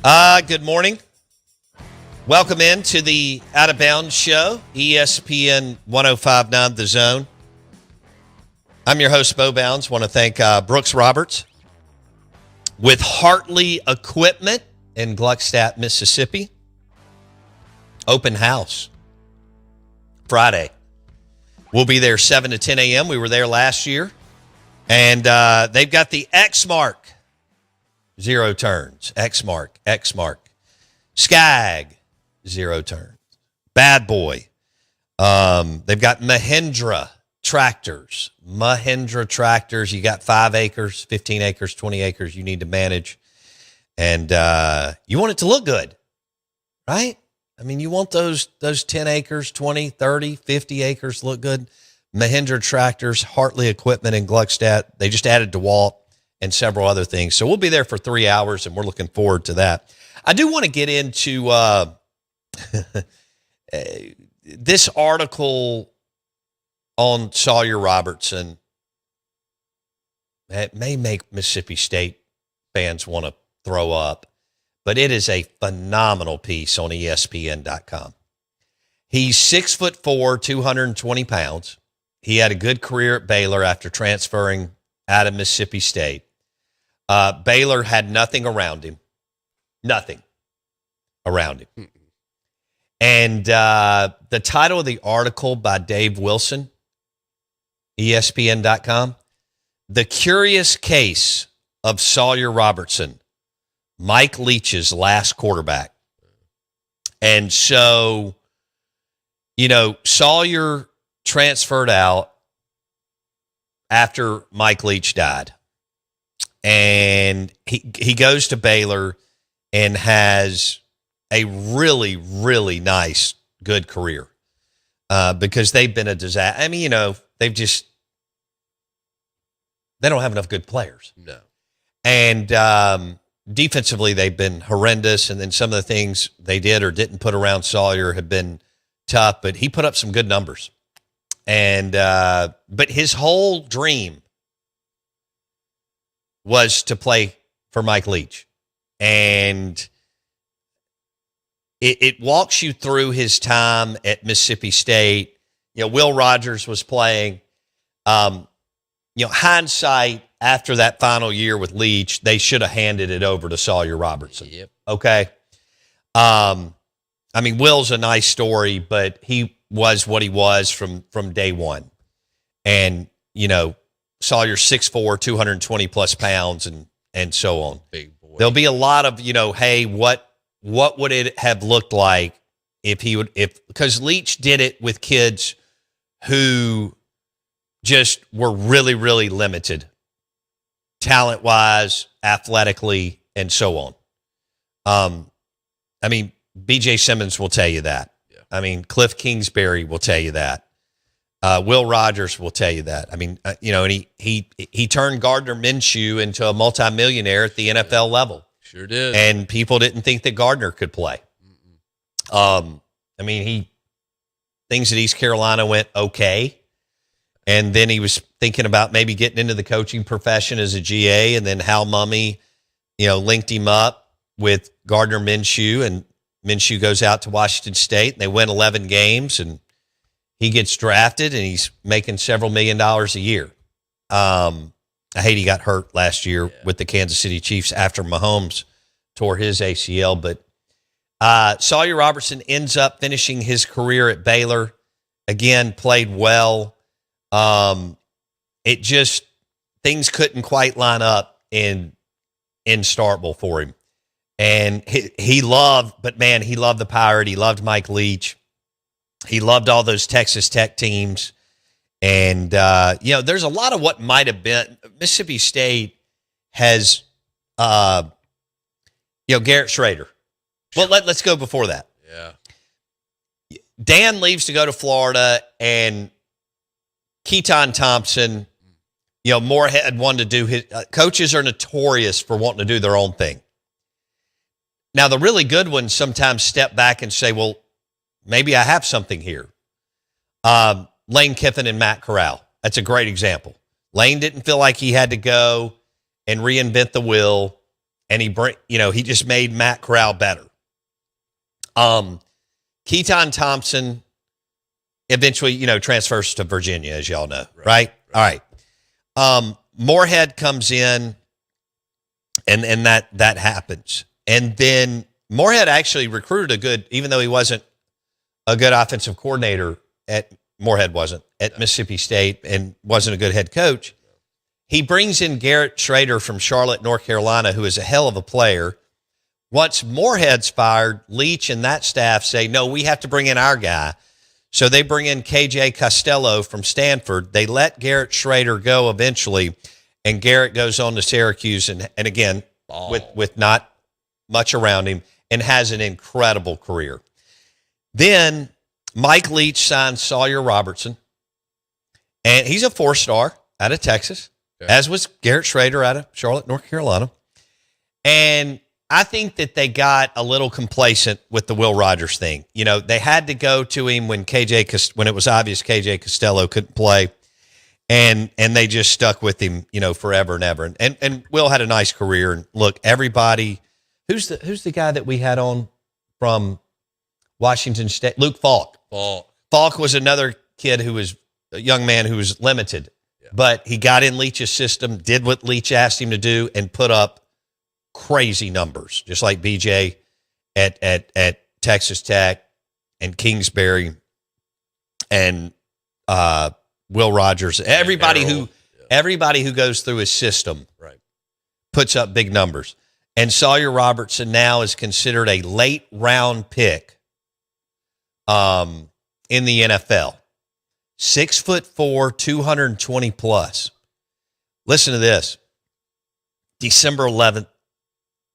Good morning. Welcome in to the Out of Bounds show, ESPN 105.9 The Zone. I'm your host, Bo Bounds. Want to thank Brooks Roberts with Hartley Equipment in Gluckstadt, Mississippi. Open house Friday. We'll be there 7 to 10 a.m. We were there last year. And they've got the X Mark zero turns. X Mark. Skag zero turns. Bad Boy. They've got Mahindra tractors. You got 5 acres, 15 acres, 20 acres you need to manage. And you want it to look good, right? I mean, you want those 10 acres, 20, 30, 50 acres look good. Mahindra tractors, Hartley Equipment in Gluckstadt. They just added DeWalt and several other things. So we'll be there for 3 hours, and we're looking forward to that. I do want to get into this article on Sawyer Robertson. It may make Mississippi State fans want to throw up, but it is a phenomenal piece on ESPN.com. He's 6'4", 220 pounds. He had a good career at Baylor after transferring out of Mississippi State. Baylor had nothing around him. Nothing around him. And the title of the article by Dave Wilson, ESPN.com, The Curious Case of Sawyer Robertson, Mike Leach's last quarterback. And so, Sawyer transferred out after Mike Leach died. And he goes to Baylor and has a really, really nice, good career because they've been a disaster. I mean, they don't have enough good players. No. And defensively, they've been horrendous. And then some of the things they did or didn't put around Sawyer have been tough, but he put up some good numbers. And but his whole dream was to play for Mike Leach. And it walks you through his time at Mississippi State. Will Rogers was playing. Hindsight, after that final year with Leach, they should have handed it over to Sawyer Robertson. Yep. Okay. Will's a nice story, but he was what he was from day one. And, Sawyer 6'4", 220 plus pounds and so on. Big boy. There'll be a lot of, hey, what would it have looked like because Leach did it with kids who just were really, really limited talent-wise, athletically, and so on. B.J. Simmons will tell you that. Yeah. Cliff Kingsbury will tell you that. Will Rogers will tell you that. And he turned Gardner Minshew into a multimillionaire at the NFL level. Sure did. And people didn't think that Gardner could play. Things at East Carolina went okay. And then he was thinking about maybe getting into the coaching profession as a GA. And then Hal Mummy, linked him up with Gardner Minshew. And Minshew goes out to Washington State. And they win 11 games. And he gets drafted. And he's making several $1 million a year. I hate he got hurt last year with the Kansas City Chiefs after Mahomes tore his ACL. But Sawyer Robertson ends up finishing his career at Baylor. Again, played well. Things couldn't quite line up in Starkville for him. And he loved the Pirate. He loved Mike Leach. He loved all those Texas Tech teams. And, there's a lot of what might have been. Mississippi State has, Garrett Schrader. Well, let's go before that. Yeah. Dan leaves to go to Florida, and Keaton Thompson, Moorhead wanted to do his. Coaches are notorious for wanting to do their own thing. Now, the really good ones sometimes step back and say, well, maybe I have something here. Lane Kiffin and Matt Corral. That's a great example. Lane didn't feel like he had to go and reinvent the wheel and he just made Matt Corral better. Keaton Thompson eventually, transfers to Virginia, as y'all know, right? All right. Moorhead comes in, and that happens. And then Moorhead actually recruited even though he wasn't a good offensive coordinator Moorhead wasn't at Mississippi State and wasn't a good head coach. He brings in Garrett Schrader from Charlotte, North Carolina, who is a hell of a player. Once Moorhead's fired, Leach and that staff say, no, we have to bring in our guy. So they bring in KJ Costello from Stanford. They let Garrett Schrader go eventually, and Garrett goes on to Syracuse and again, with not much around him, and has an incredible career. Then Mike Leach signs Sawyer Robertson, and he's a 4-star out of Texas, as was Garrett Schrader out of Charlotte, North Carolina. And I think that they got a little complacent with the Will Rogers thing. They had to go to him when it was obvious KJ Costello couldn't play, and they just stuck with him, forever and ever. And Will had a nice career. And look, everybody, who's the guy that we had on from Washington State? Luke Falk. Falk was another kid who was a young man who was limited, but he got in Leach's system, did what Leach asked him to do, and put up crazy numbers, just like BJ at Texas Tech and Kingsbury and Will Rogers. Everybody who goes through his system puts up big numbers. And Sawyer Robertson now is considered a late round pick in the NFL. 6'4", 220 plus. Listen to this. December 11th,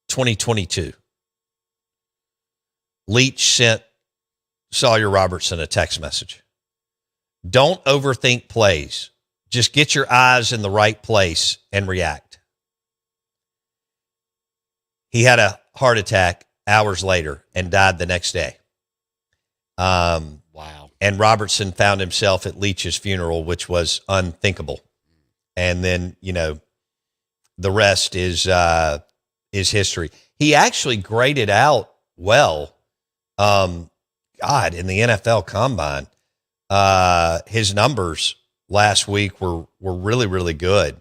2022. Leach sent Sawyer Robertson a text message. Don't overthink plays. Just get your eyes in the right place and react. He had a heart attack hours later and died the next day. Wow. And Robertson found himself at Leach's funeral, which was unthinkable. And then, the rest is history. He actually graded out well. In the NFL Combine, his numbers last week were really, really good.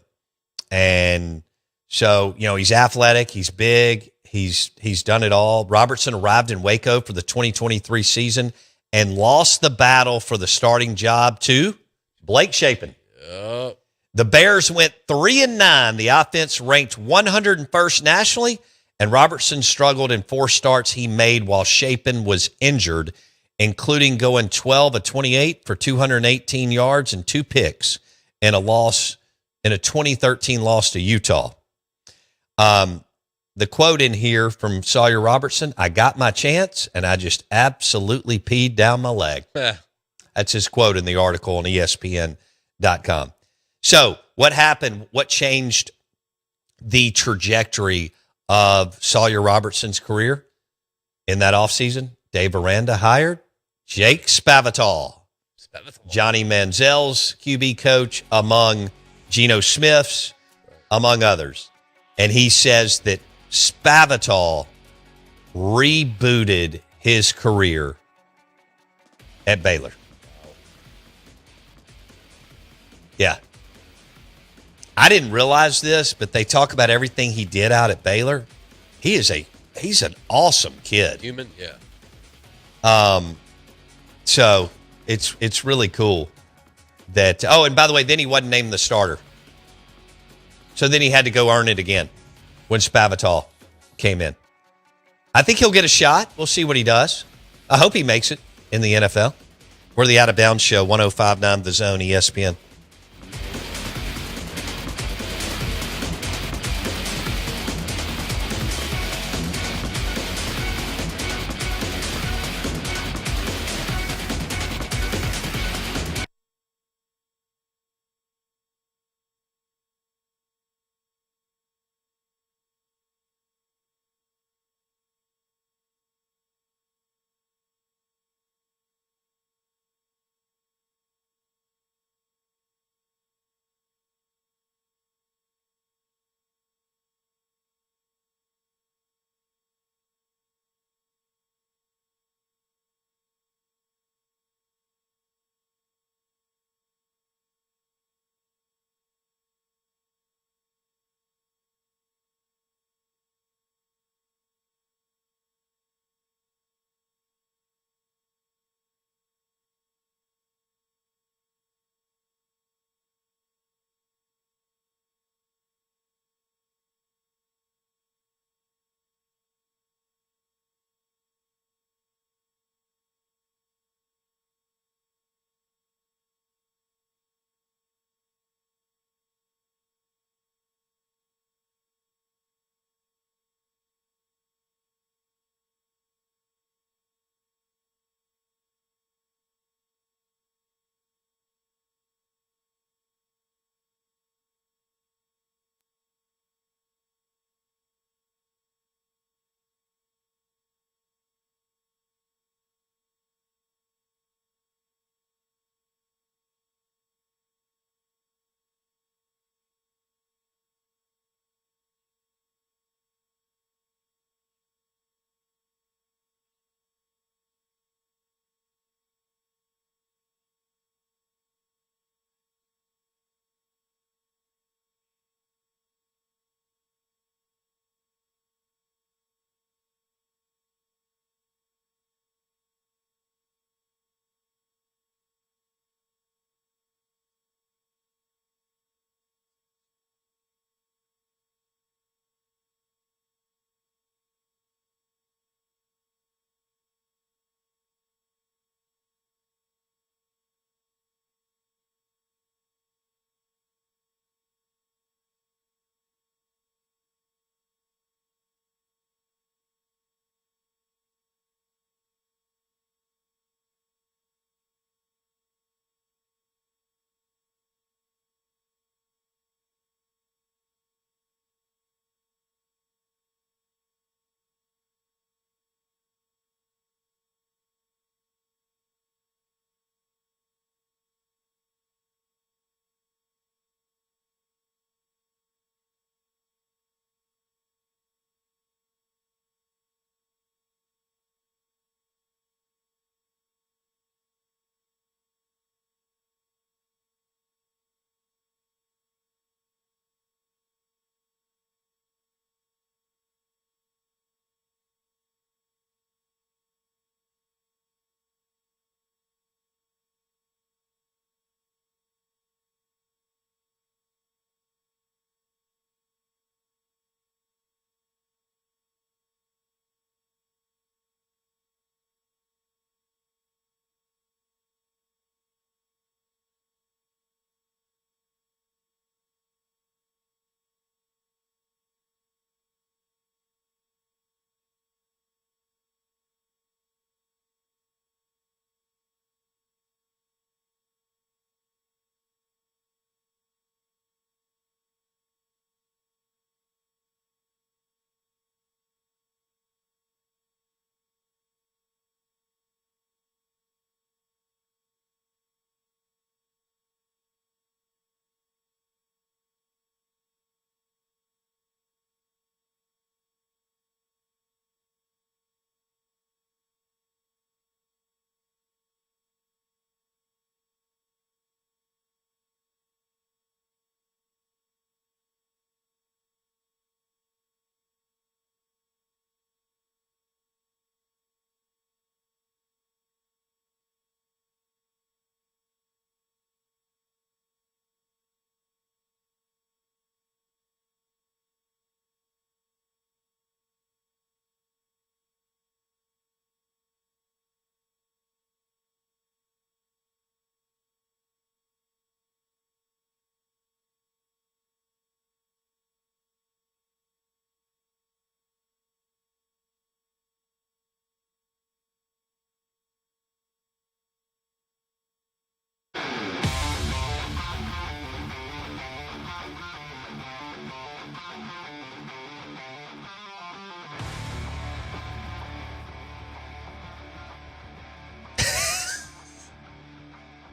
And so, he's athletic, he's big, he's done it all. Robertson arrived in Waco for the 2023 season and lost the battle for the starting job to Blake Shapen. Yep. The Bears went 3-9. The offense ranked 101st nationally, and Robertson struggled in 4 starts he made while Shapen was injured, including going 12 of 28 for 218 yards and 2 picks in a 2013 loss to Utah. The quote in here from Sawyer Robertson, I got my chance, and I just absolutely peed down my leg. That's his quote in the article on ESPN.com. So what happened? What changed the trajectory of Sawyer Robertson's career in that offseason? Dave Aranda hired Jake Spavital, Johnny Manziel's QB coach, among Geno Smith's, among others. And he says that Spavital rebooted his career at Baylor. Yeah. I didn't realize this, but they talk about everything he did out at Baylor. He's an awesome kid. Human, yeah. So it's really cool that. Oh, and by the way, then he wasn't named the starter, so then he had to go earn it again when Spavital came in. I think he'll get a shot. We'll see what he does. I hope he makes it in the NFL. We're the Out of Bounds Show, 105.9 The Zone, ESPN.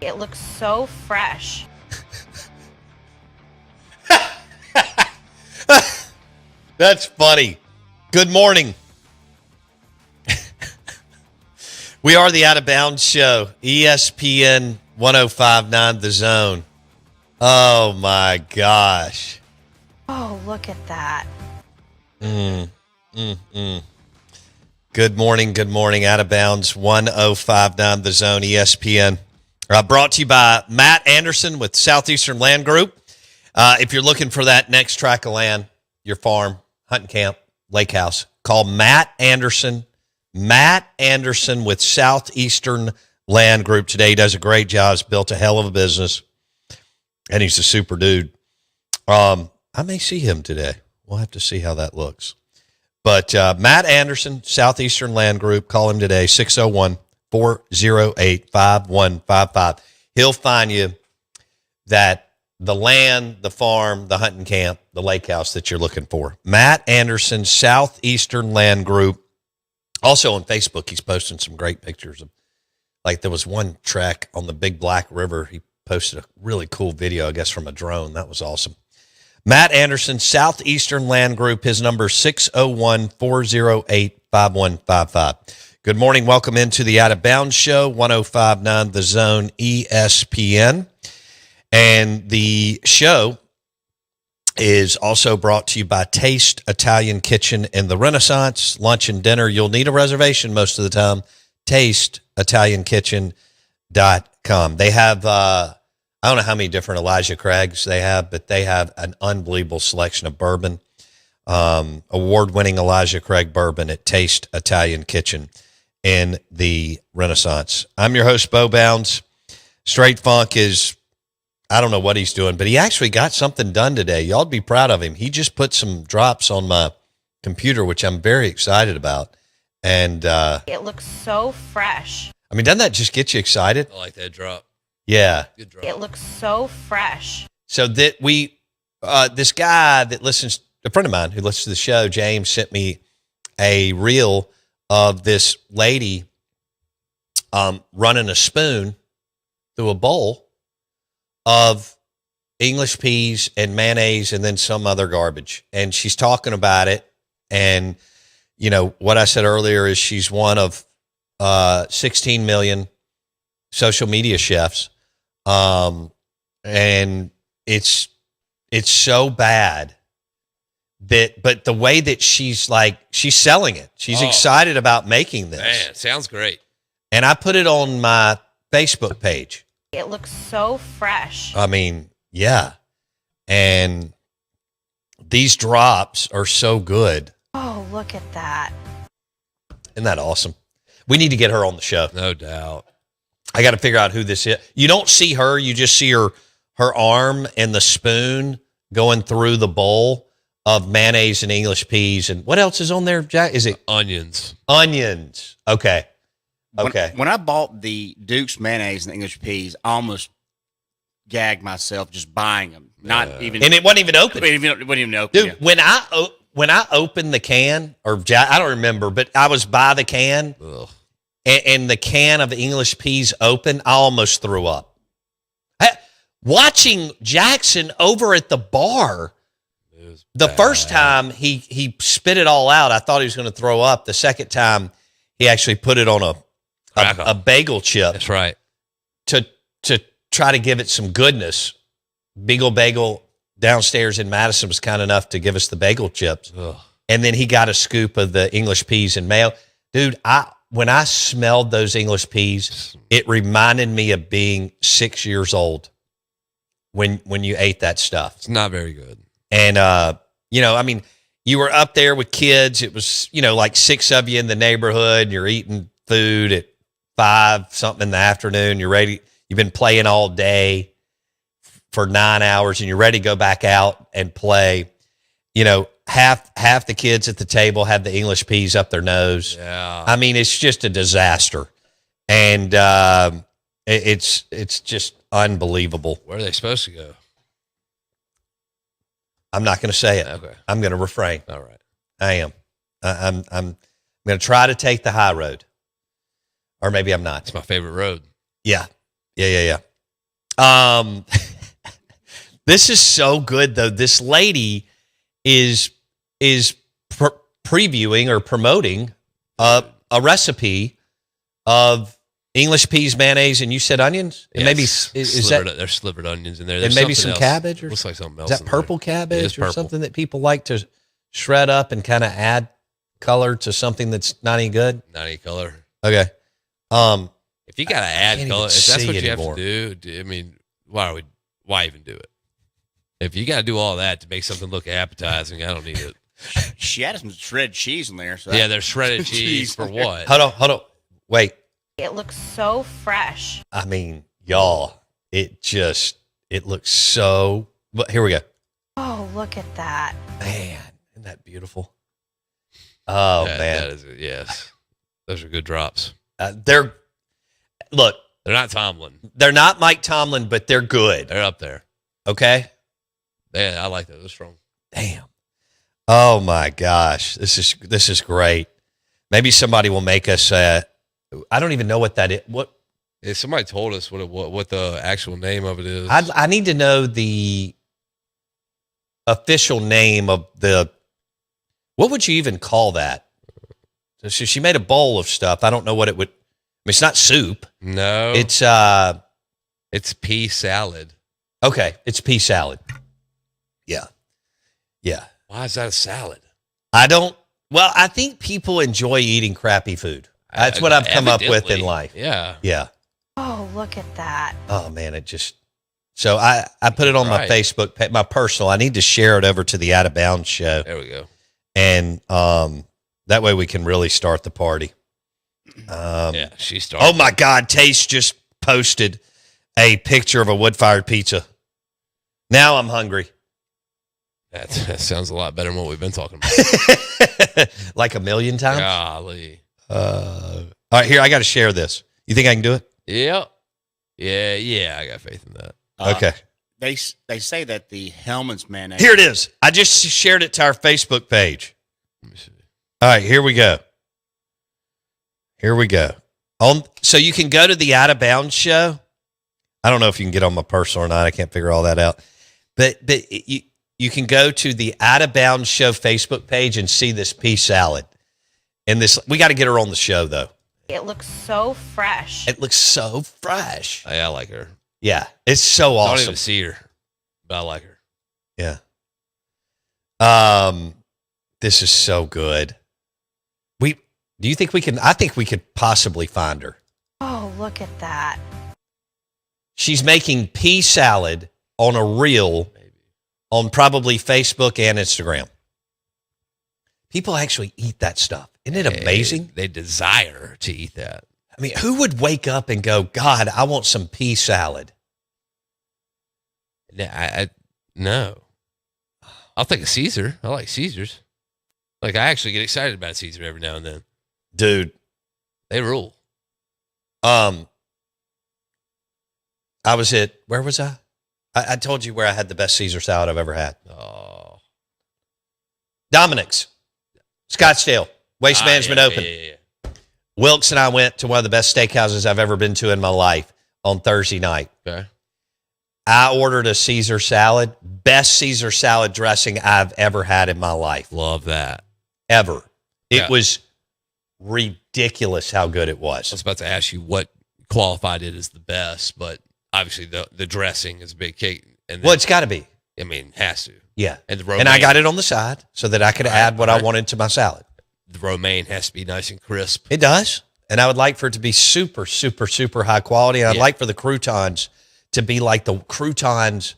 It looks so fresh. That's funny. Good morning. We are the Out of Bounds Show, ESPN 105.9 The Zone. Oh, my gosh. Oh, look at that. Good morning. Out of Bounds 105.9 The Zone, ESPN. Brought to you by Matt Anderson with Southeastern Land Group. If you're looking for that next tract of land, your farm, hunting camp, lake house, call Matt Anderson. Matt Anderson with Southeastern Land Group today. He does a great job. He's built a hell of a business, and he's a super dude. I may see him today. We'll have to see how that looks. But Matt Anderson, Southeastern Land Group, call him today, 601-408-5155. He'll find you that the land, the farm, the hunting camp, the lake house that you're looking for. Matt Anderson, Southeastern Land Group. Also on Facebook, he's posting some great pictures of, like there was one track on the Big Black River. He posted a really cool video, I guess, from a drone. That was awesome. Matt Anderson, Southeastern Land Group. His number is 601-408-5155. Good morning. Welcome into the Out of Bounds Show, 105.9 The Zone, ESPN. And the show is also brought to you by Taste Italian Kitchen in the Renaissance. Lunch and dinner, you'll need a reservation most of the time. TasteItalianKitchen.com. They have, I don't know how many different Elijah Craigs they have, but they have an unbelievable selection of bourbon. Award-winning Elijah Craig bourbon at Taste Italian Kitchen in the Renaissance. I'm your host, Bo Bounds. Straight Funk is, I don't know what he's doing, but he actually got something done today. Y'all be proud of him. He just put some drops on my computer, which I'm very excited about. And It looks so fresh. I mean, doesn't that just get you excited? I like that drop. Yeah. Good drop. It looks so fresh. So that this guy that listens, a friend of mine who listens to the show, James, sent me a reel of this lady running a spoon through a bowl of English peas and mayonnaise and then some other garbage. And she's talking about it. And, you know, what I said earlier is she's one of 16 million social media chefs. And it's so bad but the way that she's selling it, she's excited about making this. Man, sounds great. And I put it on my Facebook page. It looks so fresh. I mean, yeah. And these drops are so good. Oh, look at that. Isn't that awesome? We need to get her on the show. No doubt. I got to figure out who this is. You don't see her. You just see her arm and the spoon going through the bowl of mayonnaise and English peas. And what else is on there, Jack? Is it Onions? Onions. Okay. Okay. When I bought the Duke's mayonnaise and English peas, I almost gagged myself just buying them. Not even, and it wasn't even open. It wasn't even open. Dude, when I opened the can, or I don't remember, but I was by the can, and the can of English peas open, I almost threw up. Watching Jackson over at the bar, the first time he spit it all out, I thought he was going to throw up. The second time, he actually put it on a bagel chip. That's right. To try to give it some goodness. Beagle Bagel downstairs in Madison was kind enough to give us the bagel chips. Ugh. And then he got a scoop of the English peas and mayo. Dude, when I smelled those English peas, it reminded me of being 6 years old when you ate that stuff. It's not very good. And, I mean, you were up there with kids. It was, like 6 of you in the neighborhood, and you're eating food at 5 something in the afternoon. You're ready. You've been playing all day for 9 hours, and you're ready to go back out and play. Half the kids at the table have the English peas up their nose. Yeah. I mean, it's just a disaster. And it's just unbelielievable. Where are they supposed to go? I'm not going to say it. Okay. I'm going to refrain. All right. I am. I'm going to try to take the high road. Or maybe I'm not. It's my favorite road. Yeah. This is so good though. This lady is previewing or promoting a recipe of English peas, mayonnaise, and you said onions. And maybe there's slivered onions in there. And maybe some cabbage. Looks like something else. Is that purple cabbage or purple. something that people like to shred up and kind of add color to something that's not any good? Not any color. Okay. If you gotta add can't color, even if that's see what you anymore. have to do, I mean, why even do it? If you gotta do all that to make something look appetizing, I don't need it. She had some shredded cheese in there. So Yeah, there's shredded cheese for what? Hold on. Wait. It looks so fresh. I mean, y'all, it looks so. But here we go. Oh, look at that. Man, isn't that beautiful? Oh man, that is it. Yes, those are good drops. They're not Tomlin. They're not Mike Tomlin, but they're good. They're up there. Okay. Yeah, I like those. They're strong. Damn. Oh my gosh, this is great. Maybe somebody will make us. I don't even know what that is. What? If somebody told us what the actual name of it is. I need to know the official name of the. What would you even call that? So she made a bowl of stuff. I don't know what it would. I mean, it's not soup. No, It's pea salad. Okay, it's pea salad. Yeah. Why is that a salad? I think people enjoy eating crappy food. That's what I've come up with in life. Yeah. Yeah. Oh, look at that. Oh man, so I put it on my Facebook page, my personal. I need to share it over to the Out of Bounds show. There we go. And that way we can really start the party. Yeah, she started. Oh my God, Taste just posted a picture of a wood-fired pizza. Now I'm hungry. That sounds a lot better than what we've been talking about. Like a million times? Golly. All right, here, I got to share this. You think I can do it? Yep. Yeah, I got faith in that. Okay. They say that the Hellman's mayonnaise. Here it is. I just shared it to our Facebook page. Let me see. All right, here we go. So you can go to the Out of Bounds show. I don't know if you can get on my personal or not. I can't figure all that out. But you can go to the Out of Bounds show Facebook page and see this pea salad. And we got to get her on the show though. It looks so fresh. It looks so fresh. Yeah, I like her. Yeah, it's so I don't awesome. even see her, but I like her. Yeah. This is so good. Do you think we can? I think we could possibly find her. Oh, look at that. She's making pea salad on a reel on probably Facebook and Instagram. People actually eat that stuff. Isn't it amazing? They desire to eat that. I mean, who would wake up and go, God, I want some pea salad? No. I'll take a Caesar. I like Caesars. Like, I actually get excited about Caesar every now and then. Dude. They rule. I was where was I? I told you where I had the best Caesar salad I've ever had. Oh. Dominic's. Scottsdale. Waste Management Open. Yeah. Wilkes and I went to one of the best steakhouses I've ever been to in my life on Thursday night. Okay. I ordered a Caesar salad. Best Caesar salad dressing I've ever had in my life. Love that. Ever. Yeah. It was ridiculous how good it was. I was about to ask you what qualified it as the best, but obviously the dressing is a big cake. And Well, it's got to be. I mean, has to. Yeah. And the romaine, And I got it on the side so that I could add what I wanted to my salad. The romaine has to be nice and crisp. It does. And I would like for it to be super, super, super high quality. And I'd like for the croutons to be like the croutons.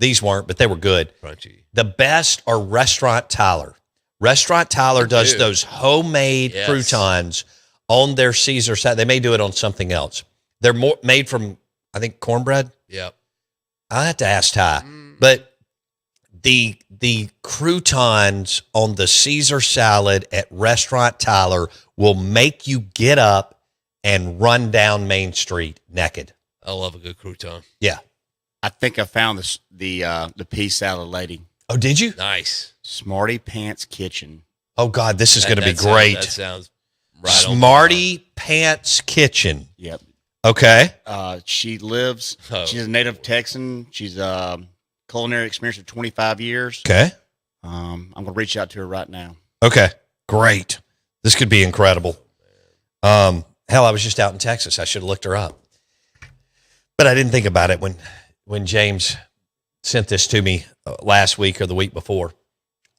These weren't, but they were good. Crunchy. The best are Restaurant Tyler. Restaurant Tyler does those homemade croutons on their Caesar salad. They may do it on something else. They're made from, I think, cornbread. Yep. I'll have to ask Ty. But the croutons on the Caesar salad at Restaurant Tyler will make you get up and run down Main Street naked. I love a good crouton. Yeah. I think I found the pea salad lady. Oh, did you? Nice. Smarty Pants Kitchen. Oh, God, this is going to be great. That sounds right on. Smarty Pants Kitchen. Yep. Okay. She lives. Oh, She's a native Texan. She's culinary experience of 25 years. Okay. I'm gonna reach out to her right now. Okay. Great. This could be incredible. Hell, I was just out in Texas. I should have looked her up, but I didn't think about it when James sent this to me last week or the week before.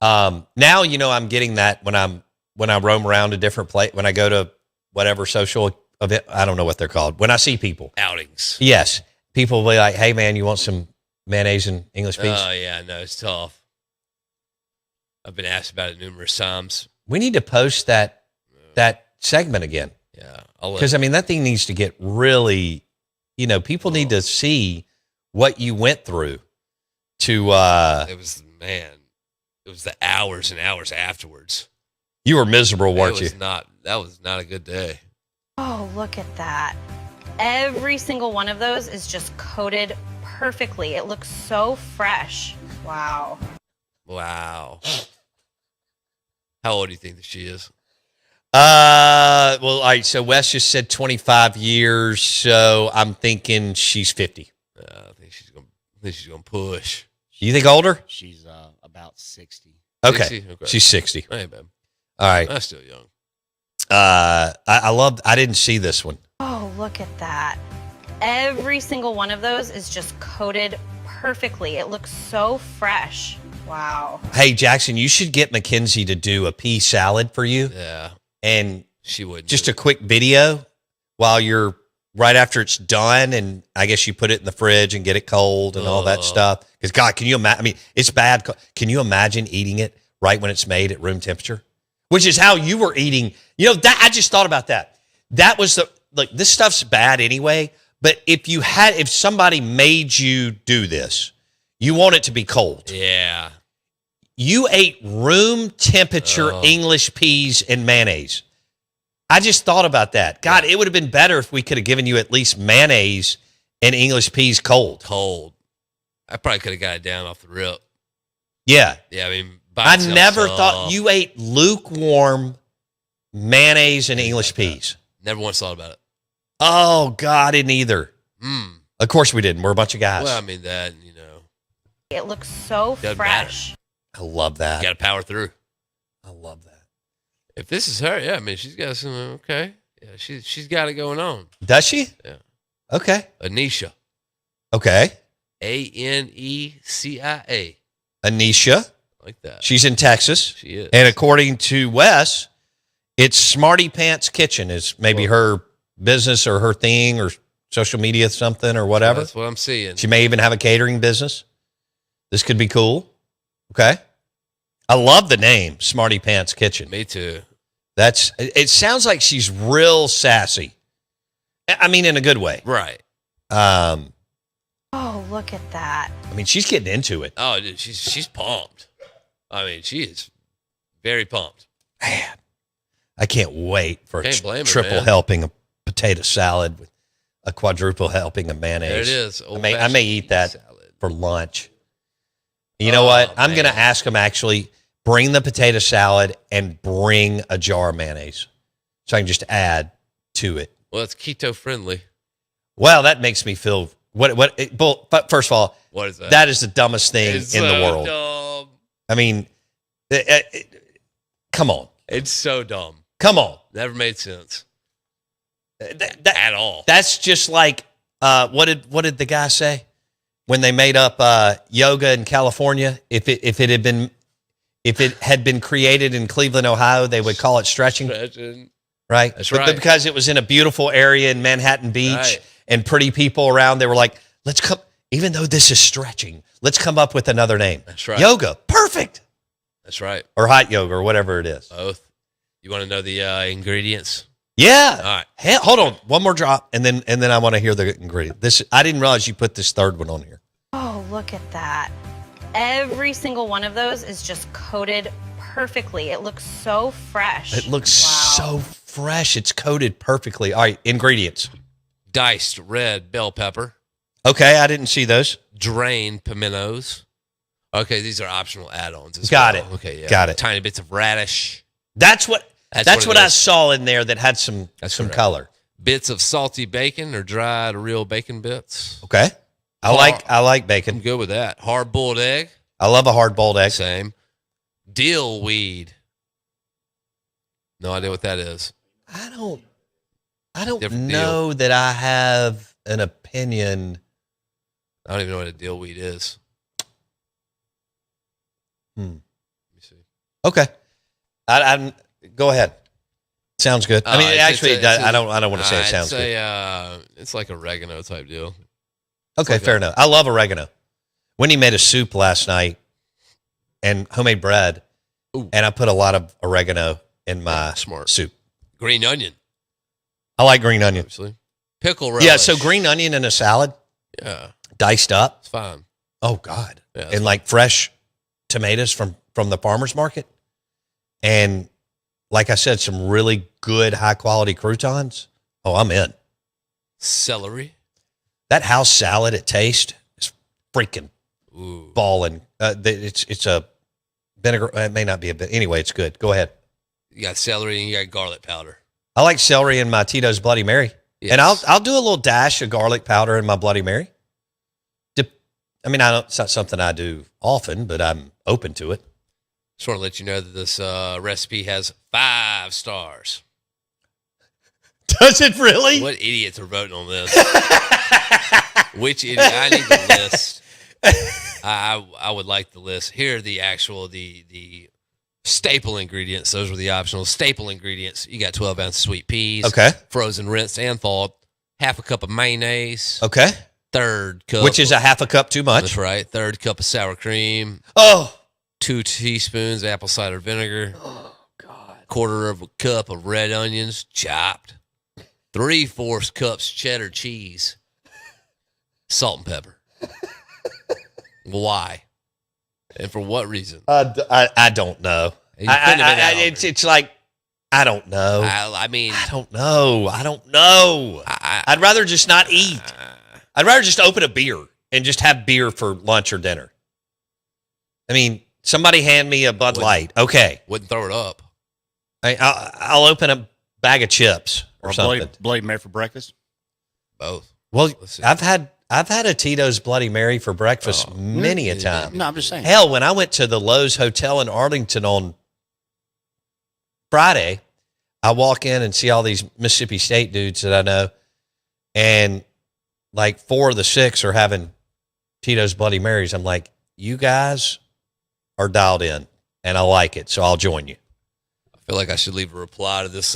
Now I'm getting that when I roam around a different place, when I go to whatever social event, I don't know what they're called. When I see people, outings. yes, people will be like, "Hey, man, you want some mayonnaise and English peas?" Oh yeah, no, it's tough. I've been asked about it numerous times. We need to post that segment again. Yeah, Because, I mean, that thing needs to get really, people need to see what you went through to, it was the hours and hours afterwards. you were miserable, weren't you? That was not a good day. Oh, look at that. Every single one of those is just coated perfectly. It looks so fresh. Wow. Wow. How old do you think that she is? Well, all right. So Wes just said 25 years. So I'm thinking she's 50. I think she's gonna push. You think older? She's about 60. Okay. 60? Okay. She's 60. Hey, man. All right. That's still young. I didn't see this one. Oh, look at that. Every single one of those is just coated perfectly. It looks so fresh. Wow. Hey, Jackson, you should get Mackenzie to do a pea salad for you. Yeah. And She wouldn't. just a quick video while you're right after it's done. And I guess you put it in the fridge and get it cold and all that stuff. Because, God, can you imagine? I mean, it's bad. Can you imagine eating it right when it's made at room temperature? Which is how you were eating. That I just thought about that. That was this stuff's bad anyway. But if somebody made you do this, you want it to be cold. Yeah. You ate room temperature English peas and mayonnaise. I just thought about that. God, it would have been better if we could have given you at least mayonnaise and English peas cold. Cold. I probably could have got it down off the rip. Yeah. Yeah, I mean, I never thought you ate lukewarm mayonnaise and English peas. Never once thought about it. Oh, God, I didn't either. Of course we didn't. We're a bunch of guys. Well, I mean, It looks so Doesn't fresh. I love that. you got to power through. I love that. If this is her, yeah, I mean, she's got some, okay. Yeah, she's got it going on. Does she? Yeah. Okay. Anisha. Okay. Anecia. Anisha. Like that. She's in Texas. She is. And according to Wes, it's Smarty Pants Kitchen is maybe her business or her thing or social media something or whatever. That's what I'm seeing. She may even have a catering business. This could be cool. Okay. I love the name, Smarty Pants Kitchen. Me too. It sounds like she's real sassy. I mean, in a good way. Right. Oh, look at that. I mean, she's getting into it. Oh, dude, she's pumped. I mean, she is very pumped. Man, I can't wait for Can't a blame her, triple man. helping of potato salad with a quadruple helping of mayonnaise. There it is. I may eat that salad. for lunch. You know what? I'm going to ask them actually bring the potato salad and bring a jar of mayonnaise so I can just add to it. Well, it's keto friendly. Well, that makes me feel but first of all, What is that? that is the dumbest thing It's in the so world. Dumb. I mean, come on. It's so dumb. Come on. Never made sense That- at all. That's just like what did the guy say when they made up yoga in California? If it had been created in Cleveland, Ohio, they would call it stretching, Stretching. right? That's But right. because it was in a beautiful area in Manhattan Beach Right. and pretty people around, they were like, let's come. Even though this is stretching, let's come up with another name. That's right. Yoga, perfect, That's right. or hot yoga, or whatever it is. Both. You want to know the ingredients? Yeah. All right. Hey, hold on, one more drop, and then I want to hear the ingredient. I didn't realize you put this third one on here. Oh, look at that. Every single one of those is just coated perfectly. It looks so fresh. It looks so fresh. It's coated perfectly. All right, ingredients. Diced red bell pepper. Okay, I didn't see those. Drained pimentos. Okay, these are optional add-ons. as Got well. it. Okay, yeah. Got it. Tiny bits of radish. That's what That's what it I is. saw in there that had some That's correct. color. bits of salty bacon or dried real bacon bits. Okay. I like I'm bacon. good with that. Hard boiled egg. I love a hard boiled egg. Same. Dill weed. No idea what that is. I don't Different know that I have an opinion. I don't even know what a dill weed is. Let me see. Okay. I'm go ahead. Sounds good. I mean, I don't want to say it sounds good. It's like oregano type deal. Okay, like fair enough. I love oregano. Wendy made a soup last night and homemade bread, and I put a lot of oregano in my soup. Green onion. I like green onion. Obviously. Pickle relish. Yeah, so green onion in a salad, Yeah, diced up. it's fine. Oh God! Yeah, And like fresh tomatoes from the farmer's market, and like I said, some really good high quality croutons. Oh, I'm in. Celery. That house salad at Taste is freaking Ooh. balling. It's a vinegar. It may not be a bit. Anyway, it's good. Go ahead. You got celery and you got garlic powder. I like celery in my Tito's Bloody Mary, Yes. and I'll do a little dash of garlic powder in my Bloody Mary. I mean, it's not something I do often, but I'm open to it. Just want to let you know that this recipe has 5 stars. Does it really? What idiots are voting on this? Which idiot? I need the list. I would like the list. Here are the actual the staple ingredients. Those were the optional staple ingredients. You got 12 ounces sweet peas. Okay. Frozen, rinsed, and thawed. Half a cup of mayonnaise. Okay. Third cup. Which is a half a cup too much. That's right. Third cup of sour cream. Oh. 2 teaspoons apple cider vinegar. Oh, God. Quarter of a cup of red onions chopped. 3/4 cups cheddar cheese. Salt and pepper. Why? And for what reason? I don't know. You couldn't have been out. It's like, I don't know. I mean, I don't know. I'd rather just not eat. I'd rather just open a beer and just have beer for lunch or dinner. I mean, somebody hand me a Bud Light. Okay. Wouldn't throw it up. I'll open a bag of chips or Or something. Bloody Mary for breakfast. Both. Well, Let's see. I've had a Tito's Bloody Mary for breakfast many a time. No, I'm just saying. Hell, when I went to the Lowe's Hotel in Arlington on Friday, I walk in and see all these Mississippi State dudes that I know, and like 4 of the 6 are having Tito's Bloody Marys. I'm like, you guys are dialed in, and I like it, so I'll join you. I feel like I should leave a reply to this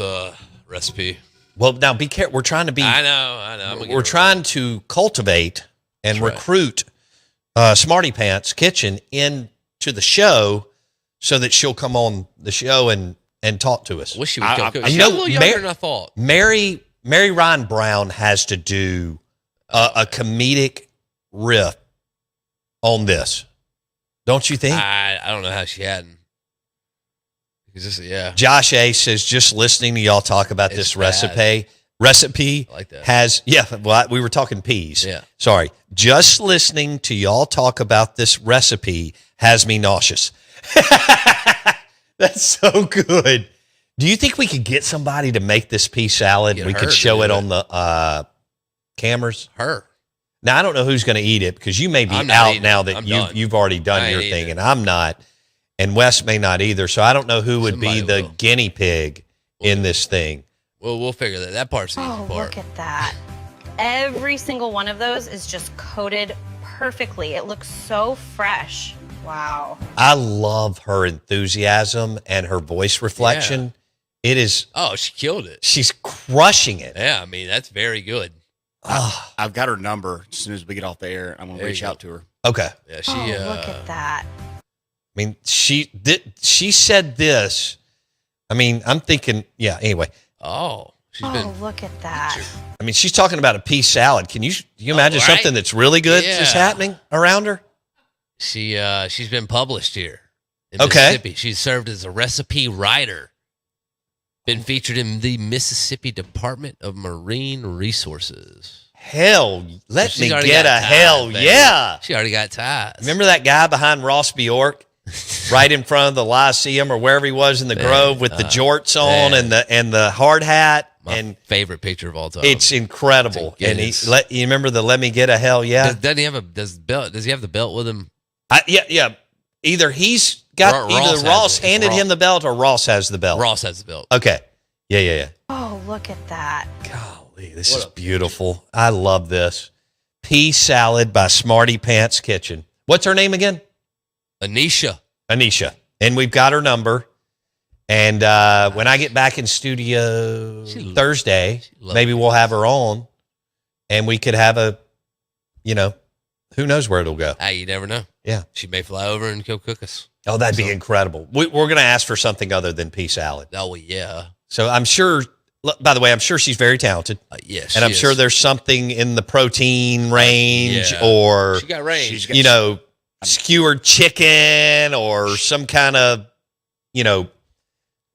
recipe. Well, now be careful. We're trying to be. I know. We're trying to cultivate and That's right. recruit Smarty Pants Kitchen into the show so that she'll come on the show and talk to us. Wish she would come. I She's know a little younger than I thought. Mary Ryan Brown has to do a comedic riff on this, don't you think? I don't know how she hadn't. Yeah. Josh A says, just listening to y'all talk about It's this bad. recipe I like that. has, well, we were talking peas. Yeah. Sorry. Just listening to y'all talk about this recipe has me nauseous. That's so good. Do you think we could get somebody to make this pea salad? Get We her could to show do it it. on the cameras. Her. Now, I don't know who's going to eat it because you may be I'm not out eating now it. that I'm done. you've already I done ain't your eating thing, it. and I'm not. And Wes may not either. So I don't know who would Somebody be the will. guinea pig in this thing. Well, we'll figure that. That part's the easy Oh, part. look at that. Every single one of those is just coated perfectly. It looks so fresh. Wow. I love her enthusiasm and her voice reflection. It is, Oh, she killed it. she's crushing it. Yeah, I mean, that's very good. Ah, I've got her number. As soon as we get off the air, I'm going to There reach you go. out to her. okay. Yeah, she. Look at that. I mean, she said this. I mean, I'm thinking, yeah, anyway. Oh, she's been. Look at that. I mean, she's talking about a pea salad. Can you imagine right. something that's really good Yeah. is happening around her? She's been published here in Okay. Mississippi. She's served as a recipe writer. Been featured in the Mississippi Department of Marine Resources. Hell, let She's me already get got a ties, hell baby. yeah. She already got ties. Remember that guy behind Ross Bjork, right in front of the Lyceum or wherever he was in the Man, Grove with the jorts on man. and the hard hat? and favorite picture of all time. it's incredible. It And is. you remember the "Let Me Get a Hell Yeah"? Doesn't he have a belt? Does he have the belt with him? Yeah. Either he's got Ross has Ross it. handed Ross. him the belt or Ross has the belt. Ross has the belt. Okay. Yeah. Oh, look at that. Golly, this is beautiful. I love this. Pea salad by Smarty Pants Kitchen. What's her name again? Anisha. And we've got her number. And when I get back in studio Thursday, maybe we'll have her on and we could have who knows where it'll go. Hey, you never know. Yeah. She may fly over and go cook us. Oh, that'd be incredible. We're going to ask for something other than pea salad. Oh, yeah. So I'm sure, by the way, I'm sure she's very talented. Yes. And I'm sure there's something in the protein range or, She got range. skewered chicken or some kind of,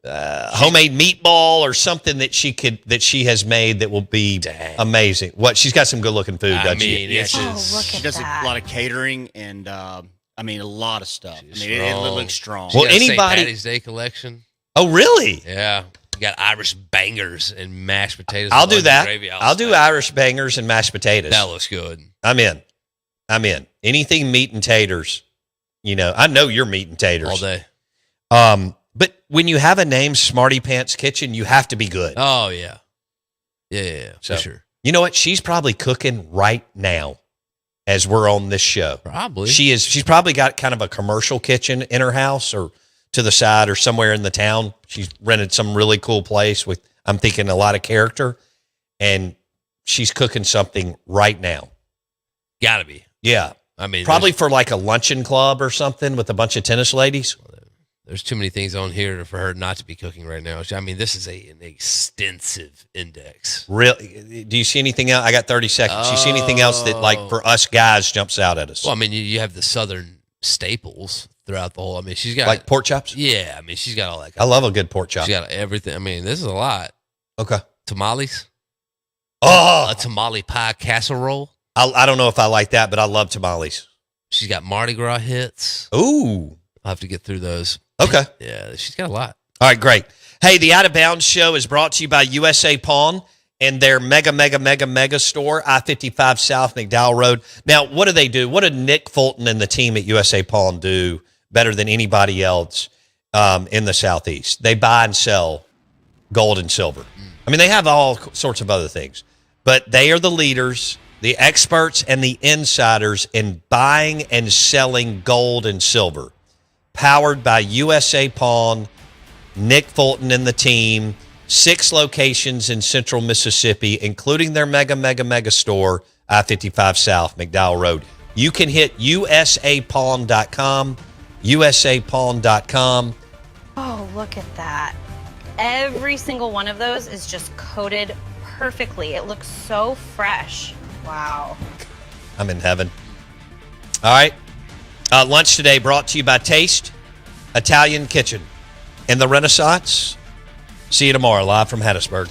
homemade meatball or something that she has made that will be amazing. What she's got some good looking food, doesn't she? Yes, look She at does that. a lot of catering and a lot of stuff. It looks strong. Well, She got a St. anybody- Patty's Day collection. Oh, really? Yeah. We got Irish bangers and mashed potatoes. I'll and do onion that. gravy. I'll do Irish bangers and mashed potatoes. That looks good. I'm in. Anything meat and taters. I know you're meat and taters. All day. But when you have a name, Smarty Pants Kitchen, you have to be good. Oh, yeah. Yeah, So, for sure. You know what? She's probably cooking right now as we're on this show. Probably. She's probably got kind of a commercial kitchen in her house or to the side or somewhere in the town. She's rented some really cool place with, I'm thinking, a lot of character. And she's cooking something right now. Gotta be. Yeah. I mean, Probably for like a luncheon club or something with a bunch of tennis ladies. there's too many things on here for her not to be cooking right now. I mean, this is an extensive index. Really? Do you see anything else? I got 30 seconds. Do you see anything else that, like, for us guys jumps out at us? Well, I mean, you have the Southern staples throughout the whole. I mean, she's got like pork chops? Yeah, I mean, she's got all that. I love a good pork chop. She got everything. I mean, this is a lot. Okay. Tamales. Oh, A tamale pie casserole. I don't know if I like that, but I love tamales. She's got Mardi Gras hits. Ooh. I'll have to get through those. Okay. Yeah, she's got a lot. All right, great. Hey, the Out of Bounds show is brought to you by USA Pawn and their mega store, I-55 South McDowell Road. Now, what do they do? What did Nick Fulton and the team at USA Pawn do better than anybody else in the Southeast? They buy and sell gold and silver. I mean, they have all sorts of other things, but they are the leaders, the experts, and the insiders in buying and selling gold and silver. Powered by USA Pawn, Nick Fulton and the team, 6 locations in central Mississippi, including their mega store, I-55 South, McDowell Road. You can hit usapawn.com, usapawn.com. Oh, look at that. Every single one of those is just coated perfectly. It looks so fresh. Wow. I'm in heaven. All right. Lunch today brought to you by Taste Italian Kitchen in the Renaissance. See you tomorrow, live from Hattiesburg.